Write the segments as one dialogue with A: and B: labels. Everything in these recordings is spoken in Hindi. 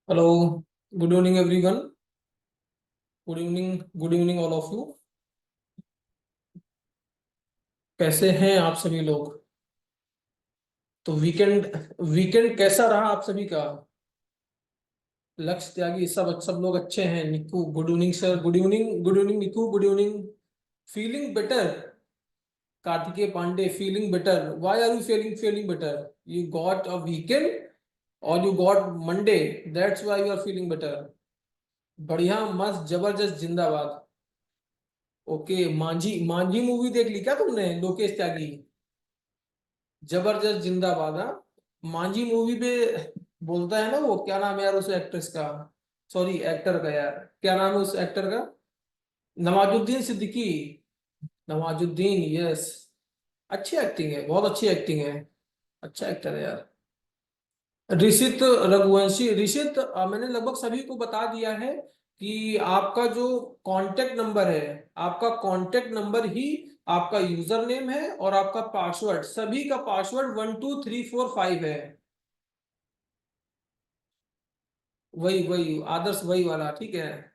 A: Hello. Good evening everyone. Good evening all of you. कैसे हैं आप सभी लोग? तो वीकेंड वीकेंड कैसा रहा आप सभी का? लक्ष्य त्यागी सब सब लोग अच्छे हैं। Niku good evening sir, good evening, good evening Niku, good evening. Feeling better. Kartikeya Pandey feeling better. Why are you feeling better? You got a weekend और you got Monday, that's why you are feeling better. बढ़िया, मस्त, जबरदस्त, जिंदाबाद। ओके, मांझी मांझी मूवी देख ली क्या तुमने, लोकेश त्यागी? जबरदस्त, जिंदाबाद। हाँ, मांझी मूवी पे बोलता है ना वो, क्या नाम है यार उस एक्ट्रेस का, सॉरी एक्टर का, यार क्या नाम है उस एक्टर का? नवाजुद्दीन सिद्दीकी। नवाजुद्दीन, यस। अच्छी एक्टिंग है, बहुत अच्छी एक्टिंग है। अच्छा एक्टर है यार। ऋषित रघुवंशी, ऋषित मैंने लगभग सभी को बता दिया है कि आपका जो कांटेक्ट नंबर है, आपका कांटेक्ट नंबर ही आपका यूजर नेम है, और आपका पासवर्ड, सभी का पासवर्ड 1 2 3 4 5 है। वही वही आदर्श, वही वाला, ठीक है।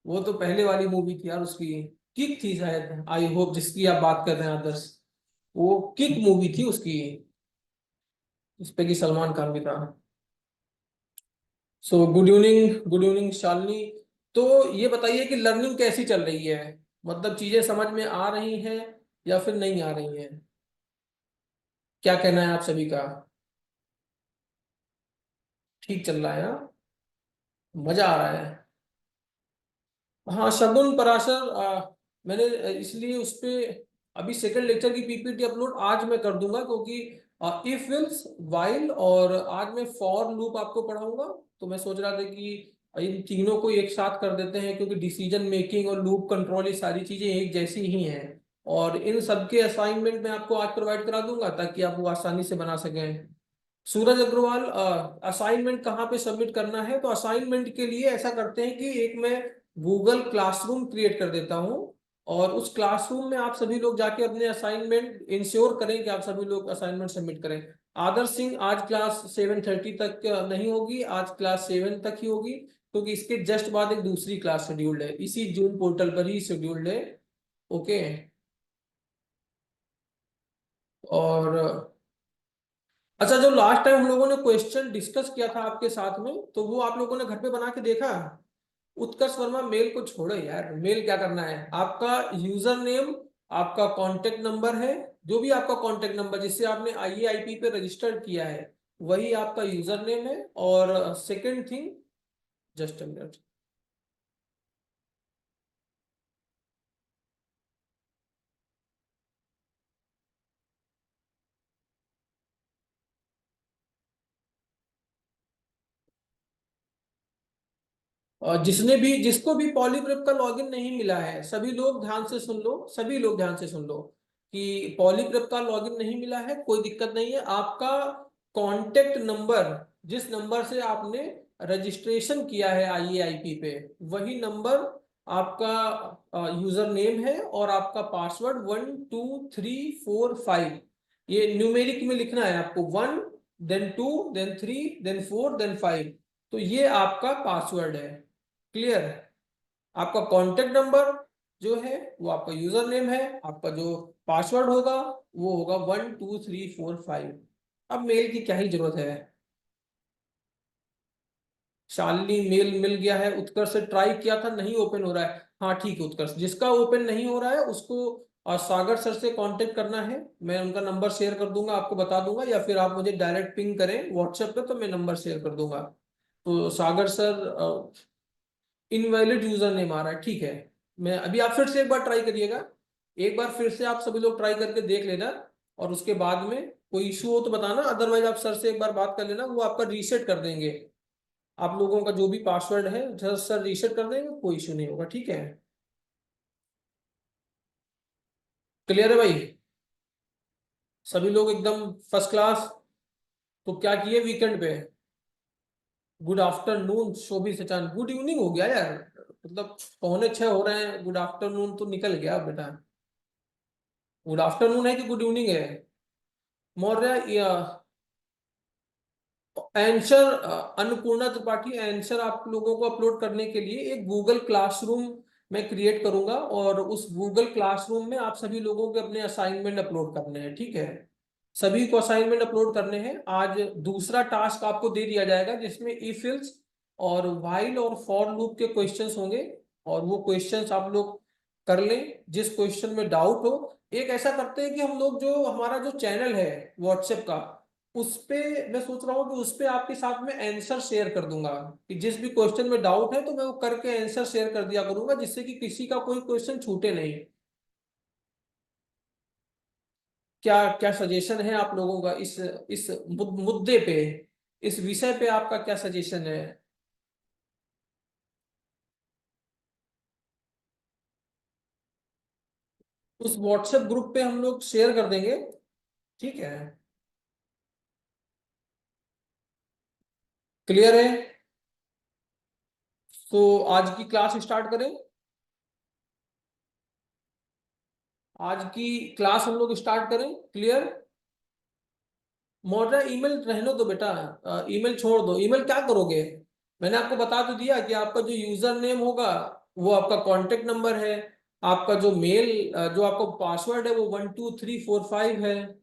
A: वो तो पहले वाली मूवी थी यार उसकी। किक थी शायद, आई होप, जिसकी आप बात कर रहे हैं आदर्श। वो किक मूवी थी उसकी। उस पे की सलमान खान भी था। So good evening, good evening Shalini. तो ये बताइए कि लर्निंग कैसी चल रही है? मतलब चीजें समझ में आ रही हैं या फिर नहीं आ रही हैं? क्या कहना है आप सभी का? ठीक चल रहा है, हाँ? मजा आ रहा है। हाँ, शगुन पराशर, मैंने इसलिए उस पे अभी सेकंड लेक्चर की पीपीटी अपलोड आज मैं कर दूंगा, क्योंकि इफ विल्स वाइल और आज मैं फॉर लूप आपको पढ़ाऊंगा। तो मैं सोच रहा था कि इन तीनों को एक साथ कर देते हैं, क्योंकि डिसीजन मेकिंग और लूप कंट्रोल ये सारी चीजें एक जैसी ही हैं। और इन सबके असाइनमेंट मैं आपको आज प्रोवाइड करा दूंगा, ताकि आप वो आसानी से बना सकें। सूरज अग्रवाल, असाइनमेंट कहाँ पे सबमिट करना है? तो असाइनमेंट के लिए ऐसा करते हैं कि एक मैं गूगल क्लासरूम क्रिएट कर देता हूँ, और उस क्लासरूम में आप सभी लोग जाके अपने असाइनमेंट इंश्योर करें कि आप सभी लोग असाइनमेंट सबमिट करें। आदर्श सिंह, आज क्लास 7:30 तक नहीं होगी, आज क्लास 7 तक ही होगी, क्योंकि इसके जस्ट बाद एक दूसरी क्लास शेड्यूल्ड है, इसी जूम पोर्टल पर ही शेड्यूल्ड है। ओके। और अच्छा, जो लास्ट टाइम हम लोगों ने क्वेश्चन डिस्कस किया था आपके साथ में, तो वो आप लोगों ने घर पे बना के देखा? उत्कर्ष वर्मा, मेल को छोड़ो यार। मेल क्या करना है? आपका यूजर नेम, आपका कांटेक्ट नंबर है, जो भी आपका कांटेक्ट नंबर जिससे आपने आईएआईपी पे रजिस्टर्ड किया है, वही आपका यूजर नेम है। और second thing, just a minute. जिसने भी, जिसको भी पॉलीप्रेप का लॉगिन नहीं मिला है, सभी लोग ध्यान से सुन लो, सभी लोग ध्यान से सुन लो कि पॉलीप्रेप का लॉगिन नहीं मिला है, कोई दिक्कत नहीं है। आपका कांटेक्ट नंबर, जिस नंबर से आपने रजिस्ट्रेशन किया है आईएआईपी पे, वही नंबर आपका यूजर नेम है, और आपका पासवर्ड 1 2 3 4 5। ये न्यूमेरिक में लिखना है आपको, 1 then 2 then 3 then 4 then 5। तो ये आपका पासवर्ड है। क्लियर? आपका कांटेक्ट नंबर जो है वो आपका यूजर नेम है, आपका जो पासवर्ड होगा वो होगा 1 2 3 4 5। अब मेल की क्या ही जरूरत है? शालिनी, मेल मिल गया है। उत्कर्ष से ट्राई किया था, नहीं ओपन हो रहा है। हाँ ठीक है उत्कर्ष, जिसका ओपन नहीं हो रहा है उसको सागर सर से कांटेक्ट करना है। मैं उनका नंबर शेयर कर दूंगा, आपको बता दूंगा, या फिर आप मुझे डायरेक्ट पिंग करें व्हाट्सएप पे, तो मैं नंबर शेयर कर दूंगा। तो सागर सर, इनवैलिड यूजर नेम आ रहा है, ठीक है। मैं अभी, आप फिर से एक बार ट्राई करिएगा। एक बार फिर से आप सभी लोग ट्राई करके देख लेना, और उसके बाद में कोई इशू हो तो बताना, अदरवाइज आप सर से एक बार बात कर लेना, वो आपका रीसेट कर देंगे। आप लोगों का जो भी पासवर्ड है सर सर रीसेट कर देंगे, कोई इशू नहीं होगा, ठीक है। क्लियर है भाई? सभी लोग एकदम फर्स्ट क्लास। तो क्या किए वीकेंड पे? Good afternoon शोभी Sachan, good evening हो गया यार। मतलब 5:45 हो रहे हैं, गुड आफ्टरनून तो निकल गया बेटा। गुड आफ्टरनून है कि गुड इवनिंग है? मौर्य, आंसर अन्नपूर्णा त्रिपाठी, आंसर आप लोगों को अपलोड करने के लिए एक गूगल क्लासरूम मैं क्रिएट करूंगा, और उस गूगल क्लासरूम में आप सभी लोगों के अपने असाइनमेंट अपलोड करने हैं, ठीक है। सभी को असाइनमेंट अपलोड करने हैं। आज दूसरा टास्क आपको दे दिया जाएगा जिसमें इफ एल्स और व्हाइल और फॉर लूप के क्वेश्चंस होंगे, और वो क्वेश्चंस आप लोग कर लें जिस क्वेश्चन में डाउट हो। एक ऐसा करते हैं कि हम लोग जो हमारा जो चैनल है व्हाट्सएप का, उस पे मैं सोच रहा हूँ कि उस पे आपके साथ में आंसर शेयर कर दूंगा, कि जिस भी क्वेश्चन में डाउट है तो मैं वो करके आंसर शेयर कर दिया करूंगा, जिससे कि किसी का कोई क्वेश्चन छूटे नहीं। क्या क्या सजेशन है आप लोगों का इस मुद्दे पे, इस विषय पे आपका क्या सजेशन है? उस व्हाट्सएप ग्रुप पे हम लोग शेयर कर देंगे, ठीक है। क्लियर है? तो आज की क्लास स्टार्ट करें। आज की क्लास हम लोग स्टार्ट करें, क्लियर। मॉडल ईमेल रहने दो बेटा, ईमेल छोड़ दो। ईमेल क्या करोगे? मैंने आपको बता तो दिया कि आपका जो यूजर नेम होगा वो आपका कांटेक्ट नंबर है। आपका जो मेल, जो आपका पासवर्ड है वो 12345 है।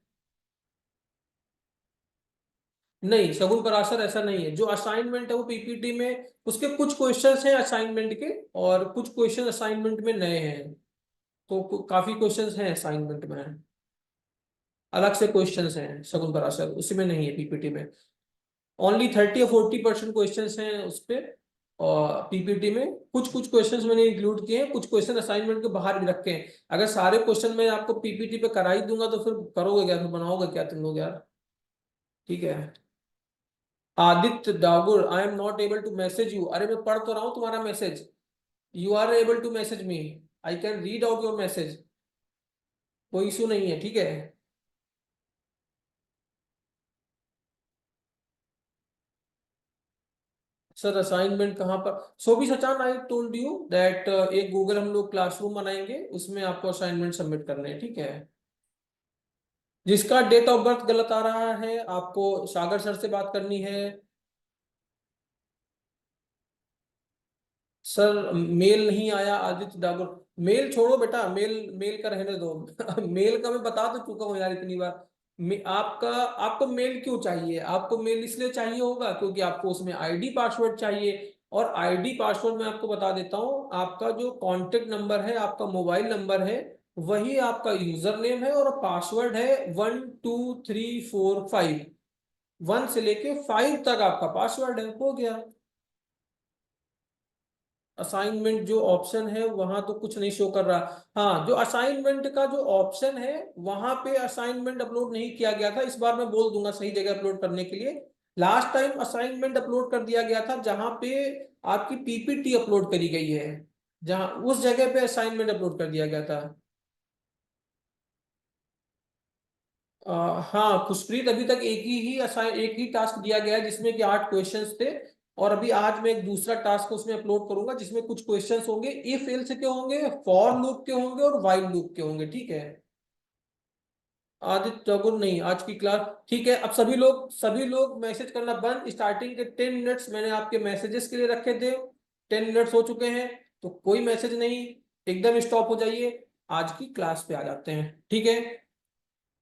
A: नहीं, शगुन पराशर ऐसा नहीं है। जो असाइनमेंट है वो पीपीटी में उसके कुछ क्वेश्चंस हैं असाइनमेंट के, और कुछ क्वेश्चन असाइनमेंट में नए हैं। तो काफी क्वेश्चंस हैं असाइनमेंट में, अलग से क्वेश्चंस हैं शगुन पराशर, उसमें नहीं है पीपीटी में। ओनली 30 और 40% क्वेश्चंस हैं उस पे। और पीपीटी में कुछ कुछ क्वेश्चंस मैंने इंक्लूड किए हैं, कुछ क्वेश्चन असाइनमेंट के बाहर भी रखे हैं। अगर सारे क्वेश्चन मैं आपको पीपीटी पे करा ही दूंगा तो फिर करोगे क्या, फिर बनाओगे क्या तुम लोग यार? ठीक है। Aditya Dagur, I am not able to message you. अरे मैं पढ़ तो रहा हूँ तुम्हारा message. You are able to message me, I can read out your message. कोई इशू नहीं है, ठीक है। सर असाइनमेंट कहाँ पर? सो भी Sachan, I told you that एक गूगल हम लोग क्लासरूम बनाएंगे, उसमें आपको असाइनमेंट सबमिट करने हैं, ठीक है। जिसका डेट ऑफ बर्थ गलत आ रहा है आपको सागर सर से बात करनी है। सर मेल नहीं आया आदित्य डागर। मेल छोड़ो बेटा, मेल मेल का रहने दो। मेल का मैं बता तो चुका हूँ यार इतनी बार। आपका आपको मेल क्यों चाहिए? आपको मेल इसलिए चाहिए होगा क्योंकि आपको उसमें आईडी पासवर्ड चाहिए। और आईडी पासवर्ड मैं आपको बता देता हूँ, आपका जो कांटेक्ट नंबर है, आपका मोबाइल नंबर है, वही आपका यूजर नेम है, और पासवर्ड है 12345। 1 से लेके 5 तक आपका पासवर्ड है, हो गया। असाइनमेंट जो ऑप्शन है वहां तो कुछ नहीं शो कर रहा। हाँ, जो असाइनमेंट का जो ऑप्शन है वहां पे असाइनमेंट अपलोड नहीं किया गया था, इस बार मैं बोल दूंगा सही जगह अपलोड करने के लिए। लास्ट टाइम असाइनमेंट अपलोड कर दिया गया था जहां पे आपकी पीपीटी अपलोड करी गई है, जहां उस जगह पे असाइनमेंट अपलोड कर दिया गया था। हाँ खुशप्रीत, अभी तक एक ही टास्क दिया गया है जिसमें कि 8 क्वेश्चंस थे। और अभी आज मैं एक दूसरा टास्क उसमें अपलोड करूंगा जिसमें कुछ क्वेश्चंस होंगे, इफ एल्स के होंगे, फॉर लूप के होंगे, और व्हाइल लूप के होंगे, ठीक है। आदित्य ठाकुर नहीं, आज की क्लास ठीक है। अब सभी लोग मैसेज करना बंद। स्टार्टिंग के 10 मिनट्स मैंने आपके मैसेजेस के लिए रखे थे, 10 मिनट्स हो चुके हैं, तो कोई मैसेज नहीं, एकदम स्टॉप हो जाइए। आज की क्लास पे आ जाते हैं, ठीक है।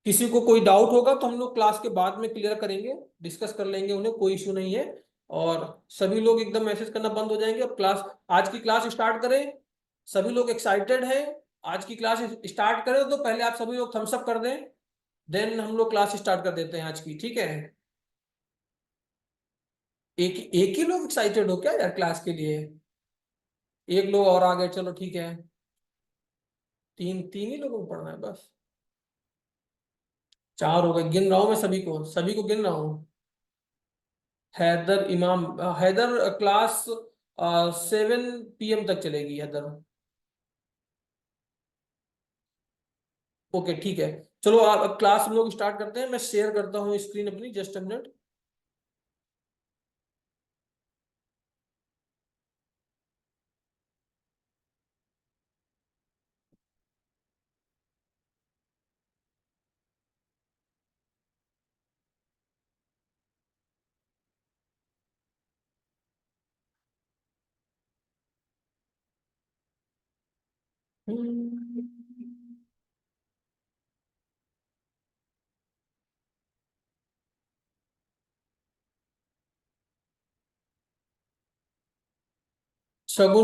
A: किसी को कोई डाउट होगा तो हम लोग क्लास के बाद में क्लियर करेंगे, डिस्कस कर लेंगे उन्हें, कोई इशू नहीं है। और सभी लोग एकदम मैसेज करना बंद हो जाएंगे। अब क्लास, आज की क्लास स्टार्ट करें। सभी लोग एक्साइटेड हैं आज की क्लास स्टार्ट करें, तो पहले आप सभी लोग थम्स अप कर दें, देन हम लोग क्लास स्टार्ट कर देते हैं आज की, ठीक है। एक ही लोग एक्साइटेड हो क्या यार क्लास के लिए? एक लोग और आ गए, चलो ठीक है। तीन तीन ही लोगों को पढ़ना है बस। 4 हो गए, गिन रहा हूं मैं सभी को गिन रहा हूँ। हैदर इमाम, हैदर क्लास 7 PM तक चलेगी हैदर। ओके ठीक है। चलो अब क्लास हम लोग स्टार्ट करते हैं। मैं शेयर करता हूँ स्क्रीन अपनी, जस्ट अ मिनट। शगुन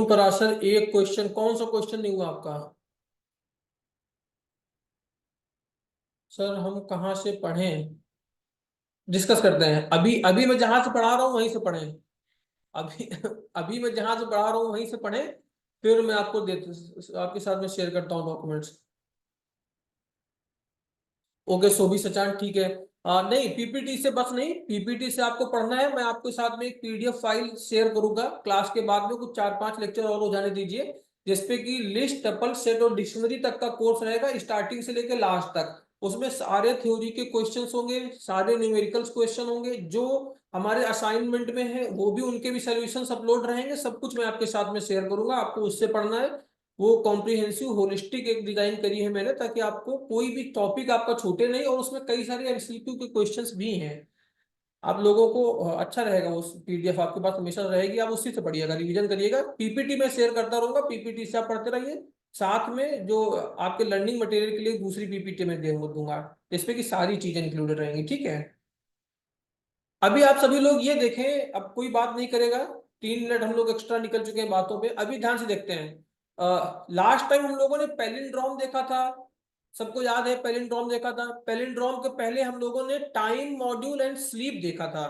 A: पराशर, एक क्वेश्चन, कौन सा क्वेश्चन नहीं हुआ आपका? सर हम कहाँ से पढ़ें? डिस्कस करते हैं। अभी अभी मैं जहां से पढ़ा रहा हूँ वहीं से पढ़ें। अभी अभी मैं जहां से पढ़ा रहा हूँ वहीं से पढ़ें। फिर मैं आपको आपके साथ में शेयर करता हूँ डॉक्यूमेंट्स। ओके, सोभी सचान, ठीक है। नहीं, पीपीटी से बस नहीं, पीपीटी से आपको पढ़ना है। मैं आपके साथ में एक पीडीएफ फाइल शेयर करूंगा क्लास के बाद में, कुछ 4-5 लेक्चर और हो जाने दीजिए, जिसपे कि लिस्ट, टपल, सेट और डिक्शनरी तक का कोर्स रहेगा, स्टार्टिंग से लेकर लास्ट तक। उसमें सारे थ्योरी के क्वेश्चंस होंगे, सारे न्यूमेरिकल्स क्वेश्चन होंगे, जो हमारे असाइनमेंट में है वो भी, उनके भी सॉल्यूशंस अपलोड रहेंगे। सब कुछ मैं आपके साथ में शेयर करूंगा, आपको उससे पढ़ना है। वो कॉम्प्रिहेंसिव होलिस्टिक एक डिजाइन करी है मैंने, ताकि आपको कोई भी टॉपिक आपका छूटे नहीं, और उसमें कई सारे एमसीक्यू के क्वेश्चंस भी हैं। आप लोगों को अच्छा रहेगा, वो पीडीएफ आपके पास हमेशा रहेगी, आप उसी से पढ़िएगा, रिवीजन करिएगा। पीपीटी में शेयर करता रहूंगा, पीपीटी से आप पढ़ते रहिए। साथ में जो आपके लर्निंग मटेरियल के लिए दूसरी पीपीटी में दूंगा, जिसपे कि सारी चीजें इंक्लूडेड रहेंगी, ठीक है। अभी आप सभी लोग ये देखें, अब कोई बात नहीं करेगा। 3 मिनट हम लोग एक्स्ट्रा निकल चुके हैं बातों पे, अभी ध्यान से देखते हैं। लास्ट टाइम हम लोगों ने पैलिंड्रोम देखा था, सबको याद है पैलिंड्रोम देखा था। पैलिंड्रोम के पहले हम लोगों ने टाइम, मॉड्यूल एंड स्लीप देखा था।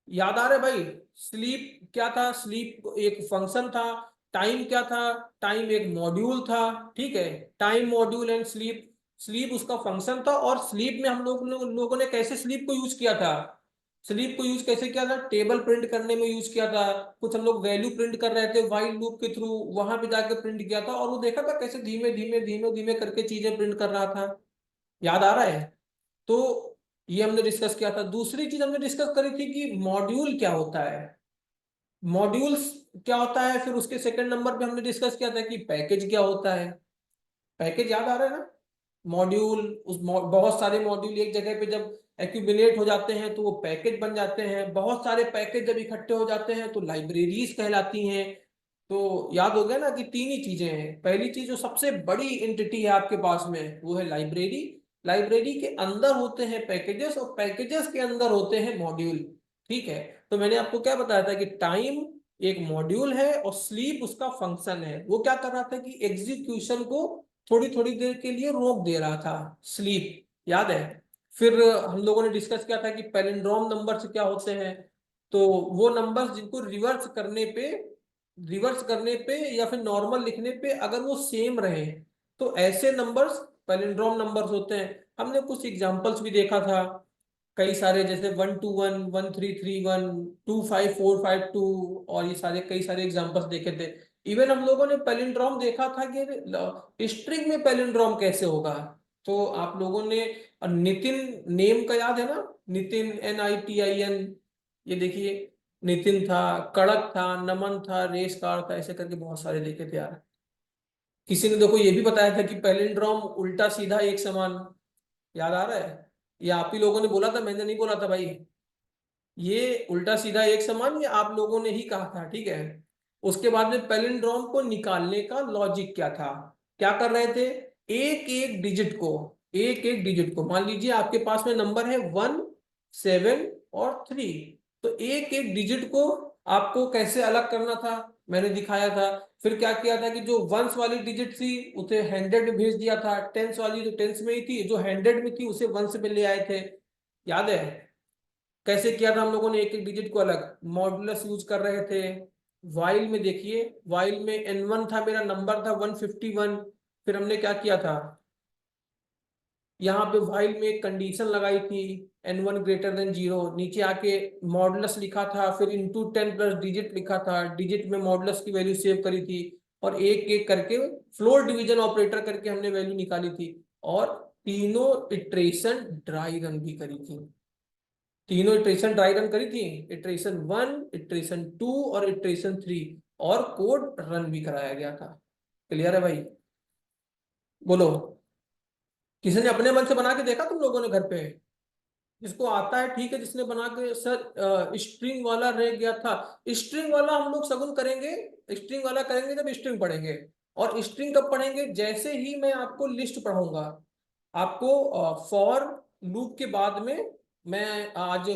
A: याद आ रहा है भाई? स्लीप क्या था? स्लीप एक फंक्शन था। टाइम क्या था? टाइम एक मॉड्यूल था। ठीक है, time, module and sleep. Sleep उसका फंक्शन था, और स्लीप में हम लोगों ने कैसे स्लीप को यूज किया था? स्लीप को यूज कैसे किया था? टेबल प्रिंट करने में यूज किया था। कुछ हम लोग वैल्यू प्रिंट कर रहे थे व्हाइल लूप के थ्रू, वहां पे जाके प्रिंट किया था, और वो देखा था कैसे धीमे धीमे धीमे धीमे करके चीजें प्रिंट कर रहा था। याद आ रहा है? तो ये हमने डिस्कस किया था। दूसरी चीज हमने डिस्कस करी थी कि मॉड्यूल क्या होता है। मॉड्यूल्स क्या होता है, फिर उसके सेकंड नंबर पे हमने डिस्कस किया था कि पैकेज क्या होता है। पैकेज याद आ रहा है ना? मॉड्यूल, बहुत सारे मॉड्यूल एक जगह पे जब एक्यूमुलेट हो जाते हैं तो वो पैकेज बन जाते हैं। बहुत सारे पैकेज जब इकट्ठे हो जाते हैं तो लाइब्रेरीज कहलाती हैं। तो याद हो गया ना कि 3 ही चीजें हैं। पहली चीज, जो सबसे बड़ी एंटिटी है आपके पास में, वो है लाइब्रेरी। लाइब्रेरी के अंदर होते हैं पैकेजेस, और पैकेजेस के अंदर होते हैं मॉड्यूल। ठीक है। तो मैंने आपको क्या बताया था कि टाइम एक मॉड्यूल है, और स्लीप उसका फंक्शन है। वो क्या कर रहा था कि एग्जीक्यूशन को थोड़ी थोड़ी देर के लिए रोक दे रहा था, स्लीप। याद है? फिर हम लोगों ने डिस्कस किया था कि पैलिंड्रोम नंबर्स क्या होते हैं। तो वो नंबर्स जिनको रिवर्स करने पे या फिर नॉर्मल लिखने पे अगर वो सेम रहे, तो ऐसे नंबर्स पैलिंड्रोम नंबर्स होते हैं। हमने कुछ एग्जांपल्स भी देखा था, कई सारे, जैसे 121, 1331, 25452, और ये सारे कई सारे एग्जांपल्स देखे थे। इवन हम लोगों ने पैलिंड्रोम देखा था कि स्ट्रिंग में पैलिंड्रोम कैसे होगा। तो आप लोगों ने नितिन नेम का याद है ना? नितिन, NITIN। ये देखिए, नितिन था, कड़क था, नमन था, रेस कार था, ऐसे करके बहुत सारे देखे थे यार। किसी ने देखो ये भी बताया था कि पैलिंड्रोम उल्टा सीधा एक समान। याद आ रहा है? ये आप ही लोगों ने बोला था, मैंने नहीं बोला था भाई। ये उल्टा सीधा एक समान, ये आप लोगों ने ही कहा था, ठीक है। उसके बाद में पैलिंड्रोम को निकालने का लॉजिक क्या था? क्या कर रहे थे? एक एक डिजिट को मान लीजिए आपके पास में नंबर है 1, 7 और 3। तो एक एक डिजिट को आपको कैसे अलग करना था, मैंने दिखाया था। फिर क्या किया था कि जो वंस वाली डिजिट थी उसे हंड्रेड में भेज दिया था, टेंस वाली जो टेंस में ही थी, जो हंड्रेड में थी उसे वंस में ले आए थे। याद है? कैसे किया था हम लोगों ने एक एक डिजिट को अलग? मॉडुलस यूज कर रहे थे। वाइल में देखिए, वाइल में N1 था, मेरा नंबर था 151। फिर हमने क्या किया था, यहाँ पे वाइल में एक कंडीशन लगाई थी, N1 ग्रेटर देन 0, नीचे आके मॉडुलस लिखा था, फिर इंटू 10 प्लस डिजिट लिखा था, डिजिट में मॉडुलस की वैल्यू सेव करी थी, और एक एक करके फ्लोर डिवीजन ऑपरेटर करके हमने वैल्यू निकाली थी। और तीनों इटरेशन ड्राई रन भी करी थी। तीनों इटरेशन ड्राई रन करी थी, इटरेशन 1, इटरेशन 2 और इटरेशन 3। और कोड रन भी कराया गया था। क्लियर है भाई? बोलो, किसी ने अपने मन से बना के देखा तुम लोगों ने घर पे? जिसको आता है ठीक है, जिसने बना के, सर स्ट्रिंग वाला रह गया था। स्ट्रिंग वाला हम लोग सगुन करेंगे, स्ट्रिंग वाला करेंगे जब स्ट्रिंग पढ़ेंगे। और स्ट्रिंग कब पढ़ेंगे? जैसे ही मैं आपको लिस्ट पढ़ाऊंगा। आपको फॉर लूप के बाद में, मैं आज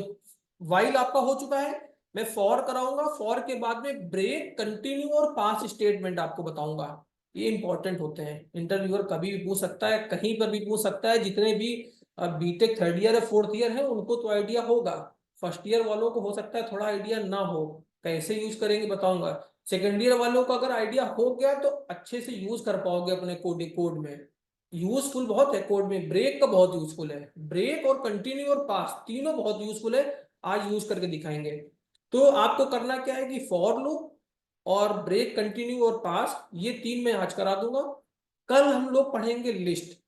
A: वाइल आपका हो चुका है, मैं फॉर कराऊंगा, फॉर के बाद में ब्रेक, कंटिन्यू और पास स्टेटमेंट आपको बताऊंगा। ये इंपॉर्टेंट होते हैं, इंटरव्यूअर कभी भी पूछ सकता है, कहीं पर भी पूछ सकता है। जितने भी बीटेक थर्ड ईयर या फोर्थ ईयर है उनको तो आइडिया होगा, फर्स्ट ईयर वालों को हो सकता है थोड़ा आइडिया ना हो, कैसे यूज करेंगे बताऊंगा। सेकेंड ईयर वालों को अगर आइडिया हो गया तो अच्छे से यूज कर पाओगे अपने कोड में। यूजफुल बहुत है कोड में, ब्रेक का बहुत यूजफुल है, ब्रेक और कंटिन्यू और पास तीनों बहुत यूजफुल है। आज यूज करके दिखाएंगे। तो आपको करना क्या है कि फॉर लूप और ब्रेक, कंटिन्यू और पास, ये तीन मैं आज करा दूंगा। कल हम लोग पढ़ेंगे लिस्ट,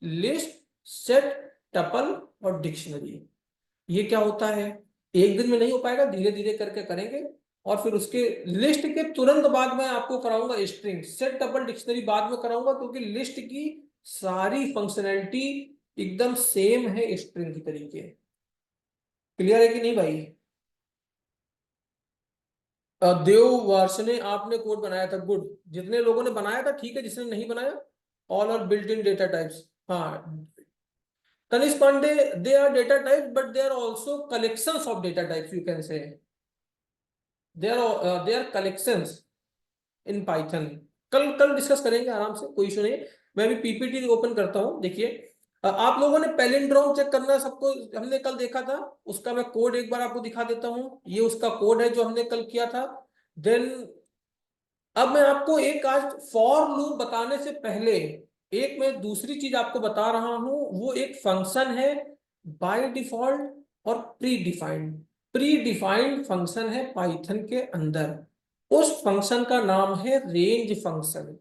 A: लिस्ट, सेट, टपल और डिक्शनरी। ये क्या होता है? एक दिन में नहीं हो पाएगा, धीरे धीरे करके करेंगे। और फिर उसके लिस्ट के तुरंत बाद में आपको कराऊंगा स्ट्रिंग, सेट, टपल, डिक्शनरी बाद में कराऊंगा, क्योंकि लिस्ट की सारी फंक्शनैलिटी एकदम सेम है स्ट्रिंग की तरीके। क्लियर है कि नहीं भाई? देव वर्ष ने आपने कोड बनाया था, गुड। जितने लोगों ने बनाया था ठीक है, जिसने नहीं बनाया, all are built in data types. हाँ, Tanish Pandey, they are data types but they are also collections of data types, you can say they are collections in Python. कल कल डिस्कस करेंगे आराम से, कोई इशू नहीं। मैं भी पीपीटी ओपन करता हूँ, देखिए। आप लोगों ने पैलिंड्रोम चेक करना सबको, हमने कल देखा था। उसका मैं कोड एक बार आपको दिखा देता हूँ, ये उसका कोड है जो हमने कल किया था। देन अब मैं आपको एक आज फॉर लूप बताने से पहले एक मैं दूसरी चीज आपको बता रहा हूं। वो एक फंक्शन है बाय डिफॉल्ट और pre defined. Pre defined function है पाइथन के अंदर, उस फंक्शन का नाम है रेंज फंक्शन।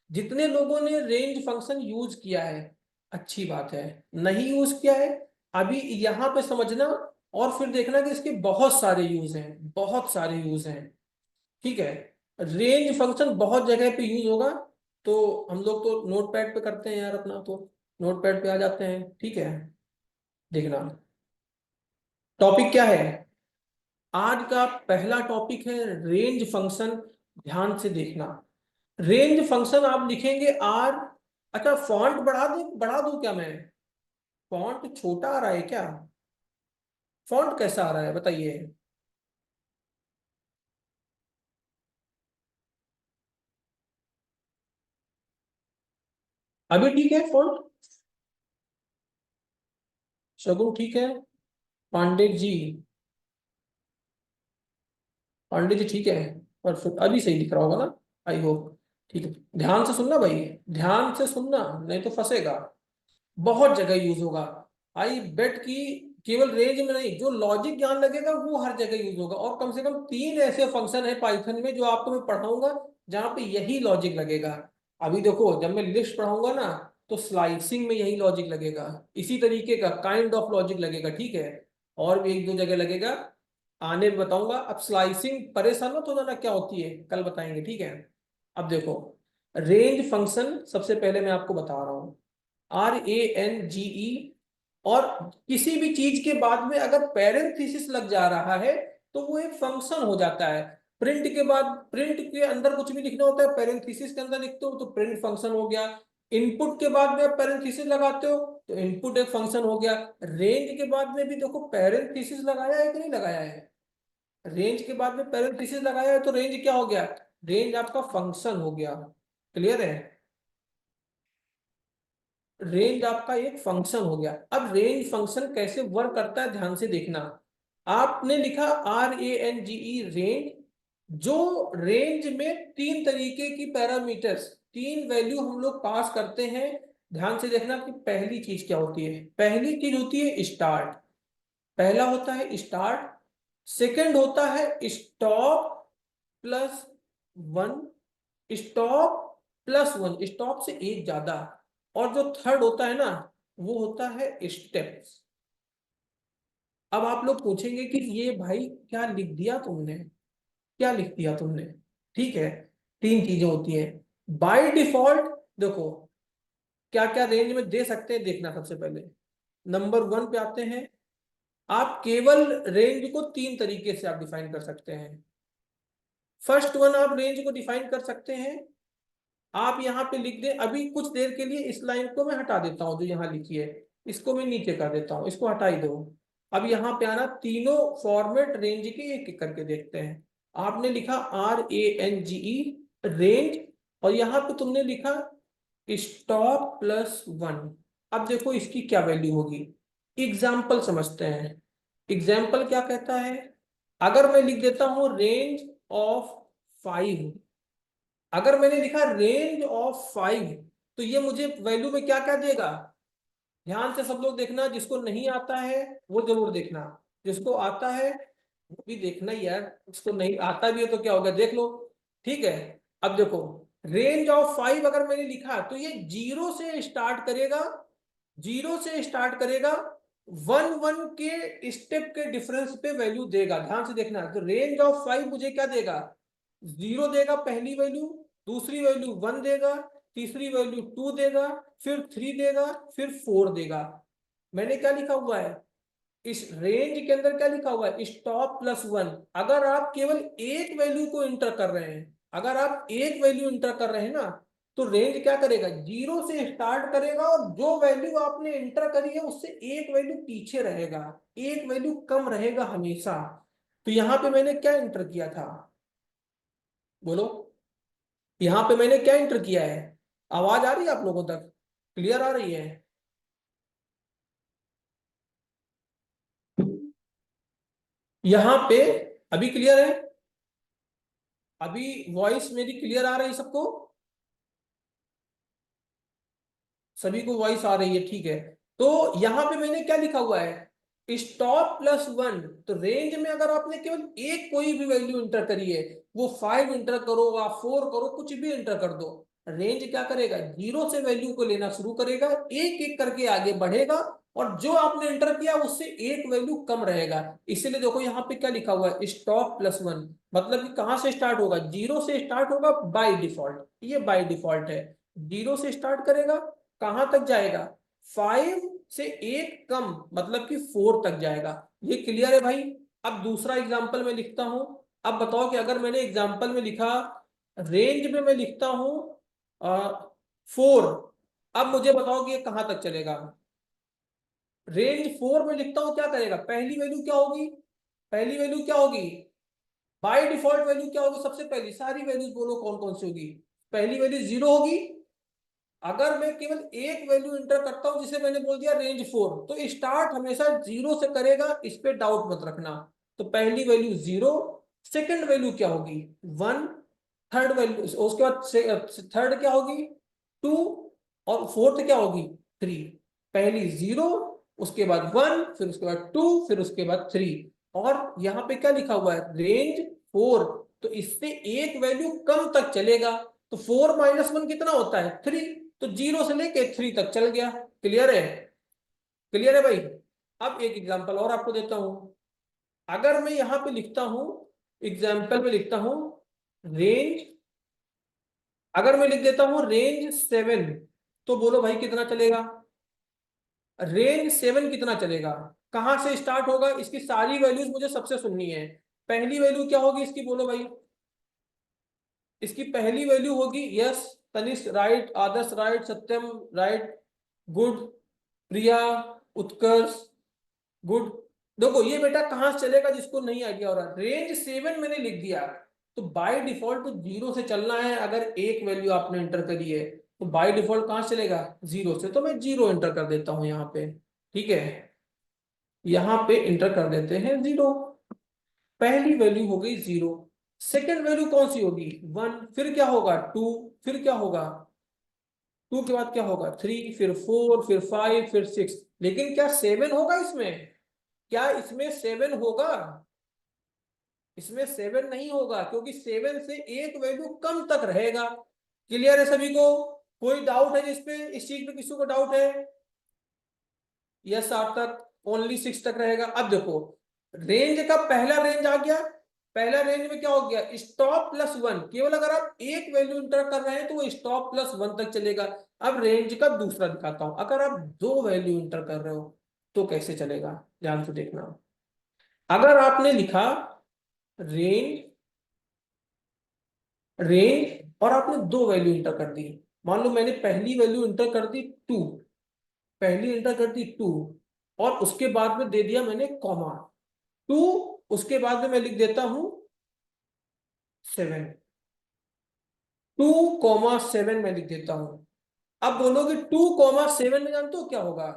A: जितने लोगों ने रेंज फंक्शन यूज किया है अच्छी बात है, नहीं यूज किया है अभी यहां पे समझना, और फिर देखना कि इसके बहुत सारे यूज हैं, बहुत सारे यूज हैं। ठीक है, रेंज फंक्शन बहुत जगह पे यूज होगा। तो हम लोग तो नोटपैड पे करते हैं यार अपना, तो नोटपैड पे आ जाते हैं। ठीक है, देखना टॉपिक क्या है। आज का पहला टॉपिक है रेंज फंक्शन। ध्यान से देखना, रेंज फंक्शन आप लिखेंगे आर। अच्छा, फॉन्ट बढ़ा दे, बढ़ा दूं क्या मैं? फॉन्ट छोटा आ रहा है क्या? फॉन्ट कैसा आ रहा है बताइए? अभी ठीक है फॉन्ट? शगुन ठीक है? पांडे जी, पांडे जी ठीक है? और फिर अभी सही दिख रहा होगा ना, आई होप। ठीक है, ध्यान से सुनना भाई, ध्यान से सुनना, नहीं तो फंसेगा। बहुत जगह यूज होगा। आई बेट कि केवल रेंज में नहीं, जो लॉजिक ज्ञान लगेगा वो हर जगह यूज होगा। और कम से कम तीन ऐसे फंक्शन है पाइथन में जो आपको मैं पढ़ाऊंगा जहां पे यही लॉजिक लगेगा। अभी देखो, जब मैं लिस्ट पढ़ाऊंगा ना, तो स्लाइसिंग में यही लॉजिक लगेगा, इसी तरीके का काइंड ऑफ लॉजिक लगेगा। ठीक है, और भी एक दो जगह लगेगा, आने में बताऊंगा। अब स्लाइसिंग परेशान मत हो जाना क्या होती है, कल बताएंगे। ठीक है, अब देखो, रेंज फंक्शन सबसे पहले मैं आपको बता रहा हूं, RANGE। और किसी भी चीज के बाद में अगर पैरेंथेसिस लग जा रहा है तो वो एक फंक्शन हो जाता है। प्रिंट के बाद, प्रिंट के अंदर कुछ भी लिखना होता है, पैरेंथेसिस के अंदर लिखते हो तो प्रिंट फंक्शन हो गया। इनपुट के बाद में आप पैरेंथेसिस लगाते हो तो इनपुट एक फंक्शन हो गया। रेंज के बाद में भी देखो पैरेंथेसिस लगाया है कि नहीं लगाया है? रेंज के बाद में पैरेंथेसिस लगाया है तो रेंज क्या हो गया? रेंज आपका फंक्शन हो गया। क्लियर है? रेंज आपका एक फंक्शन हो गया। अब रेंज फंक्शन कैसे वर्क करता है ध्यान से देखना। आपने लिखा RANGE रेंज, जो रेंज में तीन तरीके की पैरामीटर्स, तीन वैल्यू हम लोग पास करते हैं। ध्यान से देखना कि पहली चीज क्या होती है। पहली चीज होती है स्टार्ट, पहला होता है स्टार्ट। सेकंड होता है stop plus one, stop plus one, stop से एक ज्यादा। और जो थर्ड होता है ना, वो होता है स्टेप्स। अब आप लोग पूछेंगे कि ये भाई क्या लिख दिया तुमने, क्या लिख दिया तुमने? ठीक है, तीन चीजें होती हैं बाय डिफॉल्ट। देखो क्या क्या रेंज में दे सकते हैं, देखना सबसे पहले नंबर वन पे आते हैं। आप केवल रेंज को तीन तरीके से आप डिफाइन कर सकते हैं। फर्स्ट वन, आप रेंज को डिफाइन कर सकते हैं आप यहाँ पे लिख दें। अभी कुछ देर के लिए इस लाइन को मैं हटा देता हूँ जो यहाँ लिखी है, इसको मैं नीचे कर देता हूँ, इसको हटा ही दो। अब यहाँ पे आना, तीनों फॉर्मेट रेंज के एक एक करके देखते हैं। आपने लिखा RANGE रेंज, और यहाँ पे तुमने लिखा स्टॉप प्लस वन। अब देखो इसकी क्या वैल्यू होगी, एग्जाम्पल समझते हैं। एग्जाम्पल क्या कहता है, अगर मैं लिख देता हूं रेंज ऑफ 5, अगर मैंने लिखा रेंज ऑफ 5, तो ये मुझे वैल्यू में क्या क्या देगा। ध्यान से सब लोग देखना, जिसको नहीं आता है वो जरूर देखना, जिसको आता है वो भी देखना ही यार, उसको नहीं आता भी है तो क्या होगा देख लो। ठीक है, अब देखो रेंज ऑफ 5 अगर मैंने लिखा तो ये जीरो से स्टार्ट करेगा, जीरो से स्टार्ट करेगा, वन वन के स्टेप के डिफरेंस पे वैल्यू देगा। ध्यान से देखना, तो रेंज ऑफ 5 मुझे क्या देगा, जीरो देगा पहली वैल्यू, दूसरी वैल्यू 1 देगा, तीसरी वैल्यू 2 देगा, फिर 3 देगा, फिर 4 देगा। मैंने क्या लिखा हुआ है, इस रेंज के अंदर क्या लिखा हुआ है, स्टॉप प्लस वन। अगर आप केवल एक वैल्यू को इंटर कर रहे हैं, अगर आप एक वैल्यू इंटर कर रहे हैं ना, तो रेंज क्या करेगा, जीरो से स्टार्ट करेगा, और जो वैल्यू आपने इंटर करी है उससे एक वैल्यू पीछे रहेगा, एक वैल्यू कम रहेगा हमेशा। तो यहां पे मैंने क्या इंटर किया था, बोलो, यहां पे मैंने क्या इंटर किया है। आवाज आ रही है आप लोगों तक, क्लियर आ रही है। यहां पे अभी क्लियर है, अभी वॉइस मेरी क्लियर आ रही है सबको, सभी को वॉइस आ रही है, ठीक है। तो यहां पे मैंने क्या लिखा हुआ है, स्टॉप प्लस वन। तो रेंज में अगर आपने केवल एक कोई भी वैल्यू इंटर करी है, वो 5 इंटर करो या 4 करो, कुछ भी इंटर कर दो, रेंज क्या करेगा, जीरो से वैल्यू को लेना शुरू करेगा, एक एक करके आगे बढ़ेगा, और जो आपने इंटर किया उससे एक वैल्यू कम रहेगा। इसीलिए देखो यहाँ पे क्या लिखा हुआ है, स्टॉप प्लस वन, मतलब कि कहां से स्टार्ट होगा, जीरो से स्टार्ट होगा बाय डिफॉल्ट, ये बाय डिफॉल्ट है। जीरो से स्टार्ट करेगा, कहां तक जाएगा, 5 से एक कम, मतलब कि 4 तक जाएगा। ये क्लियर है भाई। अब दूसरा एग्जांपल में लिखता हूं। अब बताओ कि अगर मैंने एग्जांपल में लिखा, रेंज में मैं लिखता हूं 4, अब मुझे बताओ कि ये कहां तक चलेगा। रेंज 4 में लिखता हूं, क्या करेगा, पहली वैल्यू क्या होगी, पहली वैल्यू क्या होगी, बाय डिफॉल्ट वैल्यू क्या होगी, सबसे पहली सारी वैल्यूज बोलो कौन कौन सी होगी, पहली वैल्यू जीरो होगी। अगर मैं केवल एक वैल्यू इंटर करता हूं, जिसे मैंने बोल दिया रेंज 4, तो स्टार्ट हमेशा जीरो से करेगा, इस पे डाउट मत रखना। तो पहली वैल्यू जीरो, सेकंड वैल्यू क्या होगी, 1, थर्ड वैल्यू, उसके बाद थर्ड क्या होगी, 2, और फोर्थ क्या होगी, 3। पहली जीरो, उसके बाद 1, फिर उसके बाद 2, फिर उसके बाद 3। और यहाँ पे क्या लिखा हुआ है, रेंज 4, तो इससे एक वैल्यू कम तक चलेगा। तो 4 माइनस 1 कितना होता है, 3। तो जीरो से लेके 3 तक चल गया। क्लियर है, क्लियर है भाई। अब एक एग्जांपल और आपको देता हूं। अगर मैं यहां पे लिखता हूं, एग्जांपल में लिखता हूं रेंज, अगर मैं लिख देता हूं रेंज 7, तो बोलो भाई कितना चलेगा, रेंज 7 कितना चलेगा, कहां से स्टार्ट होगा, इसकी सारी वैल्यूज मुझे सबसे सुननी है। पहली वैल्यू क्या होगी इसकी, बोलो भाई। इसकी पहली वैल्यू होगी यस, तनिष्क राइट, आदर्श राइट, सत्यम राइट, गुड, प्रिया, उत्कर्ष, गुड। देखो ये बेटा कहां से चलेगा, जिसको नहीं आइडिया हो रहा, रेंज 7 मैंने लिख दिया, तो बाय डिफॉल्ट तो जीरो से चलना है। अगर एक वैल्यू आपने एंटर करी है, तो बाय डिफॉल्ट कहां से चलेगा, जीरो से, तो मैं जीरो एंटर कर देता हूं यहाँ पे। ठीक है, यहाँ पे एंटर कर देते हैं जीरो, पहली वैल्यू हो गई जीरो। सेकेंड वैल्यू कौन सी होगी, 1, फिर क्या होगा 2, फिर क्या होगा 2 के बाद क्या होगा 3, फिर 4, फिर 5, फिर 6। लेकिन क्या 7 होगा इसमें, क्या इसमें 7 होगा, इसमें 7 नहीं होगा, क्योंकि 7 से एक वैल्यू कम तक रहेगा। क्लियर है सभी को, कोई डाउट है जिस पे, इस चीज पे किसी को डाउट है, यस 8 तक, ओनली 6 तक रहेगा। अब देखो रेंज का पहला रेंज आ गया, पहला रेंज में क्या हो गया, स्टॉप प्लस वन, केवल अगर आप एक वैल्यू इंटर कर रहे हैं तो वो स्टॉप प्लस वन तक चलेगा। अब रेंज का दूसरा दिखाता हूं, अगर आप दो वैल्यू इंटर कर रहे हो तो कैसे चलेगा, ध्यान से देखना। अगर आपने लिखा रेंज, रेंज और आपने दो वैल्यू इंटर कर दी। मान लो मैंने पहली वैल्यू इंटर कर दी 2, पहली इंटर कर दी 2, और उसके बाद में दे दिया मैंने कॉमा 2, उसके बाद में मैं लिख देता हूं 7, 2,7 मैं लिख देता हूं। अब बोलोगे 2,7 में जानते हो क्या होगा?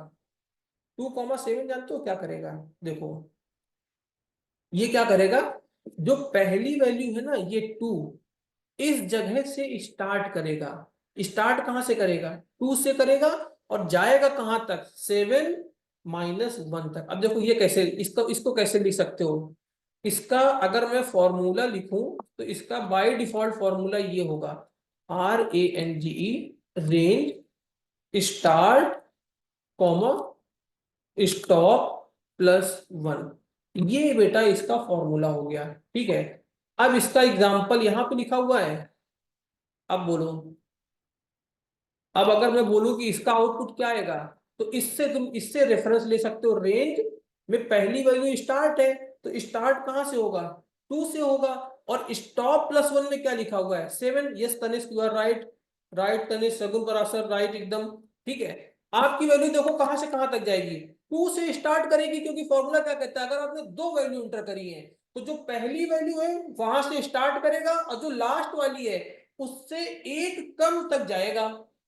A: 2,7 जानते हो क्या करेगा? देखो ये क्या करेगा, जो पहली वैल्यू है ना ये 2, इस जगह से स्टार्ट करेगा। स्टार्ट कहां से करेगा? 2 से करेगा, और जाएगा कहां तक? 7-1 तक। अब देखो ये कैसे, इसको इसको कैसे लिख सकते हो? इसका अगर मैं फॉर्मूला लिखूं तो इसका बाय डिफॉल्ट फॉर्मूला ये होगा, RANGE, range start comma stop +1। ये बेटा इसका फॉर्मूला हो गया, ठीक है। अब इसका एग्जांपल यहां पे लिखा हुआ है। अब बोलो, अब अगर मैं बोलूं कि इसका आउटपुट क्या आएगा, तो इससे तुम इससे रेफरेंस ले सकते हो। रेंज में पहली वैल्यू स्टार्ट है, तो स्टार्ट कहां से होगा? 2 से होगा। और स्टॉप +1 में क्या लिखा हुआ है? 7। Yes Tanishq, you are right, right Tanishq, Shagun Parashar right एकदम, ठीक है। आपकी वैल्यू देखो कहां से कहां तक जाएगी? 2 से स्टार्ट करेगी, क्योंकि फॉर्मूला क्या कहता है, अगर आपने दो वैल्यू इंटर करी है तो जो पहली वैल्यू है वहां से स्टार्ट करेगा, और जो लास्ट वाली है उससे एक कम तक जाएगा,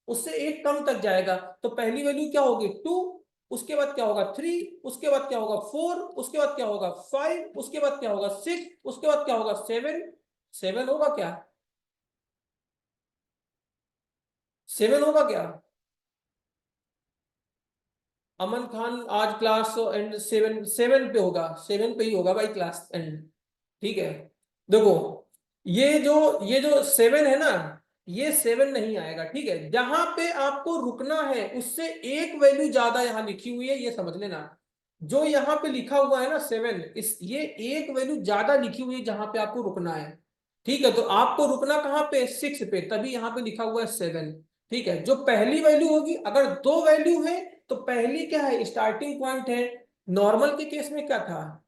A: उससे एक कम तक जाएगा। तो पहली वैल्यू क्या होगी? 2, उसके बाद क्या होगा? 3, उसके बाद क्या होगा? 4, उसके बाद क्या होगा? 5, उसके बाद क्या होगा? 6, उसके बाद क्या होगा? 7। 7 होगा क्या? 7 होगा क्या? अमन खान आज क्लास एंड 7, 7 पे होगा, 7 पे ही होगा भाई क्लास एंड, ठीक है। देखो ये जो 7 है ना, ये 7 नहीं आएगा, ठीक है। जहां पे आपको रुकना है उससे एक वैल्यू ज्यादा यहां लिखी हुई है, ये समझ लेना। जो यहाँ पे लिखा हुआ है ना 7, इस ये एक वैल्यू ज्यादा लिखी हुई है जहां पे आपको रुकना है, ठीक है। तो आपको रुकना कहाँ पे? 6 पे, तभी यहाँ पे लिखा हुआ है 7, ठीक है। जो पहली वैल्यू होगी, अगर दो वैल्यू है तो पहली क्या है? स्टार्टिंग पॉइंट है। नॉर्मल के केस में क्या था?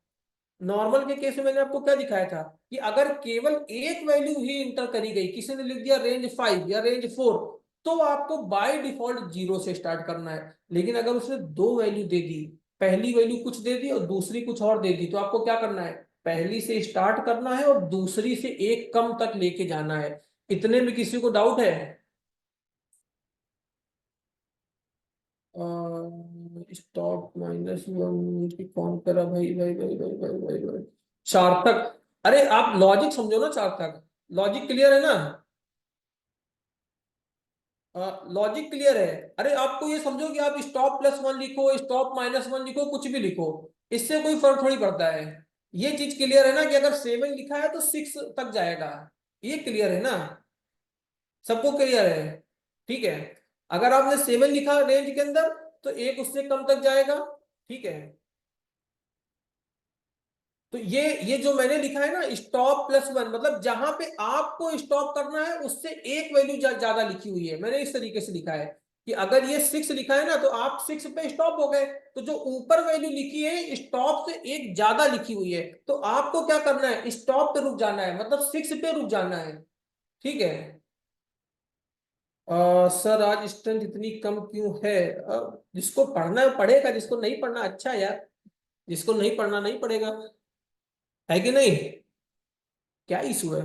A: नॉर्मल के केस में मैंने आपको क्या दिखाया था कि अगर केवल एक वैल्यू ही इंटर करी गई, किसी ने लिख दिया रेंज 5 या रेंज 4, तो आपको बाय डिफॉल्ट 0 से स्टार्ट करना है। लेकिन अगर उसने दो वैल्यू दे दी, पहली वैल्यू कुछ दे दी और दूसरी कुछ और दे दी, तो आपको क्या करना है? पहली से स्टार्ट करना है और दूसरी से एक कम तक लेके जाना है। इतने में किसी को डाउट है? स्टॉप -1 की कौन करा भाई भाई भाई भाई भाई भाई भाई? सार्थक, अरे आप लॉजिक समझो ना सार्थक, लॉजिक क्लियर है ना? लॉजिक क्लियर है। अरे आपको ये समझो कि आप स्टॉप +1 लिखो, स्टॉप -1 लिखो, कुछ भी लिखो, इससे कोई फर्क थोड़ी पड़ता है। ये चीज क्लियर है ना कि अगर 7 लिखा है तो 6 तक जाएगा, ये क्लियर है ना? सबको क्लियर है, ठीक है। अगर आपने 7 लिखा रेंज के अंदर तो एक उससे कम तक जाएगा, ठीक है। तो ये जो मैंने लिखा है ना स्टॉप +1, मतलब जहां पे आपको स्टॉप करना है उससे एक वैल्यू ज्यादा लिखी हुई है, मैंने इस तरीके से लिखा है कि अगर ये 6 लिखा है ना तो आप 6 पे स्टॉप हो गए, तो जो ऊपर वैल्यू लिखी है स्टॉप से एक ज्यादा लिखी हुई है, तो आपको क्या करना है? स्टॉप पे रुक जाना है, मतलब 6 पे रुक जाना है, ठीक है। सर आज स्ट्रेंथ इतनी कम क्यों है? जिसको पढ़ना है पढ़ेगा, जिसको नहीं पढ़ना अच्छा है यार, जिसको नहीं पढ़ना नहीं पढ़ेगा, है कि नहीं? क्या इशू है?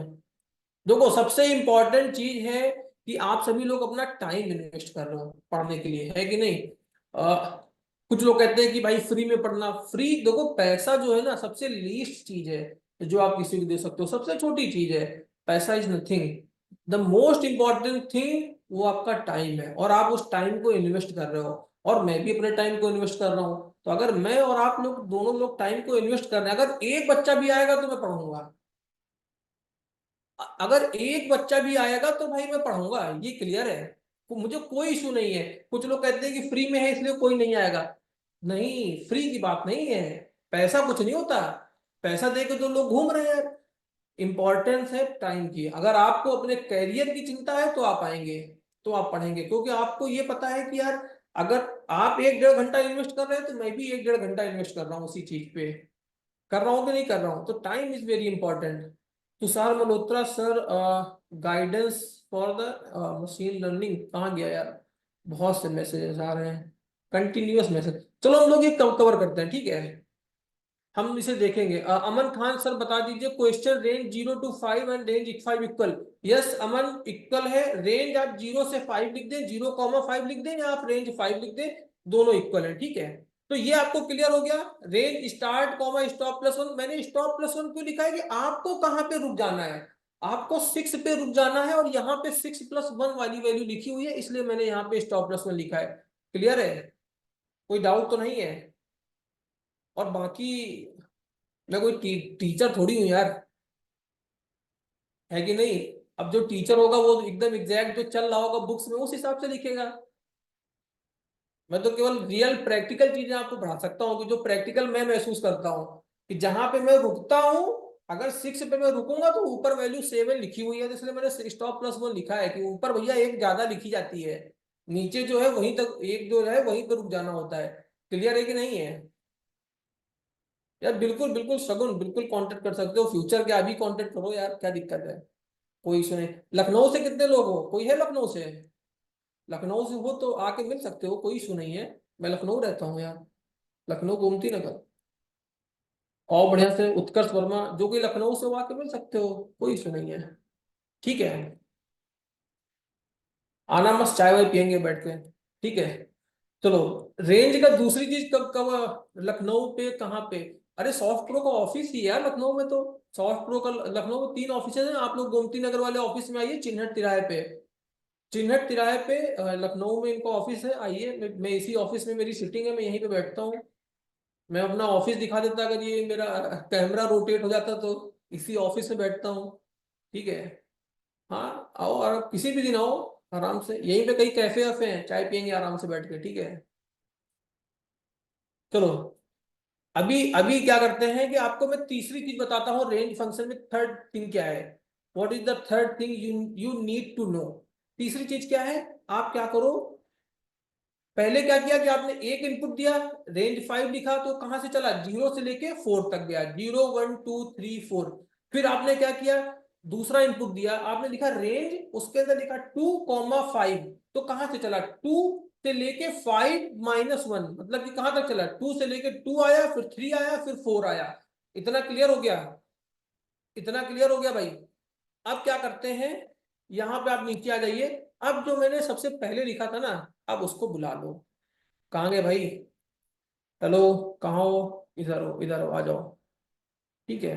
A: देखो सबसे इंपॉर्टेंट चीज है कि आप सभी लोग अपना टाइम इन्वेस्ट कर रहे हो पढ़ने के लिए, है कि नहीं? कुछ लोग कहते हैं कि भाई फ्री में पढ़ना, फ्री देखो पैसा जो है ना सबसे लीस्ट चीज है जो आप किसी को दे सकते हो, सबसे छोटी चीज है। पैसा is nothing, the most important thing वो आपका टाइम है, और आप उस टाइम को इन्वेस्ट कर रहे हो, और मैं भी अपने टाइम को इन्वेस्ट कर रहा हूँ। तो अगर मैं और आप लोग दोनों लोग टाइम को इन्वेस्ट कर रहे हैं, अगर एक बच्चा भी आएगा तो मैं पढ़ूंगा, अगर एक बच्चा भी आएगा तो भाई मैं पढ़ूंगा, ये क्लियर है। तो मुझे कोई इशू नहीं है। कुछ लोग कहते हैं कि फ्री में है इसलिए कोई नहीं आएगा, नहीं फ्री की बात नहीं है। पैसा कुछ नहीं होता, पैसा दे के तो लोग घूम रहे हैं। इंपॉर्टेंस है टाइम की। अगर आपको अपने करियर की चिंता है तो आप आएंगे, तो आप पढ़ेंगे, क्योंकि आपको ये पता है कि यार अगर आप 1-1.5 घंटा इन्वेस्ट कर रहे हैं तो मैं भी 1-1.5 घंटा इन्वेस्ट कर रहा हूँ उसी चीज पे, कर रहा हूँ कि नहीं कर रहा हूँ। तो time is very important. Tushar Malhotra sir, guidance for the machine learning, कहाँ गया यार, बहुत से मैसेजेस आ रहे हैं, कंटिन्यूअस मैसेज। चलो हम लोग ये कवर करते हैं, ठीक है, हम इसे देखेंगे। अमन खान सर बता दीजिए question, range 0 to 5 and range 5 equal. Yes Aman, equal है। रेंज आप 0 से 5 लिख दें, 0, 5 लिख दें, या आप रेंज 5 लिख दें, दोनों इक्वल है, ठीक है। तो ये आपको क्लियर हो गया। रेंज स्टार्ट कॉमा स्टॉप +1, मैंने स्टॉप +1 क्यों लिखा है कि आपको कहां पे रुक जाना है, आपको 6 पे रुक जाना है, और यहाँ पे 6+1 वाली वैल्यू लिखी हुई है, इसलिए मैंने यहाँ पे स्टॉप +1 लिखा है। क्लियर है, कोई डाउट तो नहीं है? और बाकी मैं कोई टीचर थोड़ी हूँ यार, है कि नहीं। अब जो टीचर होगा वो एकदम एग्जैक्ट जो चल रहा होगा बुक्स में उस हिसाब से लिखेगा। मैं तो केवल रियल प्रैक्टिकल चीजें आपको पढ़ा सकता हूँ, कि जो प्रैक्टिकल मैं महसूस करता हूँ, कि जहां पे मैं रुकता हूँ, अगर 6 पे मैं रुकूंगा तो ऊपर वैल्यू 7 लिखी हुई है, तो इसलिए मैंने स्टॉप +1 लिखा है, कि ऊपर भैया एक ज्यादा लिखी जाती है, नीचे जो है वहीं तक एक जो है वहीं पर रुक जाना होता है। क्लियर है कि नहीं है? यार बिल्कुल बिल्कुल शगुन, बिल्कुल कांटेक्ट कर सकते हो, फ्यूचर के अभी कांटेक्ट करो यार, क्या दिक्कत है, कोई इशू नहीं। लखनऊ से कितने लोग हो, कोई है लखनऊ से? लखनऊ से हो तो आके मिल सकते हो, कोई इशू नहीं है। मैं लखनऊ रहता हूँ यार, लखनऊ गोमती नगर। और बढ़िया से उत्कर्ष वर्मा, जो कोई लखनऊ से हो आके मिल सकते हो, कोई इशू नहीं है, ठीक है। आना, मस्त चाय वाय पियेंगे बैठ के, ठीक है। चलो, रेंज का दूसरी चीज कब कब लखनऊ पे कहाँ पे? अरे सॉफ्ट प्रो का ऑफिस ही है यार लखनऊ में तो। सॉफ्ट प्रो का लखनऊ में 3 ऑफिस हैं, आप लोग गोमती नगर वाले ऑफिस में आइए, चिन्हट तिराहे पे। चिन्हट तिराहे पे लखनऊ में इनका ऑफिस है, आइए, मैं इसी ऑफिस में मेरी सिटिंग है, मैं यहीं पे बैठता हूँ। मैं अपना ऑफिस दिखा देता अगर ये मेरा कैमरा रोटेट हो जाता तो। इसी ऑफिस में बैठता हूँ, ठीक है। हाँ आओ, और आप किसी भी दिन आओ, आराम से, यहीं पे कई कैफे वैफे हैं, चाय पियेंगे आराम से बैठ के, ठीक है। चलो, अभी अभी क्या करते हैं कि आपको मैं तीसरी चीज बताता हूँ, रेंज फंक्शन में थर्ड थिंग क्या है। What is the third thing you you need to know. तीसरी चीज क्या है, आप क्या करो, पहले क्या किया कि आपने एक इनपुट दिया, रेंज 5 लिखा, तो कहां से चला, 0 से लेके 4 तक गया, 0 1 2 3 4। फिर आपने क्या किया, दूसरा इनपुट दिया, आपने लिखा रेंज, उसके अंदर लिखा 2, 5, तो कहां से चला, 2 से लेके 5 - 1, मतलब कि कहां तक चला, 2 से लेके 2 आया, फिर 3 आया, फिर 4 आया। इतना क्लियर हो गया, इतना क्लियर हो गया भाई। अब क्या करते हैं, यहां पे आप नीचे आ जाइए। अब जो मैंने सबसे पहले लिखा था ना, अब उसको बुला लो। कहाँ गए भाई, हेलो, कहाँ हो, इधर हो, इधर हो, आ जाओ, ठीक है।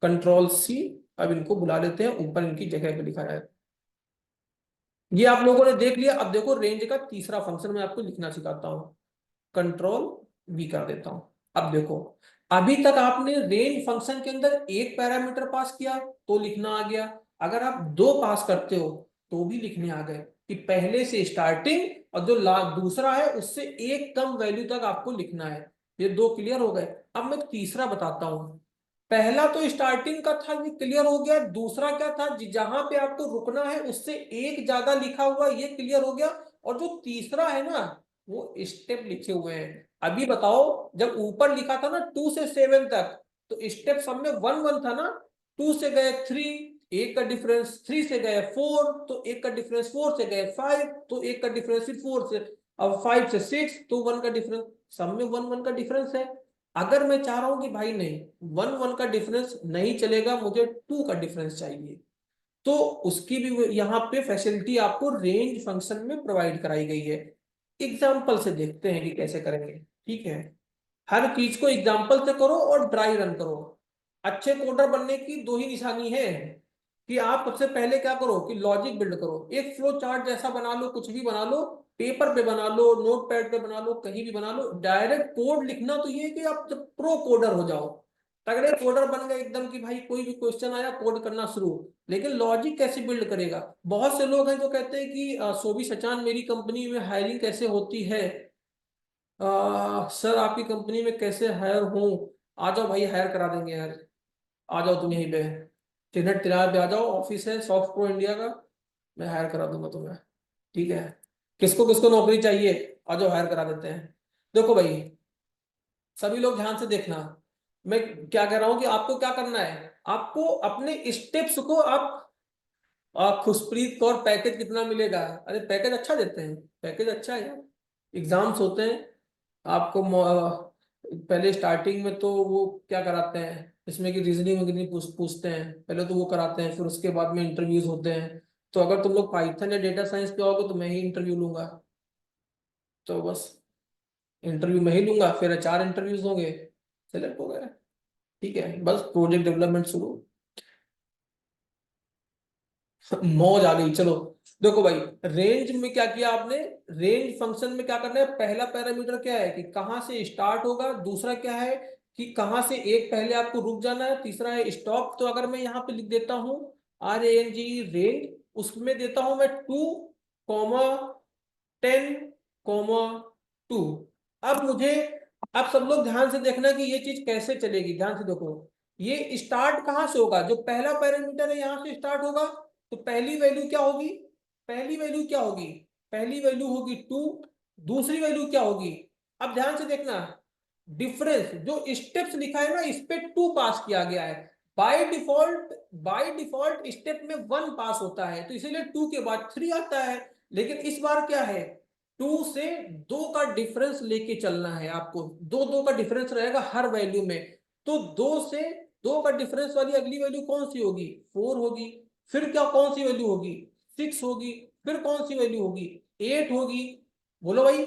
A: कंट्रोल C, अब इनको बुला लेते हैं, ऊपर इनकी जगह पे लिखा है। ये आप लोगों ने देख लिया। अब देखो रेंज का तीसरा फंक्शन मैं आपको लिखना सिखाता हूँ, कंट्रोल V कर देता हूँ। अब देखो, अभी तक आपने रेंज फंक्शन के अंदर एक पैरामीटर पास किया तो लिखना आ गया, अगर आप 2 पास करते हो तो भी लिखने आ गए, कि पहले से स्टार्टिंग, और जो दूसरा है उससे एक कम वैल्यू तक आपको लिखना है। ये 2 क्लियर हो गए। अब मैं तीसरा बताता हूँ। पहला तो स्टार्टिंग का था, ये क्लियर हो गया। दूसरा क्या था, जहां पे आपको रुकना है उससे एक ज्यादा लिखा हुआ, ये क्लियर हो गया। और जो तीसरा है ना, वो स्टेप लिखे हुए हैं। अभी बताओ, जब ऊपर लिखा था ना 2 से 7 तक, तो स्टेप सब में 1 1 था ना। 2 से गए 3, एक का डिफरेंस, 3 से गए 4, तो एक का डिफरेंस, 4 से गए 5, तो एक का डिफरेंस, फिर 4 से, अब 5 से 6, तो 1 का डिफरेंस, सब में 1 1 का डिफरेंस है। अगर मैं चाह रहा हूं कि भाई नहीं, 1 1 का डिफरेंस नहीं चलेगा, मुझे 2 का डिफरेंस चाहिए, तो उसकी भी यहाँ पे फैसिलिटी आपको रेंज फंक्शन में प्रोवाइड कराई गई है। एग्जाम्पल से देखते हैं कि कैसे करेंगे, ठीक है। हर चीज को एग्जाम्पल से करो और ड्राई रन करो। अच्छे कोडर बनने की 2 ही निशानी है, कि आप सबसे पहले क्या करो कि लॉजिक बिल्ड करो, एक फ्लो चार्ट जैसा बना लो, कुछ भी बना लो, पेपर पे बना लो, नोट पैड पे बना लो, कहीं भी बना लो। डायरेक्ट कोड लिखना तो ये है कि आप जब प्रो कोडर हो जाओ, तगड़े कोडर बन गए एकदम, कि भाई कोई भी क्वेश्चन आया कोड करना शुरू। लेकिन लॉजिक कैसे बिल्ड करेगा, बहुत से लोग हैं जो कहते हैं कि सोबी सचान मेरी कंपनी में हायरिंग कैसे होती है, सर आपकी कंपनी में कैसे हायर हूँ। आ जाओ भाई, हायर करा देंगे यार, आ जाओ तुम यहीं पे, चिन्हट तिराहे पे आ जाओ, ऑफिस है सॉफ्ट प्रो इंडिया का, मैं हायर करा दूंगा तुम्हें, ठीक है। किसको किसको नौकरी चाहिए, आ जाओ, हायर करा देते हैं। देखो भाई, सभी लोग ध्यान से देखना, मैं क्या कह रहा हूं कि आपको क्या करना है, आपको अपने स्टेप्स को आप और खुशप्रीत कौर पैकेज कितना मिलेगा? अरे पैकेज अच्छा देते हैं, पैकेज अच्छा है यार। एग्जाम्स होते हैं आपको पहले स्टार्टिंग में तो वो क्या कराते हैं इसमें कि रीजनिंग वगैरह पूछते हैं, पहले तो वो कराते हैं, फिर उसके बाद में इंटरव्यूज होते हैं। तो अगर तुम लोग पाइथन या डेटा साइंस पे आओगे तो मैं ही इंटरव्यू लूंगा। तो बस इंटरव्यू मैं ही लूंगा, फिर 4 इंटरव्यूज होंगे, सेलेक्ट हो गए। ठीक है, बस प्रोजेक्ट डेवलपमेंट शुरू। मौज आ गई। चलो देखो भाई, रेंज में क्या किया आपने? रेंज फंक्शन में क्या करना है? पहला पैरामीटर क्या है कि कहां से स्टार्ट होगा, दूसरा क्या है कि कहां से एक पहले आपको रुक जाना है, तीसरा है स्टॉप। तो अगर मैं यहाँ पे लिख देता हूं RANG रेंज, उसमें देता हूं मैं 2, 10, 2। अब मुझे, अब सब लोग ध्यान से देखना कि ये चीज कैसे चलेगी, ध्यान से देखो। ये स्टार्ट कहां से होगा? जो पहला पैरामीटर है यहां से स्टार्ट होगा। तो पहली वैल्यू क्या होगी? पहली वैल्यू क्या होगी? पहली वैल्यू होगी 2। दूसरी वैल्यू क्या होगी? अब ध्यान से देखना, डिफरेंस जो स्टेप्स लिखा है ना, इस पे 2 पास किया गया है। बाय डिफॉल्ट स्टेप में 1 पास होता है, तो इसीलिए 2 के बाद 3 आता है। लेकिन इस बार क्या है, 2 से 2 का डिफरेंस लेके चलना है आपको। 2 का डिफरेंस रहेगा हर वैल्यू में। तो 2 से 2 का डिफरेंस वाली अगली वैल्यू कौन सी होगी? 4 होगी। फिर क्या कौन सी वैल्यू होगी? 6 होगी। फिर कौन सी वैल्यू होगी? 8 होगी। बोलो भाई,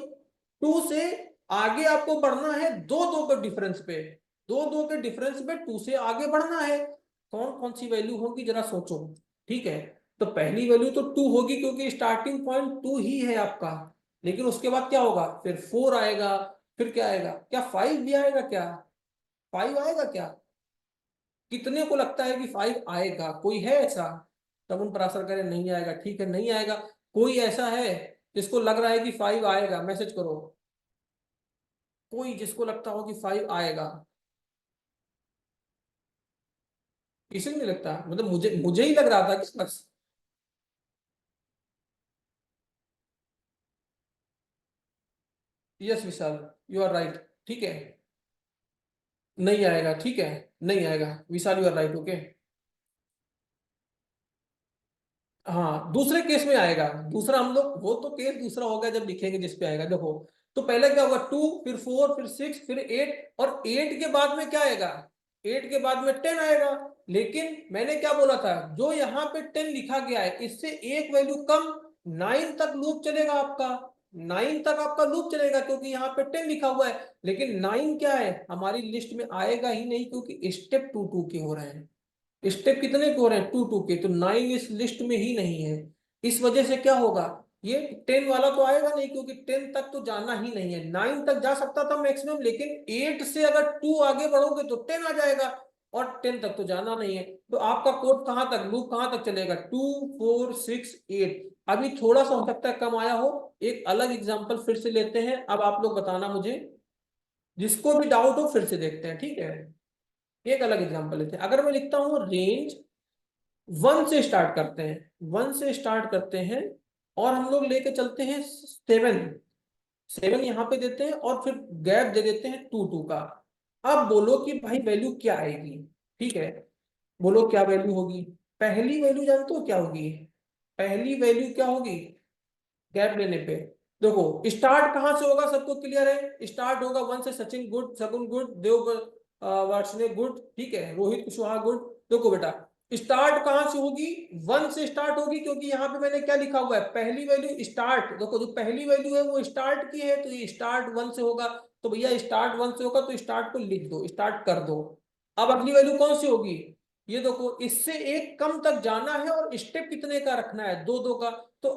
A: 2 से आगे आपको बढ़ना है 2 के डिफरेंस पे। 2 के डिफरेंस पे 2 से आगे बढ़ना है। कौन कौन सी वैल्यू होगी जरा सोचो। ठीक है, तो पहली वैल्यू तो 2 होगी क्योंकि स्टार्टिंग पॉइंट 2 ही है आपका। लेकिन उसके बाद क्या होगा? फिर 4 आएगा। फिर क्या आएगा? क्या 5 भी आएगा? क्या 5 आएगा क्या? कितने को लगता है कि 5 आएगा? कोई है ऐसा? तब उन पराशर करें नहीं आएगा। ठीक है, नहीं आएगा। कोई ऐसा है जिसको लग रहा है कि 5 आएगा? मैसेज करो। कोई जिसको लगता हो कि 5 आएगा। किसी को नहीं लगता? मतलब मुझे मुझे ही लग रहा था कि बस। Yes Vishal, you are right. ठीक है, नहीं आएगा। ठीक है, नहीं आएगा Vishal, you are right. Okay. हाँ, दूसरे केस में आएगा। दूसरा हम लोग, वो तो केस दूसरा होगा जब लिखेंगे जिस पे आएगा। देखो, तो पहले क्या होगा? 2, फिर 4, फिर 6, फिर 8, और 8 के बाद में क्या आएगा? 8 के बाद में 10 आएगा। लेकिन मैंने क्या बोला था, जो यहाँ पे 10 लिखा गया है इससे एक वैल्यू कम, 9 तक लूप चलेगा आपका। 9 तक आपका लूप चलेगा क्योंकि यहाँ पे 10 लिखा हुआ है। लेकिन 9 क्या है, हमारी लिस्ट में आएगा ही नहीं क्योंकि स्टेप 2 के हो रहे हैं। स्टेप कितने के हो रहे हैं? 2 के। तो 9 इस लिस्ट में ही नहीं है। इस वजह से क्या होगा, ये 10 वाला तो आएगा नहीं क्योंकि 10 तक तो जाना ही नहीं है। 9 तक जा सकता था मैक्सिमम, लेकिन 8 से अगर 2 आगे बढ़ोगे तो 10 आ जाएगा। और 10 तक तो जाना नहीं है। तो आपका कोड कहां तक, लूप कहां तक चलेगा? 2, 4, 6, 8। अभी थोड़ा सा हो सकता है कम आया हो। एक अलग एग्जांपल फिर से लेते हैं, अब आप लोग बताना मुझे। जिसको भी डाउट हो फिर से देखते हैं, ठीक है। एक अलग एग्जांपल लेते हैं। अगर मैं लिखता हूं रेंज 1 से स्टार्ट करते हैं, 1 से स्टार्ट करते हैं, और हम लोग लेके चलते हैं 7। 7 यहाँ पे देते हैं और फिर गैप दे देते हैं 2 का। अब बोलो कि भाई वैल्यू क्या आएगी? ठीक है, बोलो क्या वैल्यू होगी? पहली वैल्यू जानते हो क्या होगी? पहली वैल्यू क्या होगी गैप लेने पे? देखो, स्टार्ट कहां से होगा? सबको क्लियर है? स्टार्ट होगा 1 से। सचिन गुड, शगुन गुड, देव वार्षणे गुड, ठीक है, रोहित कुशवाहा गुड। देखो बेटा, स्टार्ट कहां से होगी? 1 से स्टार्ट होगी क्योंकि यहाँ पे मैंने क्या लिखा हुआ है, पहली वैल्यू स्टार्ट। देखो, जो पहली वैल्यू है वो स्टार्ट की है, तो ये स्टार्ट 1 से होगा। तो भैया स्टार्ट 1 से होगा तो स्टार्ट को लिख दो, स्टार्ट कर दो। अब अगली वैल्यू कौन सी होगी? ये देखो, इससे एक कम तक जाना है और स्टेप कितने का रखना है? 2 का। तो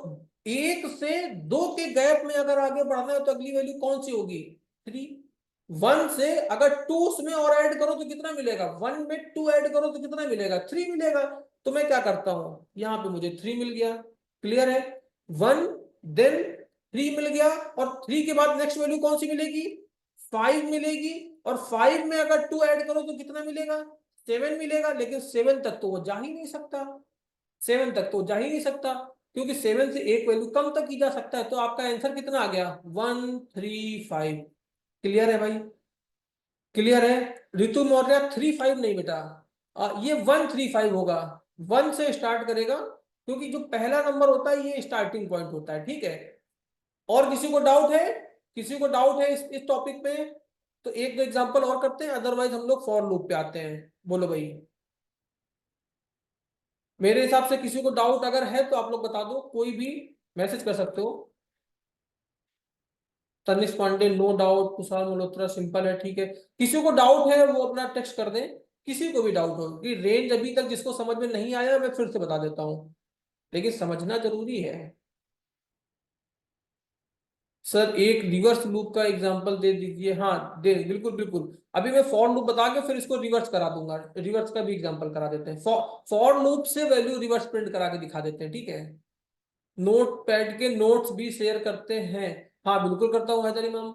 A: 1 से 2 के गैप में अगर आगे बढ़ना है तो अगली वैल्यू कौन सी होगी? 3। 1 से अगर 2 उसमें और ऐड करो तो कितना मिलेगा? 1 में 2 ऐड करो तो कितना मिलेगा? 3 मिलेगा। तो मैं क्या करता हूं, यहां पे मुझे 3 मिल गया। क्लियर है? 1, देन 3 मिल गया, और 3 के बाद नेक्स्ट वैल्यू कौन सी मिलेगी? 5 मिलेगी। और 5 में अगर 2 ऐड करो तो कितना मिलेगा? 7 मिलेगा। लेकिन 7 तक तो वो जा ही नहीं सकता। 7 तक तो जा ही नहीं सकता क्योंकि 7 से एक वैल्यू कम तक की जा सकता है। तो आपका आंसर कितना आ गया? 1, 3, 5। क्लियर है भाई? क्लियर है? ऋतु मौर्य 3, 5 नहीं बेटा, ये 1, 3, 5 होगा। 1 से स्टार्ट करेगा क्योंकि जो पहला नंबर होता है ये स्टार्टिंग पॉइंट होता है, ठीक है। और किसी को डाउट है, किसी को डाउट है इस टॉपिक पे? तो एक एग्जांपल और करते हैं, अदरवाइज हम लोग फॉर लूप पे आते हैं। बोलो भाई। मेरे हिसाब से किसी को डाउट अगर है तो आप लोग बता दो, कोई भी मैसेज कर सकते हो। Tanish Pandey no doubt, Kushal Malhotra simple है, ठीक है। किसी को डाउट है वो अपना टेक्स्ट कर दें। किसी को भी डाउट हो कि रेंज अभी तक जिसको समझ में नहीं आया मैं फिर से बता देता हूँ, लेकिन समझना जरूरी है। सर एक रिवर्स लूप का एग्जांपल दे दीजिए। हाँ दे, बिल्कुल बिल्कुल। अभी मैं फॉर लूप बता के फिर इसको रिवर्स करा दूंगा, रिवर्स का भी एग्जांपल करा देते हैं। फॉर लूप से वैल्यू रिवर्स प्रिंट करा के दिखा देते हैं, ठीक है। नोट पैड के नोट्स भी शेयर करते हैं? हाँ बिल्कुल करता हूँ हैदर इमाम,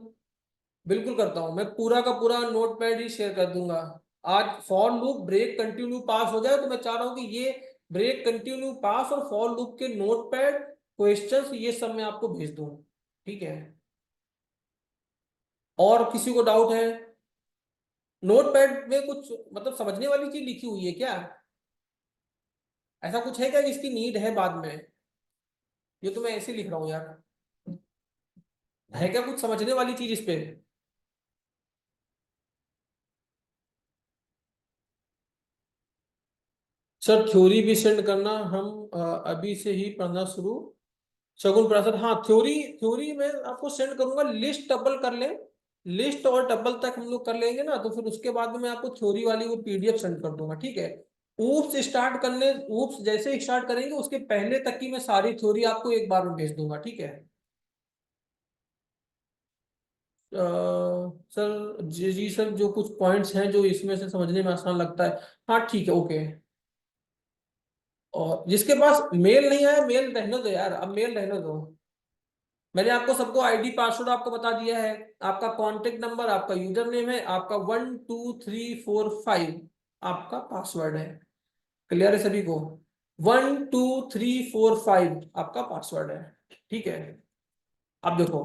A: बिल्कुल करता हूँ। मैं पूरा का पूरा नोट पैड ही शेयर कर दूंगा। आज फॉर लूप ब्रेक कंटिन्यू पास हो जाए तो मैं चाह रहा हूँ कि ये ब्रेक कंटिन्यू पास और फॉर लूप के नोट पैड क्वेश्चंस ये सब मैं आपको भेज दूँ, ठीक है। और किसी को डाउट है? नोटपैड में कुछ मतलब समझने वाली चीज लिखी हुई है क्या? ऐसा कुछ है क्या जिसकी नीड है बाद में? ये तो मैं ऐसे लिख रहा हूँ यार। है क्या कुछ समझने वाली चीज इस पे? सर थ्योरी भी सेंड करना, हम अभी से ही पढ़ना शुरू। शगुन प्रसाद, हाँ थ्योरी, थ्योरी मैं आपको सेंड करूंगा। लिस्ट टपल कर लें, लिस्ट और टपल तक हम लोग कर लेंगे ना, तो फिर उसके बाद में मैं आपको थ्योरी वाली वो पीडीएफ सेंड कर दूंगा, ठीक है। ऊप्स स्टार्ट करने, ऊप्स जैसे स्टार्ट करेंगे उसके पहले तक की मैं सारी थ्योरी आपको एक बार में भेज दूंगा, ठीक है। सर जी जी सर, जो कुछ पॉइंट्स हैं जो इसमें से समझने में आसान लगता है। हाँ ठीक है, ओके। और जिसके पास मेल नहीं आया, मेल रहने दो यार, अब मेल रहने दो। मैंने आपको सबको आईडी पासवर्ड आपको बता दिया है। आपका कांटेक्ट नंबर, आपका यूजर नेम है, आपका 1 2 3 4 5 आपका पासवर्ड है। क्लियर है सभी को? 1 2 3 4 5 आपका पासवर्ड है, ठीक है। अब देखो,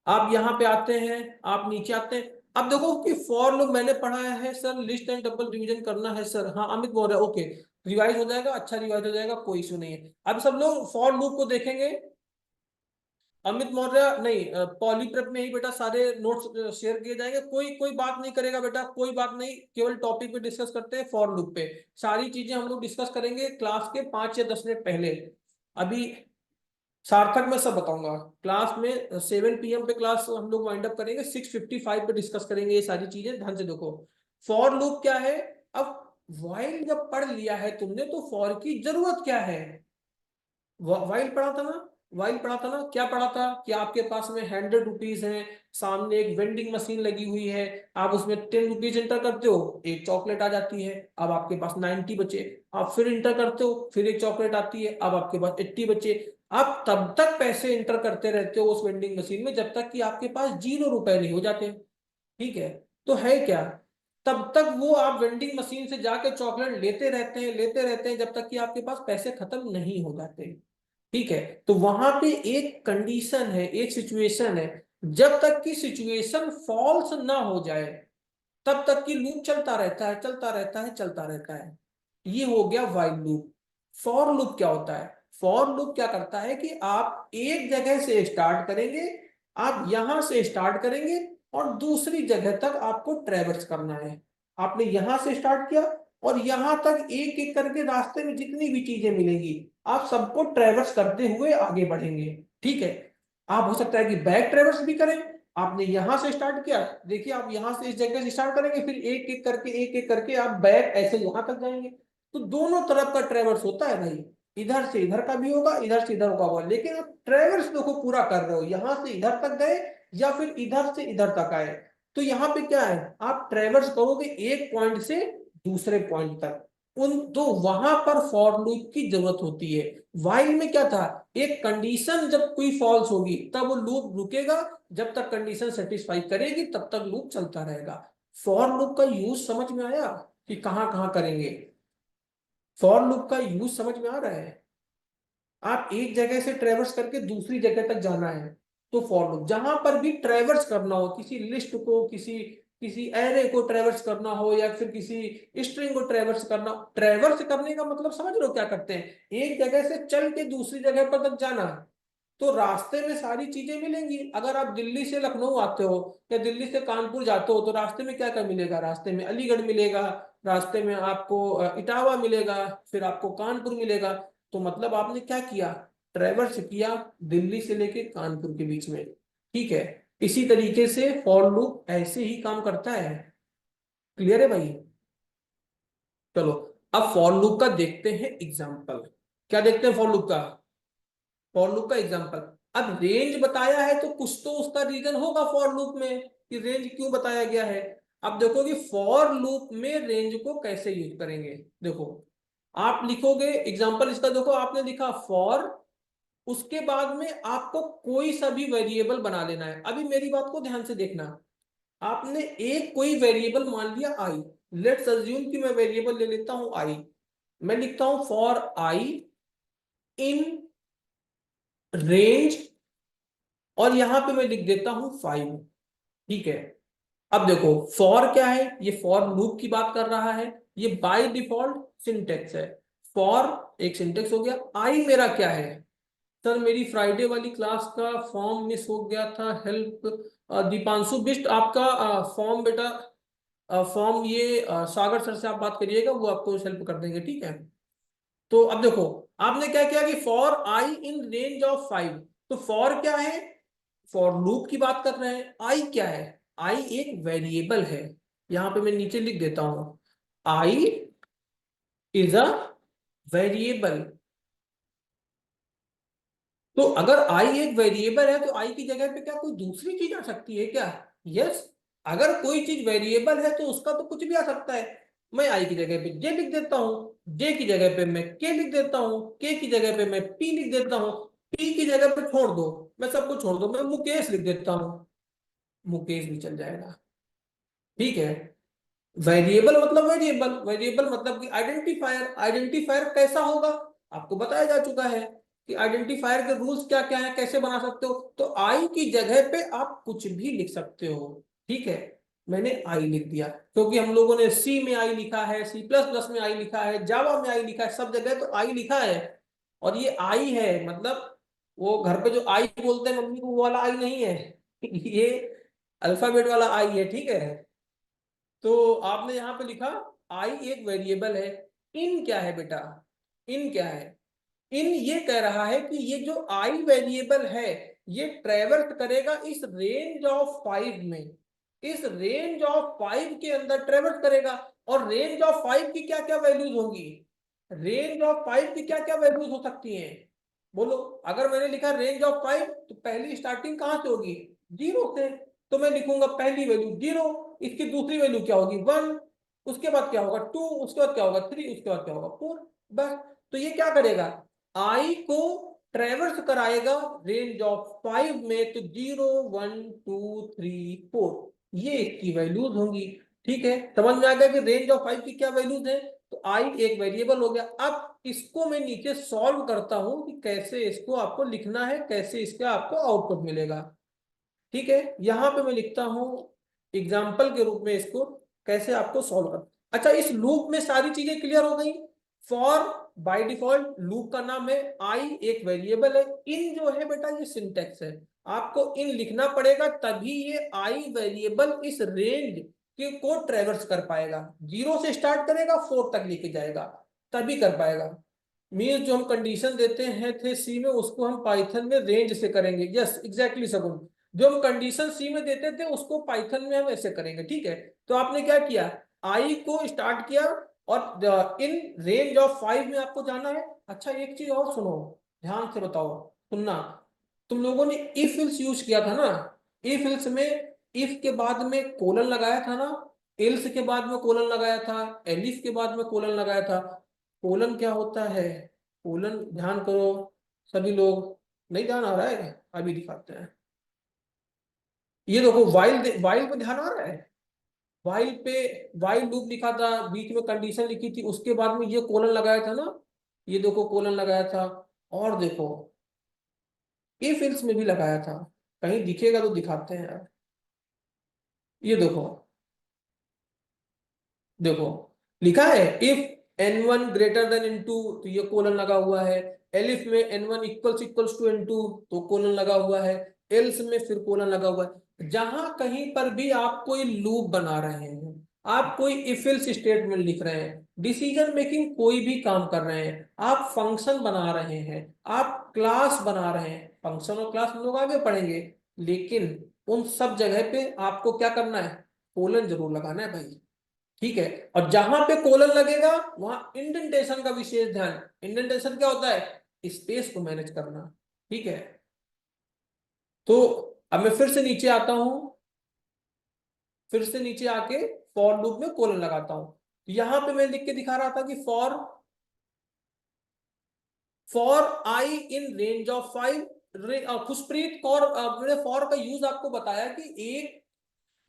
A: आप यहाँ पे आते हैं, आप नीचे आते हैं। अब देखो कि फॉर लूप मैंने पढ़ाया है sir, list and double revision करना है सर। हाँ अमित बोल रहे हैं, ओके। रिवाइज हो जाएगा, अच्छा रिवाइज हो जाएगा, कोई इशू नहीं है। अब सब लोग फॉर लूप को देखेंगे। अमित मौर्य नहीं, पॉलीप्रेप में ही बेटा सारे नोट्स शेयर किए जाएंगे, कोई कोई बात नहीं करेगा बेटा, कोई बात नहीं। केवल टॉपिक पे डिस्कस करते हैं, फॉर लूप पे सारी चीजें हम लोग डिस्कस करेंगे क्लास के 5 या 10 मिनट पहले। अभी सार्थक में सब बताऊंगा। क्लास में 7 PM पे क्लास हम लोग वाइंड अप करेंगे, 6:55 पे डिस्कस करेंगे ये सारी चीजें, ध्यान से देखो। फॉर लूप क्या है? अब व्हाइल जब पढ़ लिया है तुमने तो फॉर की जरूरत क्या है? वाइल पढ़ा था ना, वाइल पढ़ा था ना, क्या पढ़ा था कि आपके पास में 100 रुपीज है, सामने एक वेंडिंग मशीन लगी हुई है, आप उसमें 10 रुपीज इंटर करते हो, एक चॉकलेट आ जाती है। अब आपके पास 90 बचे, आप फिर इंटर करते हो, फिर एक चॉकलेट आती है, अब आपके पास 80 बचे। आप तब तक पैसे इंटर करते रहते हो उस वेंडिंग मशीन में जब तक कि आपके पास 0 रुपए नहीं हो जाते, ठीक है। तो है क्या, तब तक वो आप वेंडिंग मशीन से जाके चॉकलेट लेते रहते हैं, लेते रहते हैं जब तक कि आपके पास पैसे खत्म नहीं हो जाते, ठीक है। तो वहां पे एक कंडीशन है, एक सिचुएशन है, जब तक कि सिचुएशन फॉल्स ना हो जाए तब तक की लूप चलता रहता है, चलता रहता है, चलता रहता है। ये हो गया व्हाइल लूप। फॉर लूप क्या होता है? फॉर लूप क्या करता है कि आप एक जगह से स्टार्ट करेंगे, आप यहां से स्टार्ट करेंगे और दूसरी जगह तक आपको ट्रेवर्स करना है। आपने यहां से स्टार्ट किया और यहां तक एक एक करके रास्ते में जितनी भी चीजें मिलेंगी आप सबको ट्रेवर्स करते हुए आगे बढ़ेंगे, ठीक है। आप हो सकता है कि बैक ट्रेवर्स भी करें। आपने यहां से स्टार्ट किया, देखिए आप यहां से इस जगह से स्टार्ट करेंगे, फिर एक एक करके आप बैक ऐसे यहां तक जाएंगे। तो दोनों तरफ का ट्रेवर्स होता है भाई, इधर से इधर का भी होगा, इधर से इधर का होगा, लेकिन आप ट्रेवर्स देखो पूरा कर रहे हो, यहां से इधर तक गए या फिर इधर से इधर तक आए। तो यहाँ पे क्या है, आप ट्रेवर्स करोगे एक पॉइंट से दूसरे पॉइंट तक, उन तो वहां पर फॉर लूप की जरूरत होती है। व्हाइल में क्या था, एक कंडीशन जब कोई फॉल्स होगी तब वो लूप रुकेगा, जब तक कंडीशन सेटिस्फाई करेगी तब तक लूप चलता रहेगा। फॉर लूप का यूज समझ में आया कि कहां कहां करेंगे? फॉर लूप का यूज समझ में आ रहा है? आप एक जगह से ट्रेवर्स करके दूसरी जगह तक जाना है, तो फॉर लूप जहां पर भी ट्रेवर्स करना हो किसी लिस्ट को, किसी किसी एरे को ट्रेवर्स करना हो या फिर किसी स्ट्रिंग को ट्रेवर्स करना। ट्रेवर्स करने का मतलब समझ लो क्या करते हैं, एक जगह से चल के दूसरी जगह पर तक जाना। तो रास्ते में सारी चीजें मिलेंगी। अगर आप दिल्ली से लखनऊ आते हो या दिल्ली से कानपुर जाते हो तो रास्ते में क्या क्या मिलेगा, रास्ते में अलीगढ़ मिलेगा, रास्ते में आपको इटावा मिलेगा, फिर आपको कानपुर मिलेगा। तो मतलब आपने क्या किया, ट्रेवर्स किया दिल्ली से लेके कानपुर के बीच में। ठीक है, इसी तरीके से फॉर लूप ऐसे ही काम करता है। क्लियर है भाई? चलो, अब फॉर लूप का देखते हैं एग्जांपल। क्या देखते हैं फॉर लूप का? फॉर लूप का एग्जांपल। अब रेंज बताया है तो कुछ तो उसका रीजन होगा फॉर लूप में कि रेंज क्यों बताया गया है। अब देखो कि फॉर लूप में रेंज को कैसे यूज करेंगे। देखो, आप लिखोगे एग्जांपल इसका, देखो आपने लिखा फॉर, उसके बाद में आपको कोई सा भी वेरिएबल बना लेना है। अभी मेरी बात को ध्यान से देखना, आपने एक कोई वेरिएबल मान लिया आई। लेट्स अज्यूम कि मैं वेरिएबल ले लेता हूं आई। मैं लिखता हूं फॉर आई इन रेंज, और यहां पे मैं लिख देता हूं 5। ठीक है, अब देखो फॉर क्या है, ये फॉर लूप की बात कर रहा है, ये बाय डिफॉल्ट सिंटेक्स है। फॉर एक सिंटेक्स हो गया। आई मेरा क्या है, सर मेरी फ्राइडे वाली क्लास का फॉर्म मिस हो गया था, हेल्प। दीपांशु बिष्ट आपका फॉर्म बेटा, फॉर्म ये सागर सर से आप बात करिएगा, वो आपको हेल्प कर देंगे। ठीक है, तो अब देखो आपने क्या किया कि for I in range of 5। तो फॉर क्या है, फॉर लूप की बात कर रहे हैं। आई क्या है, आई एक वेरिएबल है। यहां पे मैं नीचे लिख देता हूं, आई इज अ वेरिएबल। तो अगर आई एक वेरिएबल है तो आई की जगह पे क्या कोई दूसरी चीज आ सकती है क्या? यस, अगर कोई चीज वेरिएबल है तो उसका तो कुछ भी आ सकता है। मैं आई की जगह पे जे लिख देता हूँ, जे की जगह पे मैं के लिख देता हूँ, के की जगह पे मैं पी लिख देता हूँ, पी की जगह पे छोड़ दो, मैं सबको छोड़ दो, मैं मुकेश लिख देता हूँ, मुकेश भी चल जाएगा। ठीक है, वेरिएबल मतलब वेरिएबल, वेरिएबल मतलब कि आइडेंटिफायर। आइडेंटिफायर कैसा होगा, आपको बताया जा चुका है कि आइडेंटिफायर के रूल्स क्या क्या है, कैसे बना सकते हो। तो आई की जगह पे आप कुछ भी लिख सकते हो। ठीक है, मैंने आई लिख दिया क्योंकि हम लोगों ने सी में आई लिखा है, सी प्लस प्लस में आई लिखा है, जावा में आई लिखा है, सब जगह तो आई लिखा है। और ये आई है मतलब वो घर पे जो आई बोलते हैं मम्मी को, वो वाला आई नहीं है ये अल्फाबेट वाला आई है। ठीक है, तो आपने यहां पे लिखा आई एक वेरिएबल है। इन क्या है बेटा, इन क्या है, इन ये कह रहा है कि ये जो आई वेरिएबल है ये ट्रेवर्स करेगा इस रेंज ऑफ 5 में, इस रेंज ऑफ 5 के अंदर ट्रेवर्स करेगा। और रेंज ऑफ 5 की क्या क्या वैल्यूज होंगी, रेंज ऑफ 5 की क्या क्या वैल्यूज हो सकती हैं, बोलो। अगर मैंने लिखा रेंज ऑफ 5 तो पहली स्टार्टिंग कहां से होगी, जीरो से। तो मैं लिखूंगा पहली वैल्यू जीरो, इसकी दूसरी वैल्यू क्या होगी 1, उसके बाद क्या होगा 2, उसके बाद क्या होगा 3, उसके बाद क्या होगा 4। बस, तो ये क्या करेगा, आई को ट्रेवर्स कराएगा रेंज ऑफ 5 में। तो 0 1 2 3 4 ये इसकी वैल्यूज होंगी। ठीक है, समझ में आ गया कि रेंज ऑफ 5 की क्या वैल्यूज है। तो आई एक वेरिएबल हो गया। अब इसको मैं नीचे सॉल्व करता हूं कि कैसे इसको आपको लिखना है, कैसे इसका आपको आउटपुट मिलेगा। ठीक है, यहां पे मैं लिखता हूं एग्जाम्पल के रूप में इसको कैसे आपको सॉल्व कर। अच्छा, इस लूप में सारी चीजें क्लियर हो गई। फॉर बाय डिफॉल्ट लूप का नाम है आई, एक वेरिएबल है। इन जो है बेटा ये सिंटेक्स है, आपको इन लिखना पड़ेगा तभी ये आई वेरिएबल इस रेंज के को ट्रेवर्स कर पाएगा। जीरो से स्टार्ट करेगा 4 तक लेके जाएगा, तभी कर पाएगा। मीन्स जो हम कंडीशन देते हैं थे सी में, उसको हम पाइथन में रेंज से करेंगे। यस एग्जैक्टली सगुन, जो हम कंडीशन सी में देते थे उसको पाइथन में हम ऐसे करेंगे। ठीक है, तो आपने क्या किया, आई को स्टार्ट किया और इन रेंज ऑफ 5 में आपको जाना है। अच्छा, एक चीज और सुनो, ध्यान से बताओ, सुनना। तुम लोगों ने इफ इल्स यूज किया था ना, इफ इल्स में इफ के बाद में कोलन लगाया था ना, एल्स के बाद में कोलन लगाया था, एलिफ के बाद में कोलन लगाया था। कोलन क्या होता है, कोलन ध्यान करो सभी लोग, नहीं ध्यान आ रहा है, अभी दिखाते हैं। ये देखो वाइल, वाइल पे ध्यान आ रहा है, वाइल पे वाइल लूप लिखा था, बीच में कंडीशन लिखी थी, उसके बाद में ये कोलन लगाया था ना, ये देखो कोलन लगाया था। और देखो इफ एल्स में भी लगाया था, कहीं दिखेगा तो दिखाते हैं यार। ये देखो देखो लिखा है if n1 greater than n2 तो ये कोलन लगा हुआ है, एलिफ में n1 इक्वल्स टू n2 तो कोलन लगा हुआ है, एल्स में फिर कोलन लगा हुआ है। जहां कहीं पर भी आप कोई लूप बना रहे हैं, आप कोई इफ एल्स स्टेटमेंट लिख रहे हैं, डिसीजन मेकिंग कोई भी काम कर रहे हैं, आप फंक्शन बना रहे हैं, आप क्लास बना रहे हैं, फंक्शन और क्लास हम लोग आगे पढ़ेंगे, लेकिन उन सब जगह पे आपको क्या करना है, कोलन जरूर लगाना है भाई। ठीक है, और जहां पे कोलन लगेगा वहां इंडेंटेशन का विशेष ध्यान। इंडेंटेशन क्या होता है, स्पेस को मैनेज करना। ठीक है, तो अब मैं फिर से नीचे आता हूं, फिर से नीचे आके फॉर लूप में कोलन लगाता हूं। यहां पे मैं लिख के दिखा रहा था कि for I in range of 5। Khushpreet Kaur, मैंने फॉर का यूज आपको बताया कि एक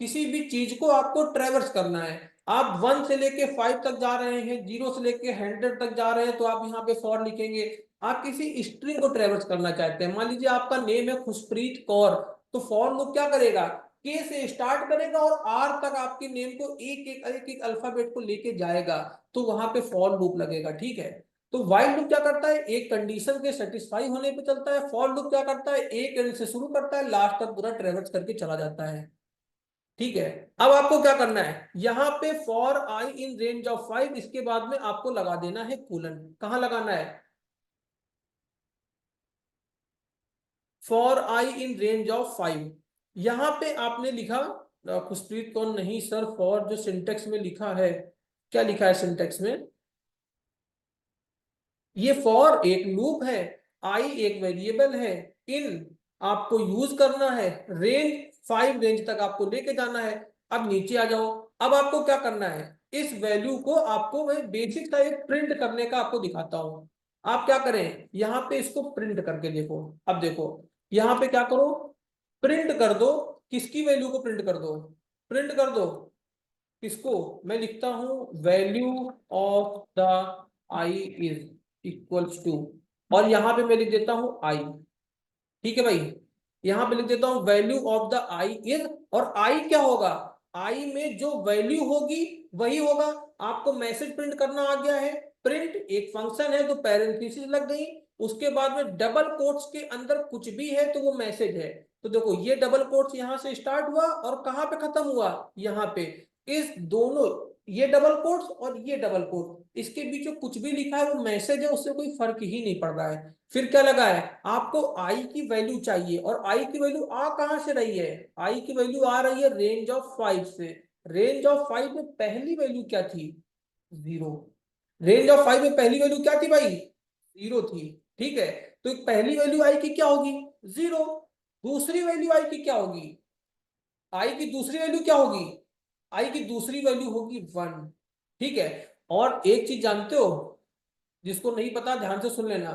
A: किसी भी चीज को आपको ट्रेवर्स करना है। आप 1 से लेके 5 तक जा रहे हैं, 0 से लेके 100 तक जा रहे हैं, तो आप यहाँ पे फॉर लिखेंगे। आप किसी स्ट्रिंग को ट्रेवर्स करना चाहते हैं, मान लीजिए आपका नेम है खुशप्रीत कौर, तो फॉर लूप क्या करेगा, के से स्टार्ट करेगा और आर तक आपके नेम को एक एक अल्फाबेट को लेके जाएगा, तो वहां पे फॉर लूप लगेगा। ठीक है, तो व्हाइल लूप क्या करता है, एक कंडीशन के सेटिस्फाई होने पे चलता है। फॉर लूप क्या करता है, एक एंड से शुरू करता है, लास्ट तक पूरा ट्रेवर्स करके चला जाता है। ठीक है, अब आपको क्या करना है, यहां पे for I in range of 5, इसके बाद में आपको लगा देना है कूलन। कहां लगाना है, for I in range of 5। यहां पे आपने लिखा खुशप्रीत कौन नहीं सर, फॉर जो सिंटेक्स में लिखा है, क्या लिखा है सिंटेक्स में, ये फॉर एक लूप है, आई एक वेरिएबल है, इन आपको यूज करना है, रेंज 5 रेंज तक आपको लेके जाना है। अब नीचे आ जाओ, अब आपको क्या करना है, इस वैल्यू को आपको मैं बेसिक सा एक प्रिंट करने का आपको दिखाता हूं। आप क्या करें, यहां पे इसको प्रिंट करके देखो। अब देखो यहां पे क्या करो, प्रिंट कर दो, किसकी वैल्यू को प्रिंट कर दो, प्रिंट कर दो किसको, मैं लिखता हूं value of the I is equals to, और यहां पे मैं लिख देता हूं आई। ठीक है भाई, यहां पे लिख देता हूं value of the I is, और आई क्या होगा, आई में जो वैल्यू होगी वही होगा। आपको मैसेज प्रिंट करना आ गया है, प्रिंट एक फंक्शन है तो पैरेंथेसिस लग गई, उसके बाद में डबल कोट्स के अंदर कुछ भी है तो वो मैसेज है। तो देखो ये डबल कोट्स यहां से स्टार्ट हुआ और कहां पे खत्म हुआ, यहां पे। इस दोनों, ये डबल कोट्स और ये डबल कोट, इसके बीच में कुछ भी लिखा है वो मैसेज है, उससे कोई फर्क ही नहीं पड़ रहा है। फिर क्या लगा है, आपको आई की वैल्यू चाहिए, और आई की वैल्यू आ कहां से रही है, आई की वैल्यू आ रही है रेंज ऑफ 5 से। रेंज ऑफ 5 में पहली वैल्यू क्या थी, 0। रेंज ऑफ 5 में पहली वैल्यू क्या थी भाई, 0 थी। ठीक है, तो पहली वैल्यू आई की क्या होगी, 0। दूसरी वैल्यू आई की क्या होगी, आई की दूसरी वैल्यू क्या होगी, आई की दूसरी वैल्यू होगी 1। ठीक है, और एक चीज जानते हो, जिसको नहीं पता ध्यान से सुन लेना,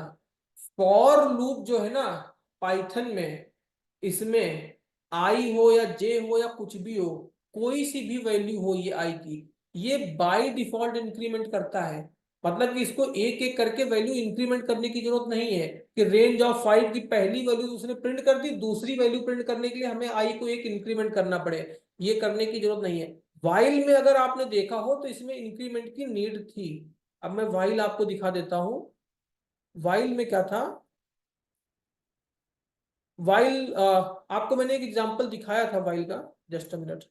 A: फॉर लूप जो है ना पाइथन में, इसमें आई हो या जे हो या कुछ भी हो, कोई सी भी वैल्यू हो ये आई की, ये बाय डिफॉल्ट इंक्रीमेंट करता है। मतलब कि इसको एक एक करके वैल्यू इंक्रीमेंट करने की जरूरत नहीं है, कि रेंज ऑफ 5 की पहली वैल्यू उसने प्रिंट कर दी, दूसरी वैल्यू प्रिंट करने के लिए हमें आई को एक इंक्रीमेंट करना पड़े, ये करने की जरूरत नहीं है। वाइल में अगर आपने देखा हो तो इसमें इंक्रीमेंट की नीड थी। अब मैं वाइल आपको दिखा देता हूं, वाइल में क्या था, वाइल आपको मैंने एक एग्जांपल दिखाया था वाइल का, जस्ट अ मिनट,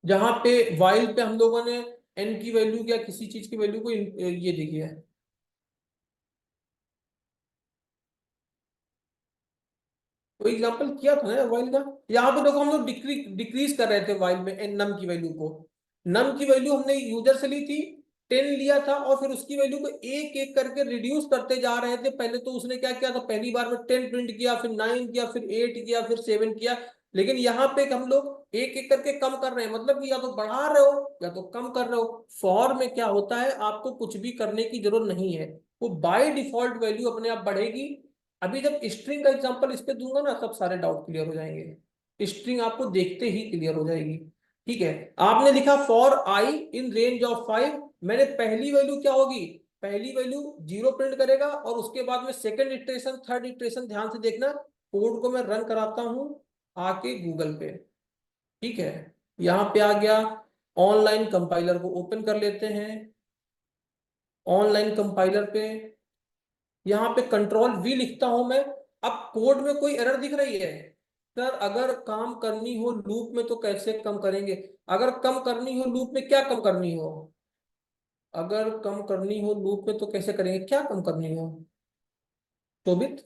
A: जहां पे वाइल पे हम लोगों ने एन की वैल्यू या किसी चीज की वैल्यू को ये देखी है, तो एग्जांपल किया था ना वाइल का। यहाँ पे देखो हम लोग डिक्रीज कर रहे थे वाइल में नम की वैल्यू को, नम की वैल्यू हमने यूजर से ली थी, 10 लिया था, और फिर उसकी वैल्यू को एक एक करके रिड्यूस करते जा रहे थे। पहले तो उसने क्या किया था, पहली बार में 10 प्रिंट किया, फिर 9 किया, फिर 8 किया, फिर 7 किया, लेकिन यहाँ पे हम लोग एक एक करके कम कर रहे हैं, मतलब कि या तो बढ़ा रहे हो या तो कम कर रहे हो। फॉर में क्या होता है, आपको कुछ भी करने की जरूरत नहीं है, वो बाय डिफॉल्ट वैल्यू अपने आप बढ़ेगी। अभी जब स्ट्रिंग का एग्जांपल इस पे दूंगा ना, सब सारे डाउट क्लियर हो जाएंगे, स्ट्रिंग आपको देखते ही क्लियर हो जाएगी। ठीक है, आपने लिखा for I in range of 5, मैंने पहली वैल्यू क्या होगी, पहली वैल्यू 0 प्रिंट करेगा, और उसके बाद में सेकंड इटरेशन थर्ड इटरेशन, ध्यान से देखना, कोड को मैं रन कराता हूं आके गूगल पे। ठीक है, यहाँ पे आ गया, ऑनलाइन कंपाइलर को ओपन कर लेते हैं। ऑनलाइन कंपाइलर पे यहाँ पे कंट्रोल वी लिखता हूं मैं। अब कोड में कोई एरर दिख रही है? सर अगर काम करनी हो लूप में तो कैसे कम करेंगे? अगर कम करनी हो लूप में, क्या कम करनी हो? अगर कम करनी हो लूप में तो कैसे करेंगे, क्या कम करनी हो शोभित?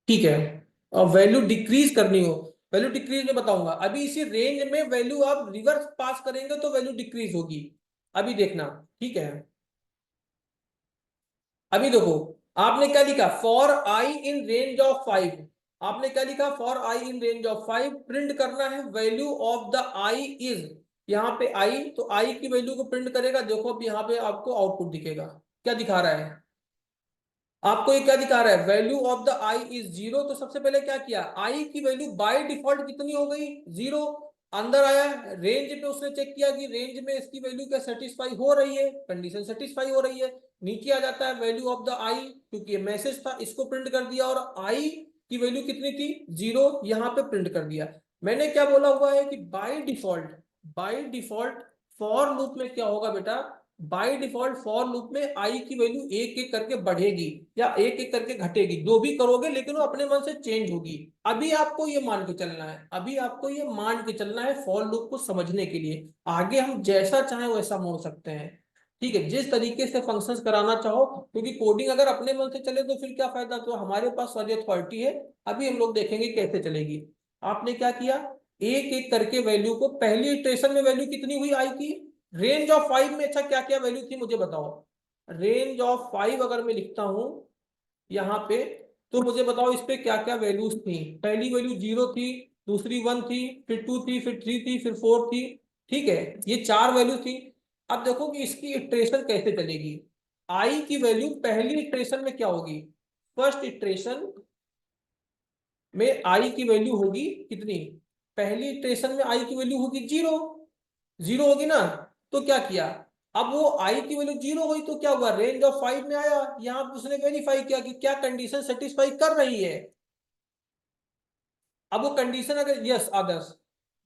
A: ठीक है, और वैल्यू डिक्रीज करनी हो, वैल्यू डिक्रीज में बताऊंगा। अभी इसी रेंज में वैल्यू आप रिवर्स पास करेंगे तो वैल्यू डिक्रीज होगी, अभी देखना। ठीक है, अभी देखो, आपने क्या लिखा, for I in range of 5। आपने क्या लिखा, for I in range of 5 print करना है value of the I is. यहाँ पे आई, तो आई की वैल्यू को प्रिंट करेगा। देखो अब यहाँ पे आपको आउटपुट दिखेगा, क्या दिखा रहा है आपको? ये क्या दिखा रहा है, value of the I is 0। तो सबसे पहले क्या किया, आई की वैल्यू बाय डिफॉल्ट कितनी हो गई, 0। अंदर आया रेंज पे, उसने चेक किया कि रेंज में इसकी वैल्यू क्या सेटिस्फाई हो रही है, कंडीशन सेटिस्फाई हो रही है। नीचे आ जाता है वैल्यू ऑफ द आई, क्योंकि ये मैसेज था, इसको प्रिंट कर दिया, और आई की वैल्यू कितनी थी, 0, यहाँ पे प्रिंट कर दिया। मैंने क्या बोला हुआ है कि बाय डिफॉल्ट फॉर लूप में क्या होगा बेटा, बाय डिफॉल्ट फॉर लूप में आई की वैल्यू एक एक करके बढ़ेगी या एक एक करके घटेगी, जो भी करोगे, लेकिन वो अपने मन से चेंज होगी। अभी आपको ये मान के चलना है, अभी आपको ये मान के चलना है फॉर लूप को समझने के लिए। आगे हम जैसा चाहें वैसा मोड़ सकते हैं, ठीक है, जिस तरीके से फंक्शंस कराना चाहो, क्योंकि कोडिंग अगर अपने मन से चले तो फिर क्या फायदा, तो हमारे पास सारी अथॉरिटी है। अभी हम लोग देखेंगे कैसे चलेगी। आपने क्या किया, एक एक करके वैल्यू को, पहली इटरेशन में वैल्यू कितनी हुई आई की, रेंज ऑफ 5 में, अच्छा क्या क्या वैल्यू थी मुझे बताओ। रेंज ऑफ 5 अगर मैं लिखता हूं यहाँ पे, तो मुझे बताओ इस पे क्या क्या वैल्यूज थी। पहली वैल्यू 0 थी, दूसरी 1 थी, फिर 2 थी, फिर 3 थी, फिर 4 थी। ठीक है, ये चार वैल्यू थी। अब देखो कि इसकी इटरेशन कैसे चलेगी। आई की वैल्यू पहली इटरेशन में क्या होगी, फर्स्ट इटरेशन में आई की वैल्यू होगी कितनी, पहली इटरेशन में आई की वैल्यू होगी 0, 0 होगी ना। तो क्या किया, अब वो आई की वैल्यू 0 हुई तो क्या हुआ, रेंज ऑफ 5 में आया। यहां पर उसने वेरीफाई किया कि क्या कंडीशन सेटिस्फाई कर रही है। अब वो कंडीशन अगर यस आदर्श,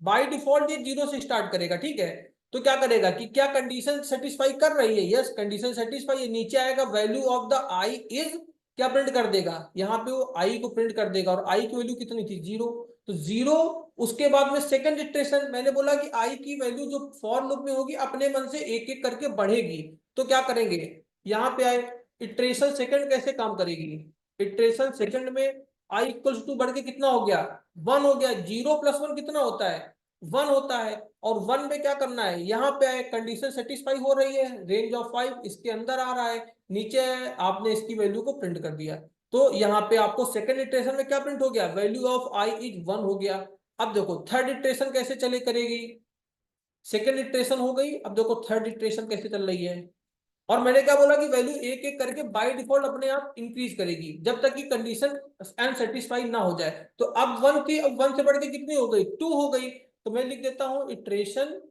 A: बाय डिफॉल्ट ये 0 से स्टार्ट करेगा, ठीक है। तो क्या करेगा कि क्या कंडीशन सेटिस्फाई कर रही है, यस कंडीशन सेटिस्फाई है। नीचे आएगा value of the I is, क्या प्रिंट कर देगा, यहाँ पे वो आई को प्रिंट कर देगा, और आई की वैल्यू कितनी थी, 0। तो 0, उसके बाद में सेकंड इटरेशन, मैंने बोला कि आई की वैल्यू जो फॉर लूप में होगी अपने मन से एक एक करके बढ़ेगी। तो क्या करेंगे, यहाँ पे आए, इटरेशन सेकंड कैसे काम करेगी, इटरेशन सेकंड में आई इक्वल्स टू बढ़ के कितना हो गया, 1 हो गया। 0 + 1 कितना होता है, 1 होता है। और 1 पे क्या करना है, यहाँ पे आए, कंडीशन सेटिस्फाई हो रही है, रेंज ऑफ 5 इसके अंदर आ रहा है, नीचे है, आपने इसकी वैल्यू को प्रिंट कर दिया। तो यहाँ पे आपको सेकंड इटरेशन में क्या प्रिंट हो गया, वैल्यू ऑफ आई इज 1 हो गया। अब देखो थर्ड इटरेशन कैसे चले करेगी, सेकंड इटरेशन हो गई, अब देखो थर्ड इटरेशन कैसे चल रही है। और मैंने क्या बोला कि वैल्यू एक एक करके बाय डिफॉल्ट अपने आप इंक्रीज करेगी जब तक कि कंडीशन एंड सेटिस्फाई ना हो जाए। तो अब 1 थी, अब 1 से बढ़ के कितनी हो गई, 2 हो गई। तो मैं लिख देता हूं iteration,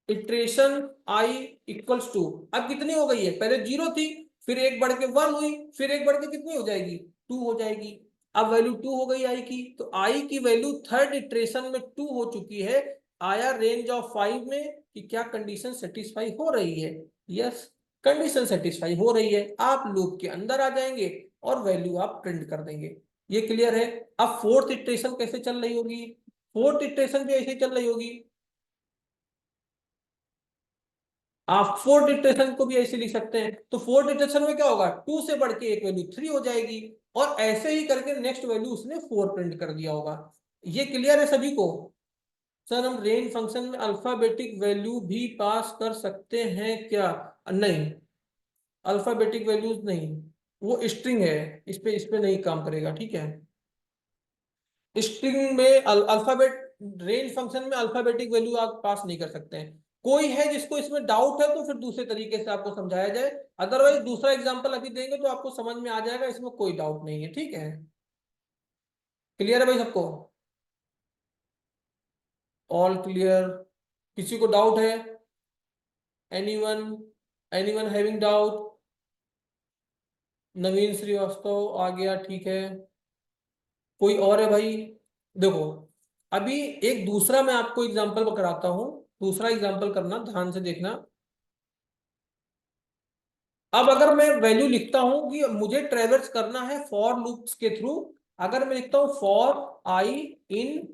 A: iteration I equals to, अब कितनी हो गई है, पहले 0 थी, फिर एक बढ़ के 1 हुई, फिर एक बढ़ के कितनी हो जाएगी, 2 हो जाएगी। अब वैल्यू 2 हो गई आई की, तो आई की वैल्यू थर्ड इटरेशन में 2 हो चुकी है। आया रेंज ऑफ 5 में कि क्या कंडीशन सेटिस्फाई हो रही है, यस कंडीशन सेटिस्फाई हो रही है। आप लूप के अंदर आ जाएंगे और वैल्यू आप प्रिंट कर देंगे। ये क्लियर है। अब फोर्थ इटरेशन कैसे चल रही होगी, फोर्थ इटरेशन भी ऐसे चल रही होगी। आप फोर्थ इटरेशन को भी ऐसे लिख सकते हैं। तो फोर्थ इटरेशन में क्या होगा, 2 से बढ़ के एक वैल्यू 3 हो जाएगी, और ऐसे ही करके नेक्स्ट वैल्यू उसने 4 प्रिंट कर दिया होगा। ये क्लियर है सभी को। सर हम रेंज फंक्शन में अल्फाबेटिक वैल्यू भी पास कर सकते हैं क्या, नहीं, अल्फाबेटिक वैल्यूज नहीं, वो स्ट्रिंग है, इस पे नहीं काम करेगा, ठीक है। स्ट्रिंग में अल्फाबेट, रेंज फंक्शन में अल्फाबेटिक वैल्यू आप पास नहीं कर सकते हैं। कोई है जिसको इसमें डाउट है तो फिर दूसरे तरीके से आपको समझाया जाए, अदरवाइज दूसरा एग्जांपल अभी देंगे तो आपको समझ में आ जाएगा, इसमें कोई डाउट नहीं है, ठीक है। क्लियर है भाई सबको, ऑल क्लियर, किसी को डाउट है, एनीवन, एनीवन हैविंग डाउट। नवीन श्रीवास्तव आ गया, ठीक है। कोई और है भाई? देखो, अभी एक दूसरा मैं आपको एग्जांपल कराता हूं। दूसरा एग्जांपल करना, ध्यान से देखना। अब अगर मैं वैल्यू लिखता हूं कि मुझे ट्रेवर्स करना है फॉर लूप्स के थ्रू, अगर मैं लिखता हूं for I in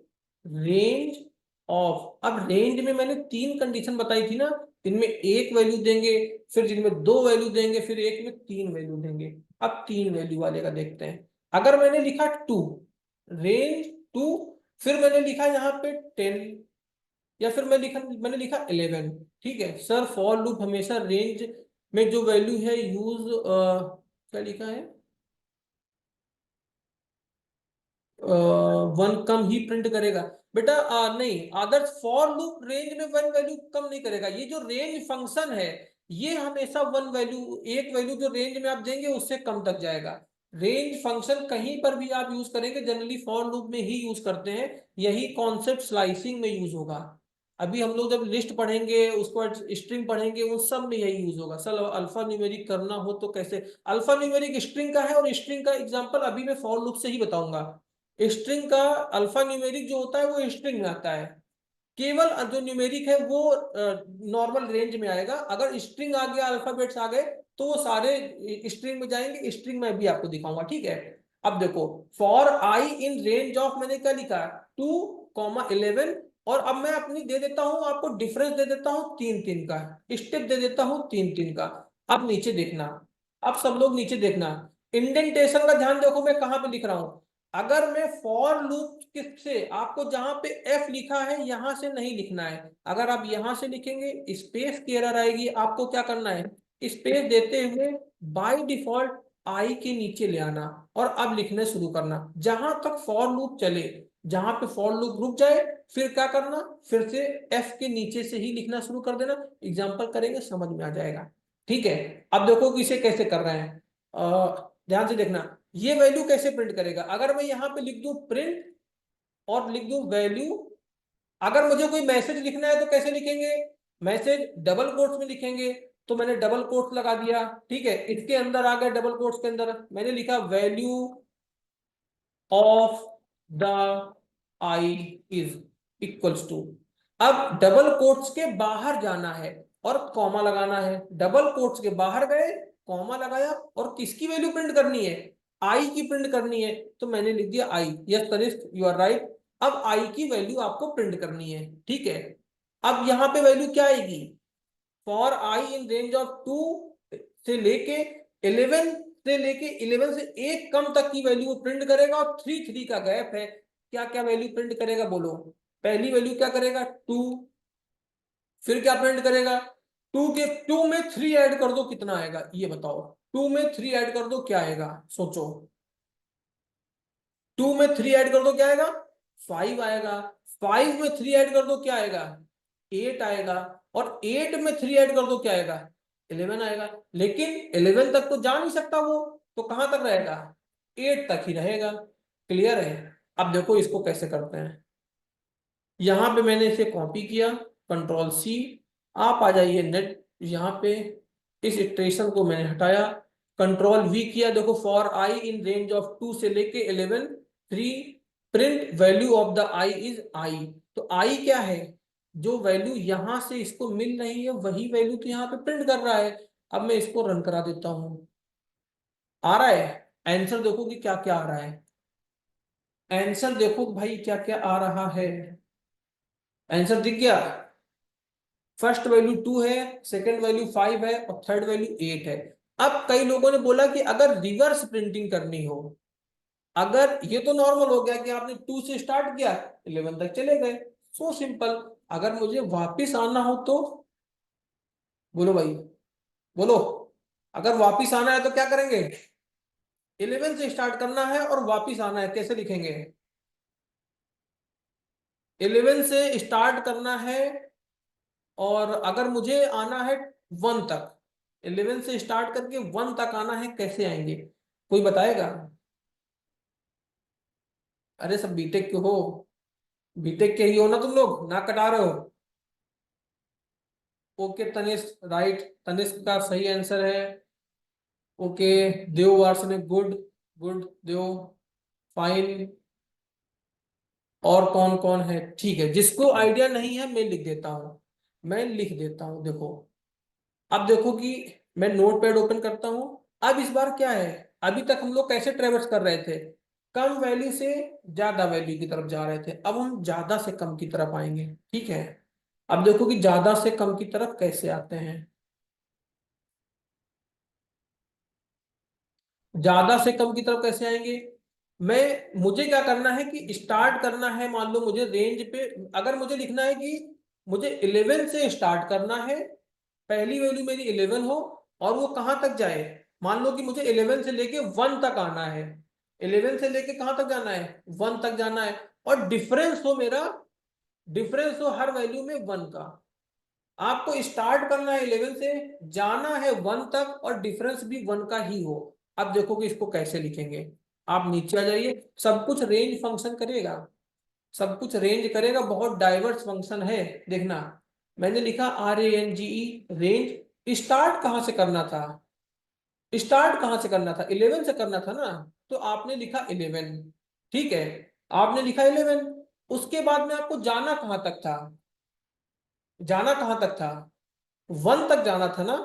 A: range of, अब रेंज में मैंने तीन कंडीशन बताई थी ना, इनमें एक वैल्यू देंगे, फिर जिनमें दो वैल्यू देंगे, फिर एक में तीन वैल्यू देंगे। अब तीन वैल्यू वाले का देखते हैं। अगर मैंने लिखा टू, रेंज टू, फिर मैंने लिखा यहाँ पे 10, या फिर मैंने लिखा 11। ठीक है सर, फॉर लूप हमेशा रेंज में जो वैल्यू है यूज, क्या लिखा है, वन कम ही प्रिंट करेगा। बेटा नहीं, आदर्श फॉर लूप रेंज में वन वैल्यू कम नहीं करेगा। ये जो रेंज फंक्शन है, ये हमेशा वन वैल्यू, एक वैल्यू जो रेंज में आप देंगे उससे कम तक जाएगा। रेंज फंक्शन कहीं पर भी आप यूज करेंगे, जनरली फॉर लूप में ही यूज करते हैं। यही कॉन्सेप्ट स्लाइसिंग में यूज होगा। अभी हम लोग जब लिस्ट पढ़ेंगे, उसके बाद स्ट्रिंग पढ़ेंगे, उन सब में यही यूज होगा। सर अल्फा न्यूमेरिक करना हो तो कैसे? अल्फा न्यूमेरिक स्ट्रिंग का है, और स्ट्रिंग का एग्जांपल अभी मैं फॉर लूप से ही बताऊंगा। स्ट्रिंग का अल्फा न्यूमेरिक जो होता है वो स्ट्रिंग में आता है। केवल जो न्यूमेरिक है वो नॉर्मल रेंज में आएगा। अगर स्ट्रिंग आ गया, अल्फाबेट्स आ गए, तो वो सारे स्ट्रिंग में जाएंगे। स्ट्रिंग में भी आपको दिखाऊंगा, ठीक है। अब देखो, for I in range of, मैंने क्या लिखा, 2, 11। और अब मैं अपनी दे देता हूं आपको, डिफरेंस दे देता हूं तीन तीन का, स्टेप दे देता हूं तीन तीन का। अब नीचे देखना, अब सब लोग नीचे देखना, इंडेंटेशन का ध्यान देखो मैं कहां पे लिख रहा हूं। अगर मैं फॉर लूप से आपको जहां पे एफ लिखा है यहां से नहीं लिखना है। अगर आप यहां से लिखेंगे स्पेस की एरर आएगी। आपको क्या करना है, स्पेस देते हुए बाय डिफॉल्ट आई के नीचे ले आना, और अब लिखने शुरू करना जहां तक फॉर लूप चले। जहां पे फॉर लूप रुक जाए, फिर क्या करना, फिर से एफ के नीचे से ही लिखना शुरू कर देना। एग्जाम्पल करेंगे, समझ में आ जाएगा। ठीक है, अब देखो कि इसे कैसे कर रहे हैं। ध्यान से देखना, ये वैल्यू कैसे प्रिंट करेगा। अगर मैं यहां पे लिख दूं प्रिंट, और लिख दूं वैल्यू, अगर मुझे कोई मैसेज लिखना है तो कैसे लिखेंगे, मैसेज डबल कोट्स में लिखेंगे। तो मैंने डबल कोट्स लगा दिया, ठीक है, इसके अंदर आ गया, डबल कोट्स के अंदर मैंने लिखा value of the I is equals to. अब डबल कोट्स के बाहर जाना है और कॉमा लगाना है। डबल कोट्स के बाहर गए, कॉमा लगाया, और किसकी वैल्यू प्रिंट करनी है, आई की प्रिंट करनी है। तो मैंने लिख दिया I. Yes Tanishq, you are right. अब आई की वैल्यू आपको प्रिंट करनी है, ठीक है। अब यहां पे वैल्यू क्या आएगी, for I in range of 2 से लेके 11, से लेके 11 से एक कम तक की वैल्यू वो प्रिंट करेगा। और 3 3 का गैप है, क्या क्या वैल्यू प्रिंट करेगा बोलो। पहली वैल्यू क्या करेगा, 2। फिर क्या प्रिंट करेगा, 2 में 3 ऐड कर दो, कितना आएगा ये बताओ। 2 में 3 ऐड कर दो, क्या आएगा सोचो। 2 में 3 ऐड कर दो, क्या आएगा, 5 आएगा। 5 में 3 ऐड कर दो, क्या आएगा, 8 आएगा। और 8 में 3 ऐड कर दो, क्या आएगा, 11 आएगा। लेकिन 11 तक तो जा नहीं सकता वो, तो कहां तक रहेगा, 8 तक ही रहेगा। क्लियर है। अब देखो इसको कैसे करते हैं। यहां पे मैंने इसे कॉपी किया, कंट्रोल सी। आप आ जाइए नेट यहाँ पे, इस इटरेशन को मैंने हटाया, कंट्रोल वी किया। देखो, for I in range of 2 से लेके 11, 3, print value of the I is I. तो आई क्या है, जो वैल्यू यहां से इसको मिल रही है वही वैल्यू तो यहाँ पे प्रिंट कर रहा है। अब मैं इसको रन करा देता हूं। आ रहा है आंसर, देखो कि क्या क्या आ रहा है। आंसर देखो भाई क्या क्या आ रहा है। आंसर दिख गया। फर्स्ट वैल्यू 2 है, सेकंड वैल्यू 5 है, और थर्ड वैल्यू 8 है। अब कई लोगों ने बोला कि अगर रिवर्स प्रिंटिंग करनी हो, अगर ये तो नॉर्मल हो गया कि आपने 2 से स्टार्ट किया, 11 तक चले गए, सो सिंपल। अगर मुझे वापिस आना हो तो, बोलो भाई, बोलो, अगर वापिस आना है तो क्या करेंगे, 11 से स्टार्ट करना है और वापिस आना है, कैसे लिखेंगे, 11 से स्टार्ट करना है, और अगर मुझे आना है 1 तक, 11 से स्टार्ट करके 1 तक आना है, कैसे आएंगे, कोई बताएगा। अरे सब बीटेक के हो, बीटेक के ही हो ना तुम लोग, ना कटा रहे हो। ओके तनिष्क, राइट, तनिष्क का सही आंसर है। ओके, देव वार्स ने गुड, गुड देव, फाइन। और कौन कौन है, ठीक है, जिसको आइडिया नहीं है मैं लिख देता हूं, मैं लिख देता हूं, देखो। अब देखो कि मैं नोट पैड ओपन करता हूं। अब इस बार क्या है, अभी तक हम लोग कैसे ट्रेवर्स कर रहे थे, कम वैल्यू से ज्यादा वैल्यू की तरफ जा रहे थे, अब हम ज्यादा से कम की तरफ आएंगे, ठीक है। अब देखो कि ज्यादा से कम की तरफ कैसे आते हैं। ज्यादा से कम की तरफ कैसे आएंगे, मुझे क्या करना है कि स्टार्ट करना है, मान लो मुझे रेंज पे, अगर मुझे लिखना है कि मुझे 11 से स्टार्ट करना है, पहली वैल्यू मेरी 11 हो, और वो कहां तक जाए, मान लो कि मुझे 11 से लेके 1 तक आना है, 11 से लेके कहां तक जाना है, 1 तक जाना है, और डिफरेंस हो मेरा, डिफरेंस हो हर वैल्यू में 1 का। आपको स्टार्ट करना है 11 से, जाना है 1 तक, और डिफरेंस भी 1 का ही हो। अब देखो कि इसको कैसे लिखेंगे। आप नीचे आ जाइए, सब कुछ रेंज फंक्शन करेगा, सब कुछ रेंज करेगा, बहुत डाइवर्स फंक्शन है, देखना। मैंने लिखा RANGE, रेंज। स्टार्ट कहां से करना था, स्टार्ट कहां से करना था, 11 से करना था ना, तो आपने लिखा 11, ठीक है, आपने लिखा 11। उसके बाद में आपको जाना कहां तक था, जाना कहां तक था, 1 तक जाना था ना,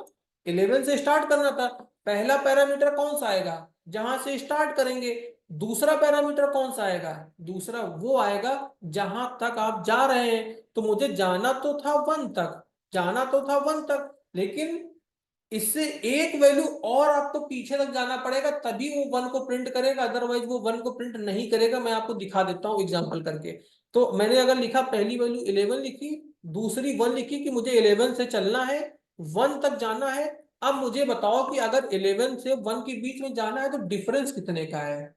A: 11 से स्टार्ट करना था। पहला पैरामीटर कौन सा आएगा, जहां से स्टार्ट करेंगे। दूसरा पैरामीटर कौन सा आएगा, दूसरा वो आएगा जहां तक आप जा रहे हैं। तो मुझे जाना तो था 1 तक, जाना तो था 1 तक, लेकिन इससे एक वैल्यू और आपको पीछे तक जाना पड़ेगा, तभी वो 1 को प्रिंट करेगा, अदरवाइज वो 1 को प्रिंट नहीं करेगा। मैं आपको दिखा देता हूँ एग्जांपल करके। तो मैंने अगर लिखा, पहली वैल्यू 11 लिखी, दूसरी 1 लिखी कि मुझे 11 से चलना है, 1 तक जाना है। अब मुझे बताओ कि अगर 11 से 1 के बीच में जाना है तो डिफरेंस कितने का है,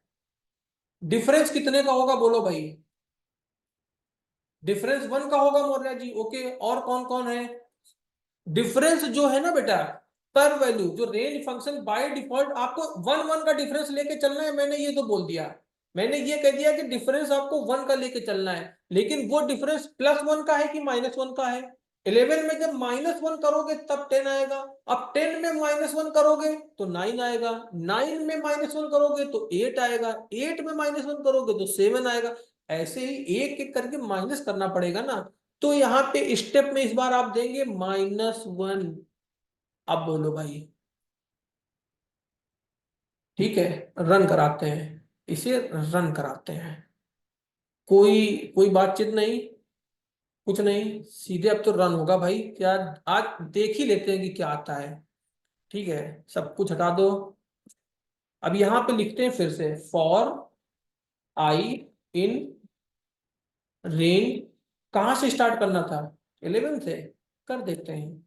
A: डिफरेंस कितने का होगा बोलो भाई, डिफरेंस 1 का होगा मौर्य जी, ओके। और कौन कौन है, डिफरेंस जो है ना बेटा, पर वैल्यू, जो रेंज फंक्शन बाय डिफॉल्ट आपको 1 1 का डिफरेंस लेके चलना है, मैंने ये तो बोल दिया, मैंने ये कह दिया कि डिफरेंस आपको 1 का लेके चलना है, लेकिन वो डिफरेंस +1 का है कि -1 का है। 11 में जब -1 करोगे तब 10 आएगा, अब 10 में -1 करोगे तो 9 आएगा, 9 में -1 करोगे तो 8 आएगा, 8 में -1 करोगे तो 7 आएगा। ऐसे ही एक एक करके माइनस करना पड़ेगा ना। तो यहाँ पे स्टेप में इस बार आप देंगे -1। अब बोलो भाई, ठीक है, रन कराते हैं, इसे रन कराते हैं। कोई कोई बातचीत नहीं, कुछ नहीं, सीधे अब तो रन होगा भाई। क्या, आज देख ही लेते हैं कि क्या आता है। ठीक है, सब कुछ हटा दो। अब यहाँ पे लिखते हैं फिर से, फॉर आई इन रेंज, कहाँ से स्टार्ट करना था, 11 से, कर देते हैं।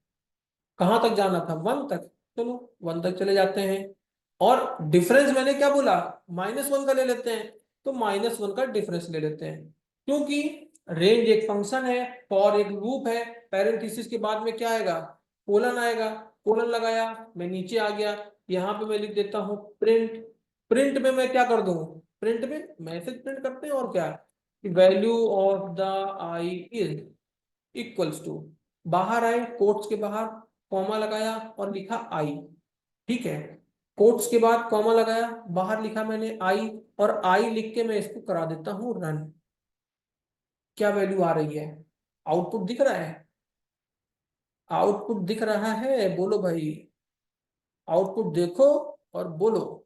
A: कहां तक जाना था, 1 तक, चलो 1 तक चले जाते हैं। और डिफरेंस मैंने क्या बोला, -1 का ले लेते हैं, तो -1 का डिफरेंस ले लेते हैं, क्योंकि रेंज एक फंक्शन है, फॉर एक लूप है, पैरेंथेसिस के बाद में क्या आएगा, कोलन आएगा, कोलन लगाया, मैं नीचे आ गया, यहाँ पे मैं लिख देता हूँ प्रिंट। प्रिंट में मैं क्या कर दूं, प्रिंट में मैसेज प्रिंट करते हैं, और क्या, value of the I is equals to, बाहर आए कोट्स के बाहर, कॉमा लगाया और लिखा आई, ठीक है, कोट्स के बाद कॉमा लगाया, बाहर लिखा मैंने आई, और आई लिख के मैं इसको करा देता हूं रन। क्या वैल्यू आ रही है, आउटपुट दिख रहा है, आउटपुट दिख रहा है, बोलो भाई, आउटपुट देखो और बोलो।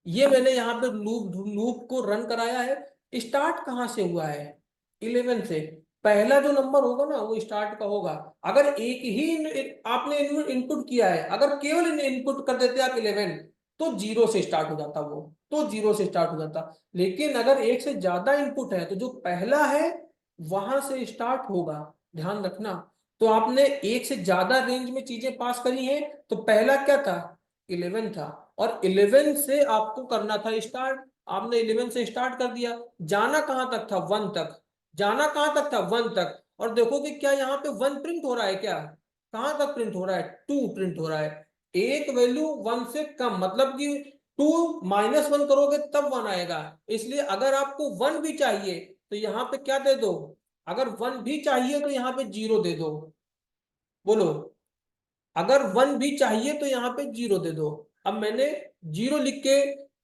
A: ये मैंने यहाँ पे लूप लूप को रन कराया है। स्टार्ट कहाँ से हुआ है, 11 से। पहला जो नंबर होगा ना वो स्टार्ट का होगा। अगर एक ही आपने इनपुट किया है, अगर केवल इनपुट कर देते आप 11, तो 0 से स्टार्ट हो जाता, वो तो 0 से स्टार्ट हो जाता। लेकिन अगर एक से ज्यादा इनपुट है तो जो पहला है वहां से स्टार्ट होगा, ध्यान रखना। तो आपने एक से ज्यादा रेंज में चीजें पास करी हैं, तो पहला क्या था, 11 था, और 11 से आपको करना था स्टार्ट। आपने 11 से स्टार्ट कर दिया, जाना कहां तक था, 1 तक, जाना कहां तक था, 1 तक। और देखो कि क्या यहाँ पे 1 प्रिंट हो रहा है, क्या, कहां तक प्रिंट हो रहा है, 2 प्रिंट हो रहा है। एक वैल्यू 1 से कम, मतलब कि 2 -1 करोगे तब 1 आएगा। इसलिए अगर आपको 1 भी चाहिए तो यहाँ पे क्या दे दो, अगर 1 भी चाहिए तो यहाँ पे 0 दे दो, बोलो, अगर 1 भी चाहिए तो यहाँ पे 0 दे दो। अब मैंने 0 लिख के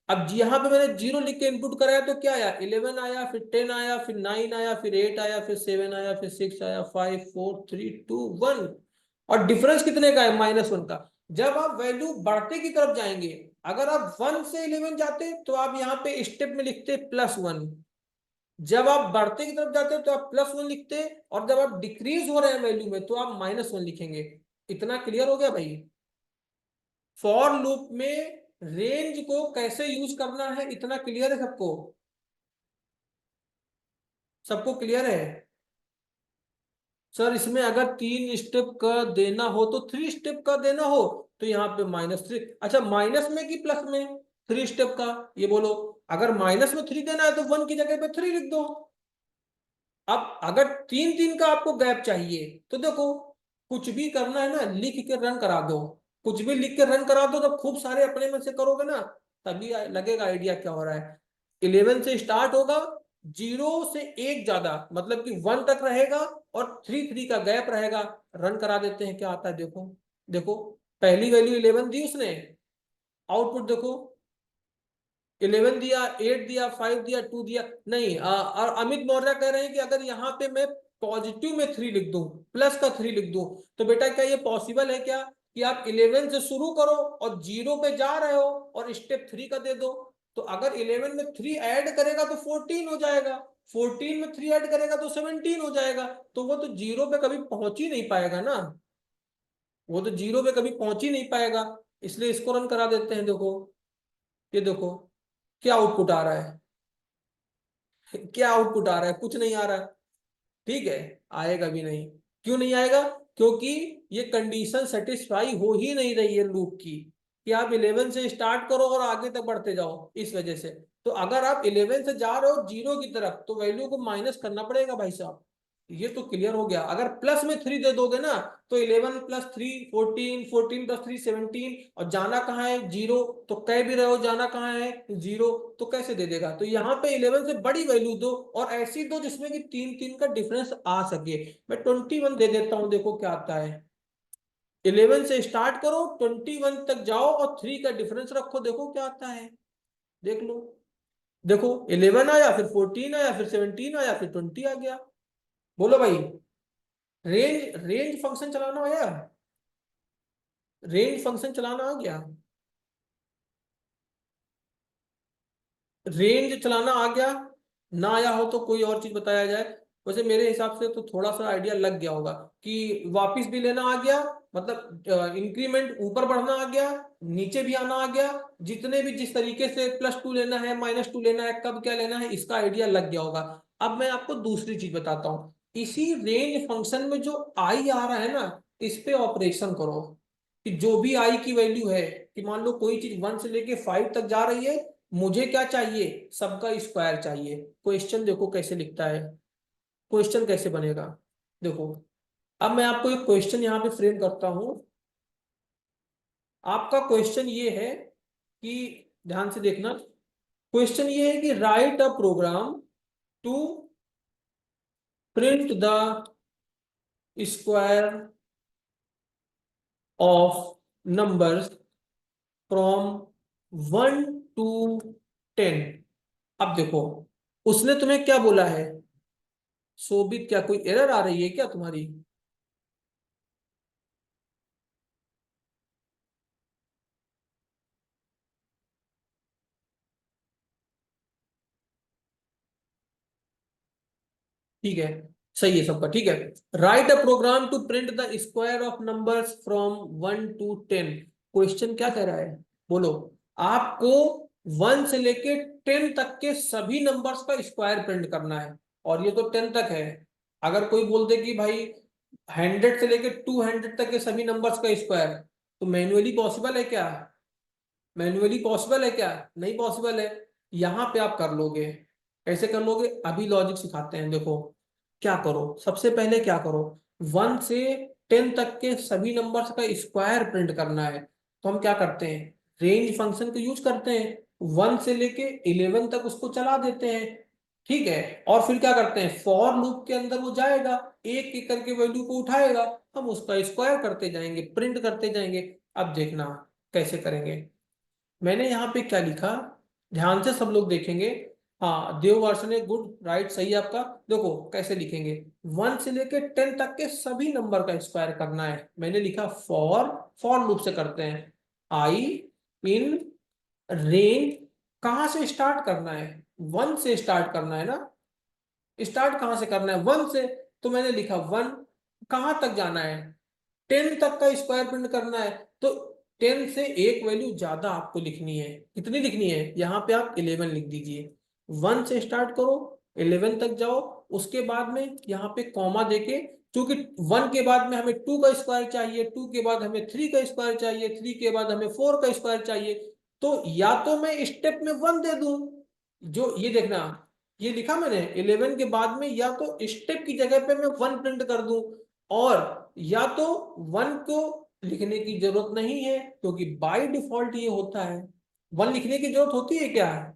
A: अब यहाँ पे मैंने 0 लिख के इनपुट कराया तो क्या आया, 11 आया, फिर 10 आया, फिर 9 आया, फिर 8 आया, फिर 7 आया, फिर 6 आया, 5 4 3 2 1। और डिफरेंस कितने का है, -1 का। जब आप वैल्यू बढ़ते की तरफ जाएंगे, अगर आप 1 से 11 जाते तो आप यहाँ पे स्टेप में लिखते +1। जब आप बढ़ते की तरफ जाते तो आप +1 लिखते, और जब आप डिक्रीज हो रहे हैं वैल्यू में तो आप -1 लिखेंगे। इतना क्लियर हो गया भाई। फॉर लूप में रेंज को कैसे यूज करना है, इतना क्लियर है सबको? सबको क्लियर है? सर इसमें अगर 3 स्टेप का देना हो तो 3 स्टेप का देना हो तो यहाँ पे -3। अच्छा, माइनस में कि प्लस में 3 स्टेप का, ये बोलो। अगर माइनस में 3 देना है तो 1 की जगह पे 3 लिख दो। अब अगर 3 3 का आपको गैप चाहिए तो देखो, कुछ भी करना है ना, लिख के रन करा दो। कुछ भी लिख के रन करा दो तो खूब सारे अपने में से करोगे ना, तभी लगेगा आइडिया क्या हो रहा है। 11 से स्टार्ट होगा, 0 से 1 ज्यादा मतलब कि 1 तक रहेगा, और 3 3 का गैप रहेगा। रन करा देते हैं, क्या आता है देखो। देखो, पहली वैल्यू 11 दी उसने, आउटपुट देखो, 11 दिया, 8 दिया, 5 दिया, 2 दिया। नहीं और अमित मौर्य कह रहे हैं कि अगर यहाँ पे मैं पॉजिटिव में 3 लिख दूं, प्लस का 3 लिख दूं, तो बेटा क्या ये पॉसिबल है क्या कि आप 11 से शुरू करो और 0 पे जा रहे हो और स्टेप 3 का दे दो? तो अगर 11 में 3 ऐड करेगा तो 14 हो जाएगा, 14 में 3 ऐड करेगा तो 17 हो जाएगा। तो वो तो 0 पे कभी पहुंच ही नहीं पाएगा ना, वो तो 0 पे कभी पहुंच ही नहीं पाएगा। इसलिए इसको रन करा देते हैं। देखो, ये देखो क्या आउटपुट आ रहा है। क्या आउटपुट आ रहा है, कुछ नहीं आ रहा है। ठीक है, आएगा भी नहीं। क्यों नहीं आएगा? क्योंकि ये कंडीशन सेटिस्फाई हो ही नहीं रही है लूप की, कि आप 11 से स्टार्ट करो और आगे तक बढ़ते जाओ, इस वजह से। तो अगर आप 11 से जा रहे हो 0 की तरफ तो वैल्यू को माइनस करना पड़ेगा भाई साहब। ये तो क्लियर हो गया। अगर प्लस में 3 दे दोगे ना, तो 11 + 3 14, 14 + 3 17, और जाना कहाँ है 0। तो कह भी रहे हो जाना कहाँ है 0, तो कैसे दे देगा? तो यहाँ पे 11 से बड़ी वैल्यू दो, और ऐसी दो जिसमें कि 3 3 का डिफरेंस आ सके। मैं 21 दे देता हूँ, देखो क्या आता है। 11 से स्टार्ट करो, 21 तक जाओ और 3 का डिफरेंस रखो, देखो क्या आता है। देख लो, देखो 11 आया, फिर 14 आया, फिर 17 आया, फिर 20 आ गया। बोलो भाई, रेंज रेंज फंक्शन चलाना आया? रेंज फंक्शन चलाना आ गया? रेंज चलाना आ गया? ना आया हो तो कोई और चीज बताया जाए। वैसे मेरे हिसाब से तो थोड़ा सा आइडिया लग गया होगा कि वापस भी लेना आ गया, मतलब इंक्रीमेंट ऊपर बढ़ना आ गया, नीचे भी आना आ गया। जितने भी जिस तरीके से +2 लेना है, -2 लेना है, कब क्या लेना है, इसका आइडिया लग गया होगा। अब मैं आपको दूसरी चीज बताता हूँ। इसी रेंज फंक्शन में जो आई आ रहा है ना, इस पे ऑपरेशन करो। कि जो भी आई की वैल्यू है, कि मान लो कोई चीज 1 से लेके 5 तक जा रही है, मुझे क्या चाहिए, सबका स्क्वायर चाहिए। क्वेश्चन देखो कैसे लिखता है, क्वेश्चन कैसे बनेगा। देखो, अब मैं आपको एक क्वेश्चन यहाँ पे फ्रेम करता हूं। आपका क्वेश्चन ये है कि, ध्यान से देखना, क्वेश्चन ये है कि write a program to print the square of numbers from 1 to 10। अब देखो, उसने तुम्हें क्या बोला है? शोभित, क्या कोई एरर आ रही है क्या तुम्हारी? ठीक है, सही है सबका, ठीक है। Write a program to print the square of numbers from 1 to 10। Question क्या कह रहा है, बोलो। आपको 1 से लेके 10 तक के सभी नंबर्स का स्क्वायर प्रिंट करना है, और ये तो 10 तक है। अगर कोई बोल दे कि भाई 100 से लेके 200 तक के सभी नंबर्स का स्क्वायर, तो मैन्युअली पॉसिबल है क्या? मैन्युअली पॉसिबल है क्या? नहीं पॉसिबल है। यहां पे आप कर लोगे। कैसे कर लोगे, अभी लॉजिक सिखाते हैं। देखो, क्या करो, सबसे पहले क्या करो, 1 से 10 तक के सभी नंबर्स का स्क्वायर प्रिंट करना है। तो हम क्या करते हैं, रेंज फंक्शन को यूज करते हैं। 1 से लेके 11 तक उसको चला देते हैं। ठीक है, और फिर क्या करते हैं, फॉर लूप के अंदर वो जाएगा, एक एक करके वैल्यू को उठाएगा, हम उसका स्क्वायर करते जाएंगे, प्रिंट करते जाएंगे। अब देखना कैसे करेंगे। मैंने यहाँ पे क्या लिखा, ध्यान से सब लोग देखेंगे। हाँ, देववर्ष ने गुड राइट सही है आपका। देखो कैसे लिखेंगे, 1 से लेके 10 तक के सभी नंबर का स्क्वायर करना है। मैंने लिखा फॉर लूप से करते हैं। आई इन रेंज, कहां से स्टार्ट करना है, 1 से स्टार्ट करना है ना। स्टार्ट कहां से करना है, 1 से। तो मैंने लिखा 1, कहां तक जाना है, 10 तक का स्क्वायर प्रिंट करना है। तो 10 से एक वैल्यू ज्यादा आपको लिखनी है। कितनी लिखनी है, यहाँ पे आप 11 लिख दीजिए। 1 से स्टार्ट करो, 11 तक जाओ। उसके बाद में यहाँ पे कॉमा देके, क्योंकि 1 के बाद में हमें 2 का स्क्वायर चाहिए, 2 के बाद हमें 3 का स्क्वायर चाहिए, 3 के बाद हमें 4 का स्क्वायर चाहिए। तो या तो मैं स्टेप में 1 दे दूं, जो ये देखना, ये लिखा मैंने 11 के बाद में, या तो स्टेप की जगह पे मैं 1 प्रिंट कर दूं, और या तो 1 को लिखने की जरूरत नहीं है, क्योंकि बाय डिफॉल्ट ये होता है। 1 लिखने की जरूरत होती है क्या,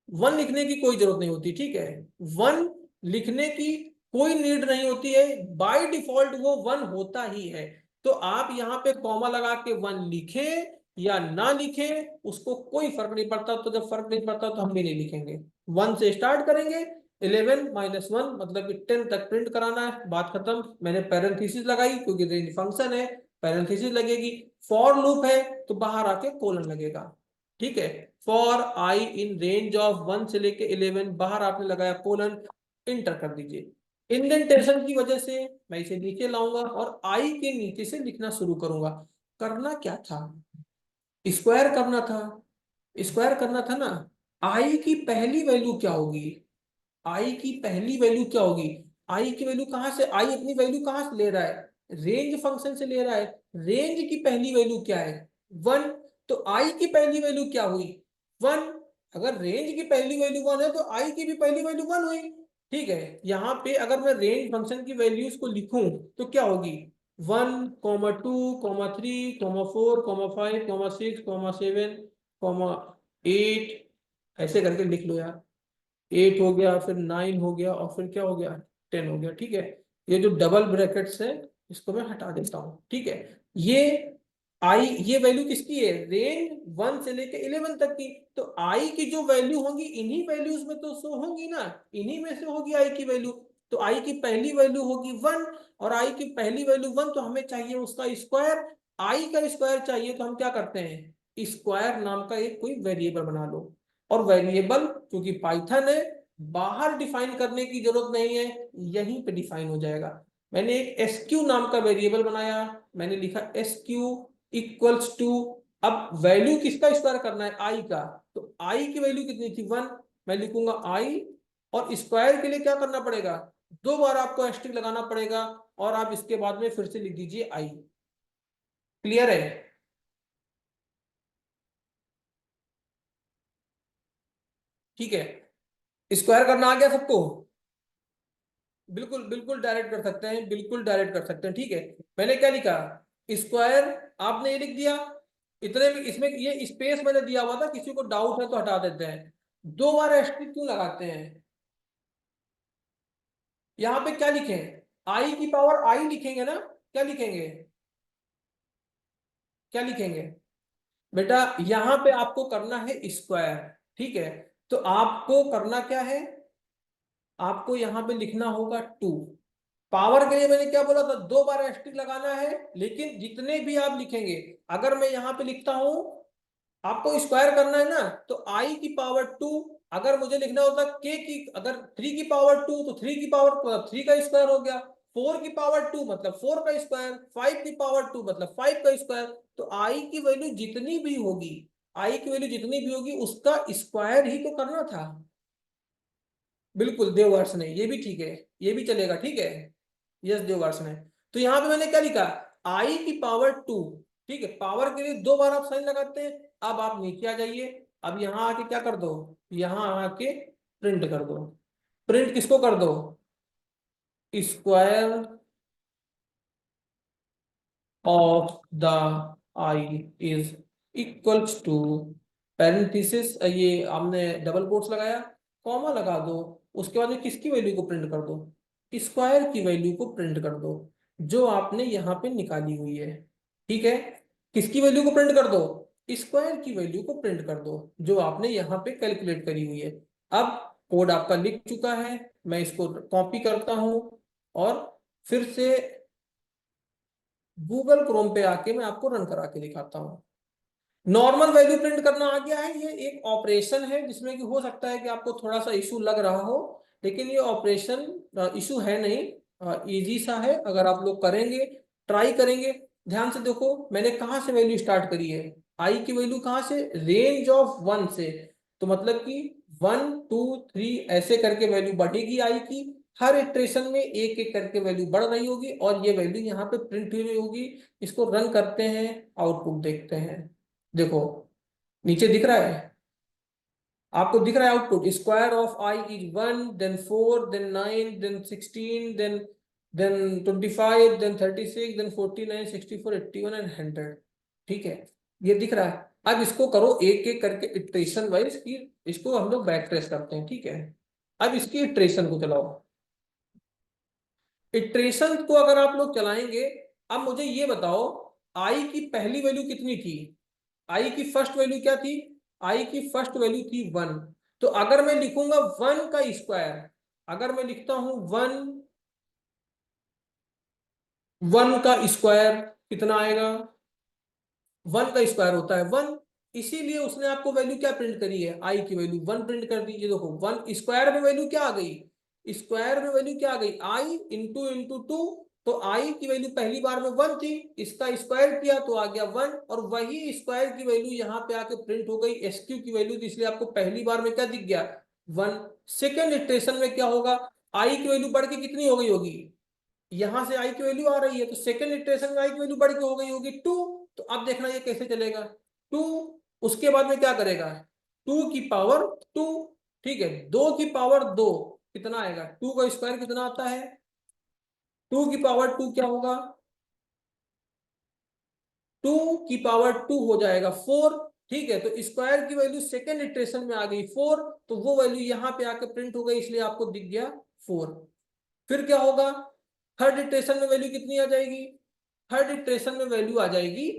A: 1 लिखने की कोई जरूरत नहीं होती, ठीक है। 1 लिखने की कोई नीड नहीं होती है, बाय डिफॉल्ट वो 1 होता ही है। तो आप यहाँ पे कॉमा लगा के 1 लिखे या ना लिखे, उसको कोई फर्क नहीं पड़ता। तो जब फर्क नहीं पड़ता तो हम भी नहीं लिखेंगे। 1 से स्टार्ट करेंगे, 11 माइनस 1 मतलब कि 10 तक प्रिंट कराना है, बात खत्म। मैंने पैरेंथेसिस लगाई क्योंकि रेंज फंक्शन है, पैरेंथेसिस लगेगी। फॉर लूप है तो बाहर आके कोलन लगेगा, ठीक है। For I in range of 1 से लेके 11, बाहर आपने लगाया कोलन, इंटर कर दीजिए। इंडेंटेशन की वजह से मैं इसे नीचे लाऊंगा और आई के नीचे से लिखना शुरू करूंगा। करना क्या था, स्क्वायर करना था। स्क्वायर करना था ना। आई की पहली वैल्यू क्या होगी, आई की पहली वैल्यू क्या होगी, आई की वैल्यू कहां से, आई अपनी वैल्यू कहां से ले रहा है, रेंज फंक्शन से ले रहा है। रेंज की पहली वैल्यू क्या है, 1। तो आई की पहली वैल्यू क्या हुई, 1। अगर रेंज की पहली वैल्यू 1 है तो आई की भी पहली वैल्यू 1 हुई, ठीक है। यहाँ पे अगर मैं रेंज फंक्शन की वैल्यूज को लिखूं तो क्या होगी, 1,2,3,4,5,6,7,8, ऐसे करके लिख लो यार। 8 हो गया, फिर 9 हो गया, और फिर क्या हो गया, 10 हो गया, ठीक है। ये जो डबल ब्रैकेट्स है इसको मैं हटा देता हूं, ठीक है। ये आई, ये वैल्यू किसकी है, रेंज 1 से लेके 11 तक की। तो आई की जो वैल्यू होंगी इन्हीं वैल्यूज में तो शो होंगी ना, इन्हीं में से होगी आई की वैल्यू। तो आई की पहली वैल्यू होगी 1, और आई की पहली वैल्यू 1, तो हमें चाहिए उसका स्क्वायर। आई का स्क्वायर चाहिए तो हम क्या करते हैं, स्क्वायर नाम का एक कोई वेरिएबल बना लो। और वेरिएबल क्योंकि पाइथन है, बाहर डिफाइन करने की जरूरत नहीं है, यहीं पे डिफाइन हो जाएगा। मैंने एक एसक्यू नाम का वेरिएबल बनाया, मैंने लिखा एसक्यू इक्वल्स टू, अब वैल्यू किसका स्क्वायर करना है, आई का। तो आई की वैल्यू कितनी थी, 1। मैं लिखूंगा आई, और स्क्वायर के लिए क्या करना पड़ेगा, 2 बार आपको एस्ट्रिक लगाना पड़ेगा, और आप इसके बाद में फिर से लिख दीजिए आई। क्लियर है, ठीक है। स्क्वायर करना आ गया सबको, बिल्कुल बिल्कुल डायरेक्ट कर सकते हैं, बिल्कुल डायरेक्ट कर सकते हैं, ठीक है। मैंने क्या लिखा, स्क्वायर, आपने ये लिख दिया। इतने में इसमें ये स्पेस मैंने दिया हुआ था, किसी को डाउट है तो हटा देते हैं। 2 बार एस्ट्रिक क्यों लगाते हैं, यहाँ पे क्या लिखें, आई की पावर आई लिखेंगे ना, क्या लिखेंगे, क्या लिखेंगे बेटा, यहाँ पे आपको करना है स्क्वायर, ठीक है। तो आपको करना क्या है, आपको यहाँ पे लिखना होगा 2। पावर के लिए मैंने क्या बोला था, 2 बार एस्ट्रिक लगाना है, लेकिन जितने भी आप लिखेंगे, अगर मैं यहाँ पे लिखता हूं, आपको स्क्वायर करना है ना, तो आई की पावर 2। अगर मुझे लिखना होता के की, अगर 3 की पावर 2 तो 3 की पावर 3 का स्क्वायर हो गया, 4 की पावर 2 मतलब 4 का स्क्वायर, 5 की पावर 2 मतलब 5 का स्क्वायर। तो आई की वैल्यू जितनी भी होगी, आई की वैल्यू जितनी भी होगी उसका स्क्वायर ही तो करना था। बिल्कुल देववर्ष ने, ये भी ठीक है, ये भी चलेगा, ठीक है। यस देववर्ष ने। तो यहाँ पे मैंने क्या लिखा, आई की पावर 2, ठीक है। पावर के लिए 2 बार आप साइन लगाते हैं। अब आप नीचे आ जाइए, अब यहाँ आके क्या कर दो, यहाँ आके प्रिंट कर दो। प्रिंट किसको कर दो, square of the I is equals to, parenthesis, ये हमने डबल कोट्स लगाया, कॉमा लगा दो। उसके बाद में किसकी वैल्यू को प्रिंट कर दो, स्क्वायर की वैल्यू को प्रिंट कर दो, जो आपने यहाँ पे निकाली हुई है, ठीक है। किसकी वैल्यू को प्रिंट कर दो, स्क्वायर की वैल्यू को प्रिंट कर दो जो आपने यहाँ पे कैलकुलेट करी हुई है। अब कोड आपका लिख चुका है, मैं इसको कॉपी करता हूं और फिर से गूगल क्रोम पे आके मैं आपको रन करा के दिखाता हूँ। नॉर्मल वैल्यू प्रिंट करना आ गया है। ये एक ऑपरेशन है जिसमें कि हो सकता है कि आपको थोड़ा सा इशू लग रहा हो, लेकिन ये ऑपरेशन इशू है नहीं, इजी सा है। अगर आप लोग करेंगे, ट्राई करेंगे, ध्यान से देखो मैंने कहाँ से वैल्यू स्टार्ट करी है। आई की वैल्यू कहाँ से, रेंज ऑफ 1 से। तो मतलब कि 1 2 3 ऐसे करके वैल्यू बढ़ेगी आई की। हर इटरेशन में एक एक करके वैल्यू बढ़ रही होगी और ये वैल्यू यहाँ पे प्रिंट हुई होगी। इसको रन करते हैं, आउटपुट देखते हैं। देखो नीचे दिख रहा है, आपको दिख रहा है output, square of I is 1, then 4, then 9, then 16, then 25, then 36, then 49, 64, 81 and 100। ठीक है, ये दिख रहा है। अब इसको करो एक एक करके इटरेशन वाइज की, इसको हम लोग बैक ट्रेस करते हैं। ठीक है, अब इसकी इटरेशन को चलाओ। इटरेशन को अगर आप लोग चलाएंगे, अब मुझे ये बताओ आई की पहली वैल्यू कितनी थी। आई की फर्स्ट वैल्यू क्या थी, आई की फर्स्ट वैल्यू थी 1। तो अगर मैं लिखूंगा 1 का स्क्वायर, अगर मैं लिखता हूं 1 का स्क्वायर कितना आएगा, 1 का स्क्वायर होता है 1। इसीलिए उसने आपको वैल्यू क्या प्रिंट करी है, आई की वैल्यू 1 प्रिंट कर दी। ये देखो 1 स्क्वायर में वैल्यू क्या आ गई, स्क्वायर में वैल्यू क्या आ गई, आई इंटू इंटू टू। तो आई की वैल्यू पहली बार में 1 थी, इसका स्क्वायर किया तो आ गया 1, और वही स्क्वायर की वैल्यू यहाँ पे आके प्रिंट हो गई एसक्यू की वैल्यू। तो इसलिए आपको पहली बार में क्या दिख गया, 1। सेकेंड इटरेशन में क्या होगा, आई की वैल्यू बढ़ के कितनी हो गई होगी, यहां से आई की वैल्यू आ रही है तो सेकंड इटरेशन में आई की वैल्यू बढ़ के हो गई होगी 2। तो अब देखना ये कैसे चलेगा, 2, उसके बाद में क्या करेगा, 2 की पावर 2। ठीक है, 2 की पावर 2 कितना आएगा, 2 का स्क्वायर कितना आता है, 2 की पावर 2 क्या होगा, 2 की पावर 2 हो जाएगा 4। ठीक है, तो स्क्वायर की वैल्यू सेकेंड इटरेशन में आ गई 4, तो वो वैल्यू यहां पे आके प्रिंट हो गई, इसलिए आपको दिख गया 4। फिर क्या होगा, थर्ड इटरेशन में वैल्यू कितनी आ जाएगी, थर्ड इटरेशन में वैल्यू आ जाएगी,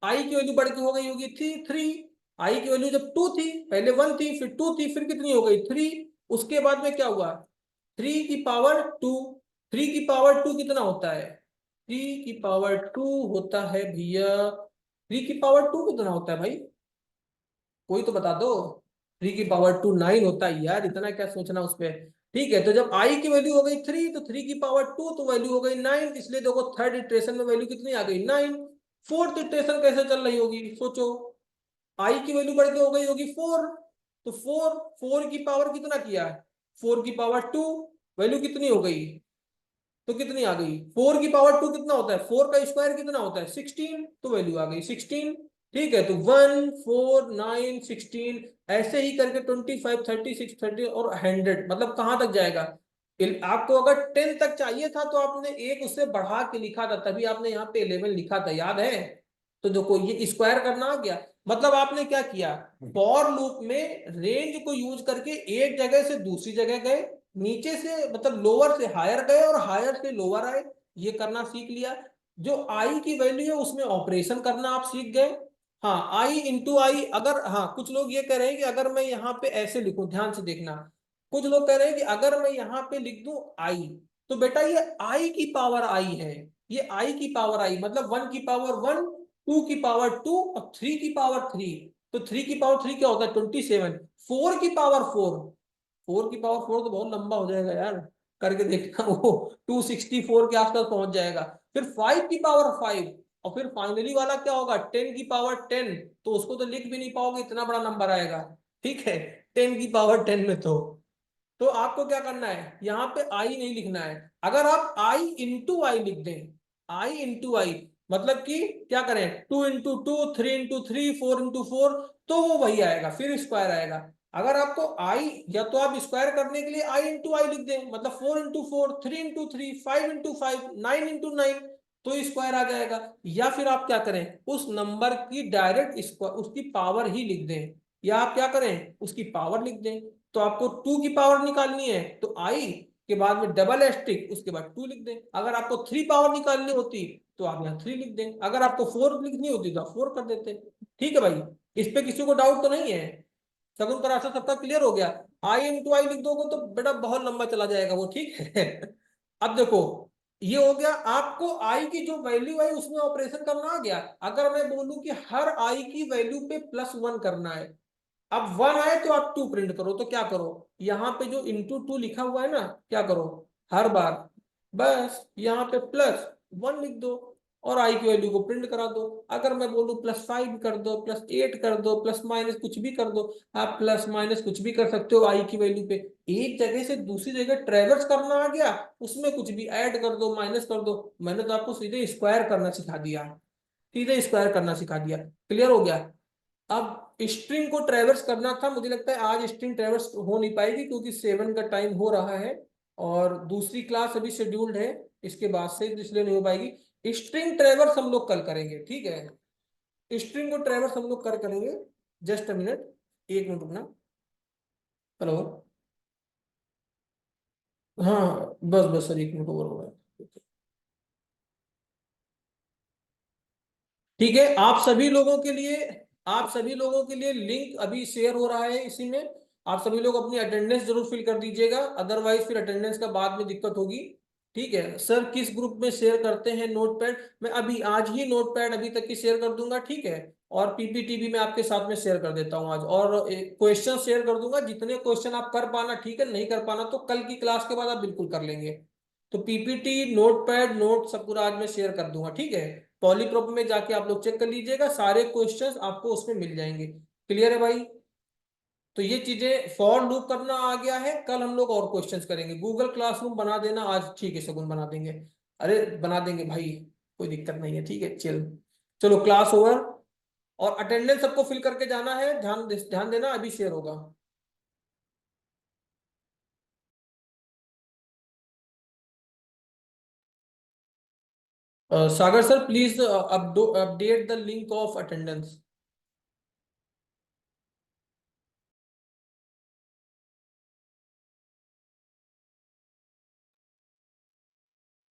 A: आई की वैल्यू बढ़ के हो गई होगी 3। आई की वैल्यू जब 2 थी, पहले 1 थी फिर 2 थी फिर कितनी हो गई 3। उसके बाद में क्या हुआ, 3 की पावर 2। 3 की पावर 2 कितना होता है, 3 की पावर 2 होता है भैया, 3 की पावर 2 कितना होता है भाई, कोई तो बता दो। 3 की पावर 2 9 होता है यार, इतना क्या सोचना उस पर। ठीक है, तो जब आई की वैल्यू हो गई 3 तो 3 की पावर 2 तो वैल्यू हो गई 9, इसलिए देखो थर्ड इटरेशन में वैल्यू कितनी आ गई 9। फोर्थ इटरेशन कैसे चल रही होगी सोचो, आई की वैल्यू बढ़ के हो गई होगी 4। तो 4 की पावर कितना किया है, 4 की पावर 2 वैल्यू कितनी हो गई, तो कितनी आ गई, 4 की पावर 2 कितना होता है, 4 का स्क्वायर कितना होता है 16, तो वैल्यू आ गई 16। ठीक है, तो 1 4 9 16 ऐसे ही करके 25 36 30 और 100, मतलब कहां तक जाएगा। आपको अगर 10 तक चाहिए था तो आपने एक उससे बढ़ा के लिखा था, तभी आपने यहाँ पे 11 लिखा था, याद है। तो देखो ये स्क्वायर करना आ गया, मतलब आपने क्या किया, फॉर लूप में रेंज को यूज करके एक जगह से दूसरी जगह गए, नीचे से मतलब लोअर से हायर गए और हायर से लोअर आए, ये करना सीख लिया। जो आई की वैल्यू है उसमें ऑपरेशन करना आप सीख गए। हाँ, आई इंटू आई, अगर हाँ कुछ लोग ये कह रहे हैं कि अगर मैं यहाँ पे ऐसे लिखूं, ध्यान से देखना, कुछ लोग कह रहे हैं कि अगर मैं यहाँ पे लिख दूं आई, तो बेटा ये आई की पावर आई है, ये आई की पावर आई मतलब 1 की पावर 1, 2 की पावर 2 और 3 की पावर 3। तो 3 की पावर 3 क्या होता है 27। 4 की पावर 4, 4 की पावर 4 तो बहुत लंबा हो जाएगा यार, करके देखना वो 264 के आसपास पहुंच जाएगा। फिर 5 की पावर 5, और फिर फाइनली वाला क्या होगा 10 की पावर 10। तो उसको तो लिख भी नहीं पाओगे, इतना बड़ा नंबर आएगा। ठीक है, 10 की पावर 10 में तो आपको क्या करना है, यहाँ पे आई नहीं लिखना है। अगर आप आई इंटू आई लिख दें, आई इंटू आई मतलब कि क्या करें, 2 इंटू 2, 3 इंटू 3, 4 इंटू 4, तो वो वही आएगा, फिर स्क्वायर आएगा। अगर आपको आई, या तो आप स्क्वायर करने के लिए आई इंटू आई लिख दें, मतलब 4 इंटू 4, 3 इंटू 3, 5 इंटू 5, 9 इंटू 9, तो स्क्वायर आ जाएगा। या फिर आप क्या करें, उस नंबर की डायरेक्ट स्क्वायर उसकी पावर ही लिख दें, या आप क्या करें उसकी पावर लिख दें। तो आपको 2 की पावर निकालनी है तो आई के बाद में डबल एस्टिक उसके बाद 2 लिख दें। अगर आपको 3 पावर निकालनी होती तो आप यहाँ 3 लिख दें, अगर आपको 4 लिखनी होती तो आप 4 कर देते। ठीक है भाई, इस पे किसी को डाउट तो नहीं है? शगुन पराशर सबका क्लियर हो गया? आई इंटू आई लिख दोगे तो बेटा बहुत लंबा चला जाएगा वो, ठीक है। अब देखो, ये हो गया आपको आई की जो वैल्यू आई उसमें ऑपरेशन करना आ गया। अगर मैं बोलूं कि हर आई की वैल्यू पे +1 करना है, अब 1 आए तो आप 2 प्रिंट करो, तो क्या करो, यहाँ पे जो इंटू 2 लिखा हुआ है ना, क्या करो, हर बार बस यहाँ पे +1 लिख दो और आई की वैल्यू को प्रिंट करा दो। अगर मैं बोलूँ +5 कर दो, +8 कर दो, प्लस माइनस कुछ भी कर दो, आप प्लस माइनस कुछ भी कर सकते हो आई की वैल्यू पे। एक जगह से दूसरी जगह ट्रेवर्स करना आ गया, उसमें कुछ भी ऐड कर दो, माइनस कर दो। मैंने तो आपको सीधे स्क्वायर करना सिखा दिया, सीधे स्क्वायर करना सिखा दिया। क्लियर हो गया? अब स्ट्रिंग को ट्रेवर्स करना था, मुझे लगता है आज स्ट्रिंग ट्रेवर्स हो नहीं पाएगी क्योंकि 7 का टाइम हो रहा है और दूसरी क्लास अभी शेड्यूल्ड है इसके बाद से, इसलिए नहीं हो पाएगी। स्ट्रिंग ट्रेवर्स हम लोग कल करेंगे, ठीक है? स्ट्रिंग को ट्रेवर्स हम लोग कर करेंगे। जस्ट अ मिनट, 1 मिनट रुकना। हेलो। हाँ बस बस सर, 1 मिनट ओवर हो रहा है। ठीक है, आप सभी लोगों के लिए लिंक अभी शेयर हो रहा है इसी में। आप सभी लोग अपनी अटेंडेंस जरूर फिल कर दीजिएगा, अदरवाइज फिर अटेंडेंस का बाद में दिक्कत होगी। ठीक है सर, किस ग्रुप में शेयर करते हैं नोटपैड? मैं अभी आज ही नोटपैड अभी तक की शेयर कर दूंगा, ठीक है? और पीपीटी भी मैं आपके साथ में शेयर कर देता हूँ आज, और क्वेश्चन शेयर कर दूंगा। जितने क्वेश्चन आप कर पाना ठीक है, नहीं कर पाना तो कल की क्लास के बाद आप बिल्कुल कर लेंगे। तो पीपीटी, नोटपैड, नोट सब पूरा आज मैं शेयर कर दूंगा, ठीक है? पॉलीप्रॉप में जाके आप लोग चेक कर लीजिएगा, सारे क्वेश्चंस आपको उसमें मिल जाएंगे। क्लियर है भाई? तो ये चीजें, फॉर लूप करना आ गया है, कल हम लोग और क्वेश्चंस करेंगे। गूगल क्लासरूम बना देना आज, ठीक है सगुन, बना देंगे। अरे बना देंगे भाई, कोई दिक्कत नहीं है, ठीक है चल। चलो क्लास ओवर। और अटेंडेंस सबको फिल करके जाना है, ध्यान देना, अभी शेयर होगा। Sagar sir please update the link of attendance.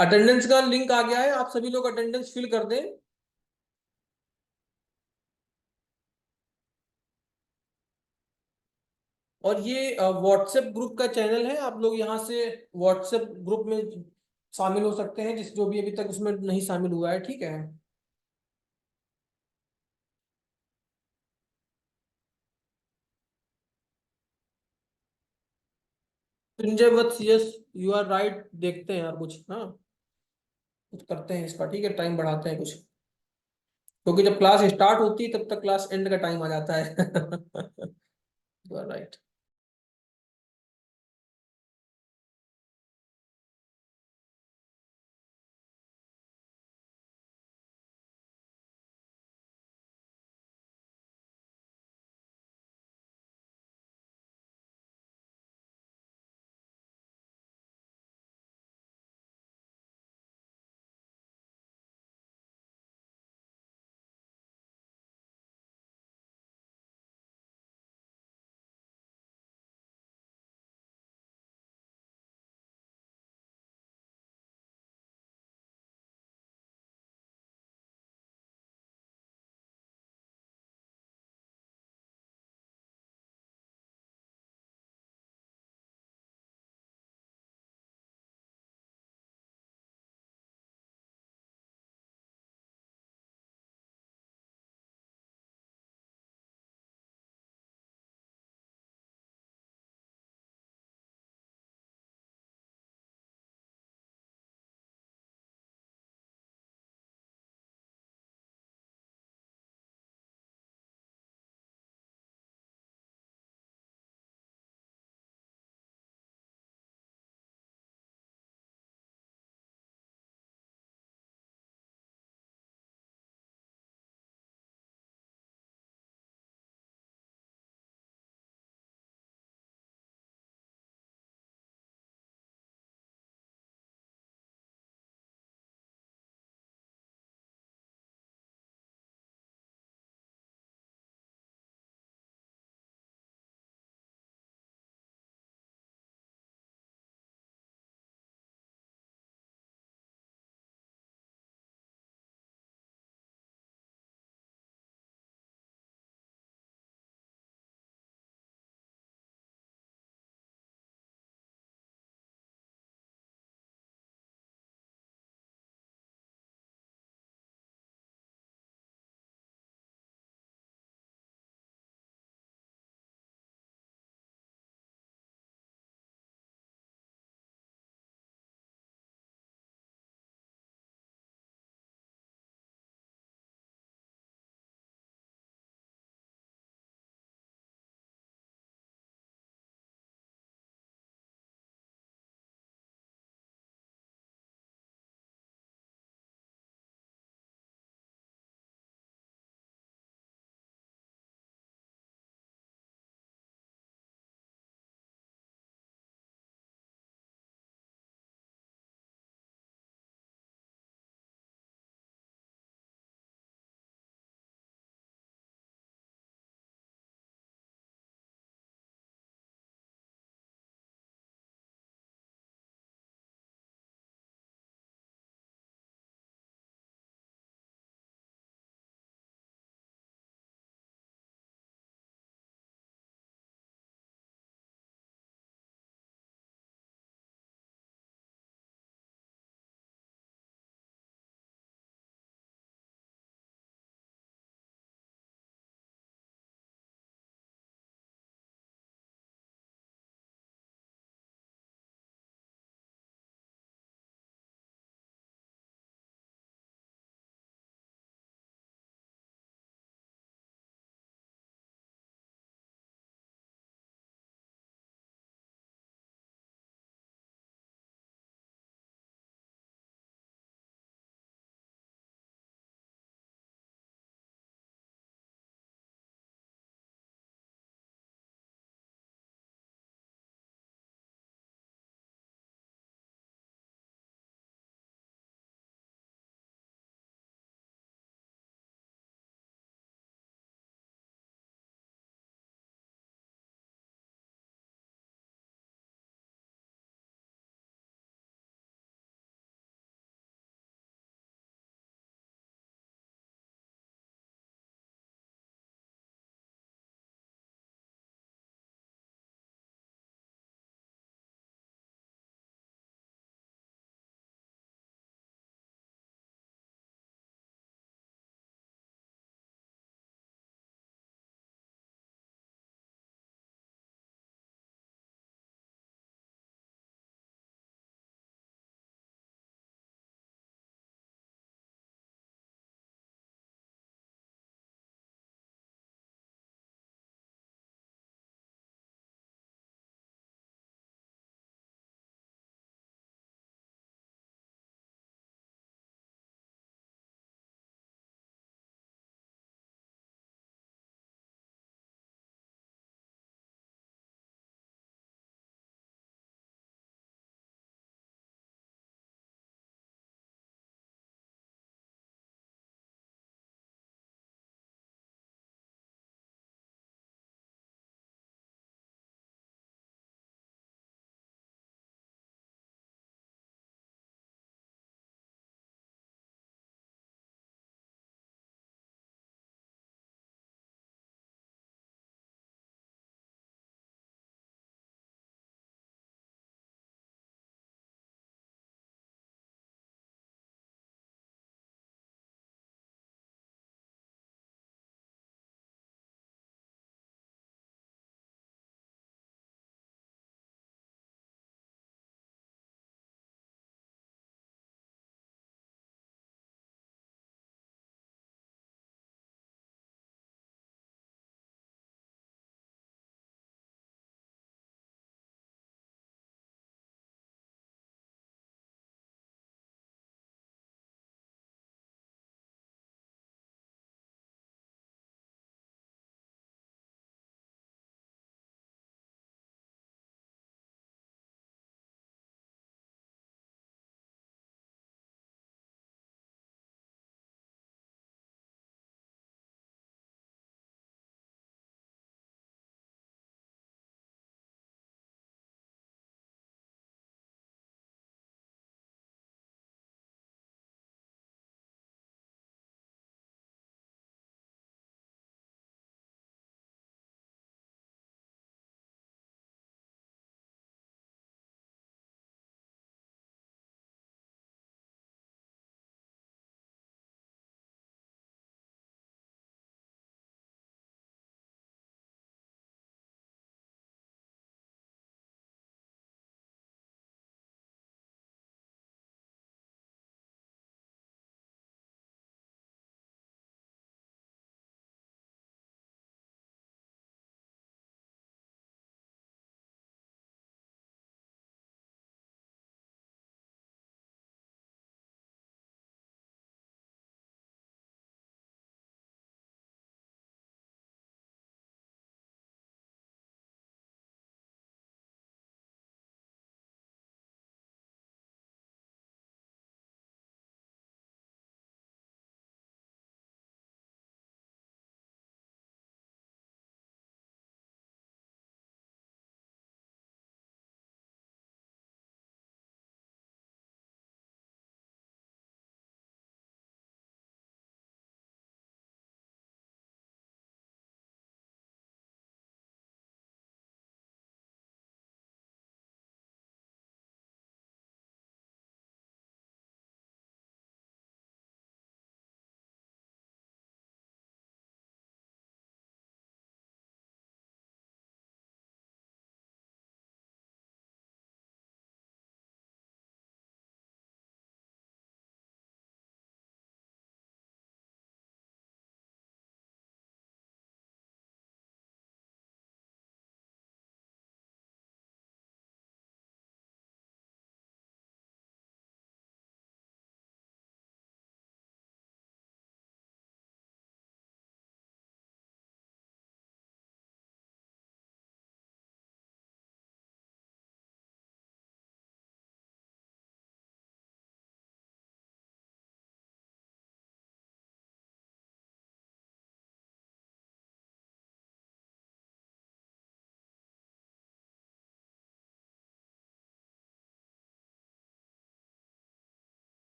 A: Attendance का लिंक आ गया है, आप सभी लोग अटेंडेंस फिल कर दें। और ये व्हाट्सएप ग्रुप का चैनल है, आप लोग यहाँ से व्हाट्सएप ग्रुप में शामिल हो सकते हैं, जिस जो भी अभी तक उसमें नहीं शामिल हुआ है, ठीक है? संजय वत्स, यस यू आर राइट, देखते हैं यार कुछ, हाँ कुछ करते हैं इसका, ठीक है? टाइम बढ़ाते हैं कुछ, क्योंकि जब क्लास स्टार्ट होती है तब तक क्लास एंड का टाइम आ जाता है। You are right.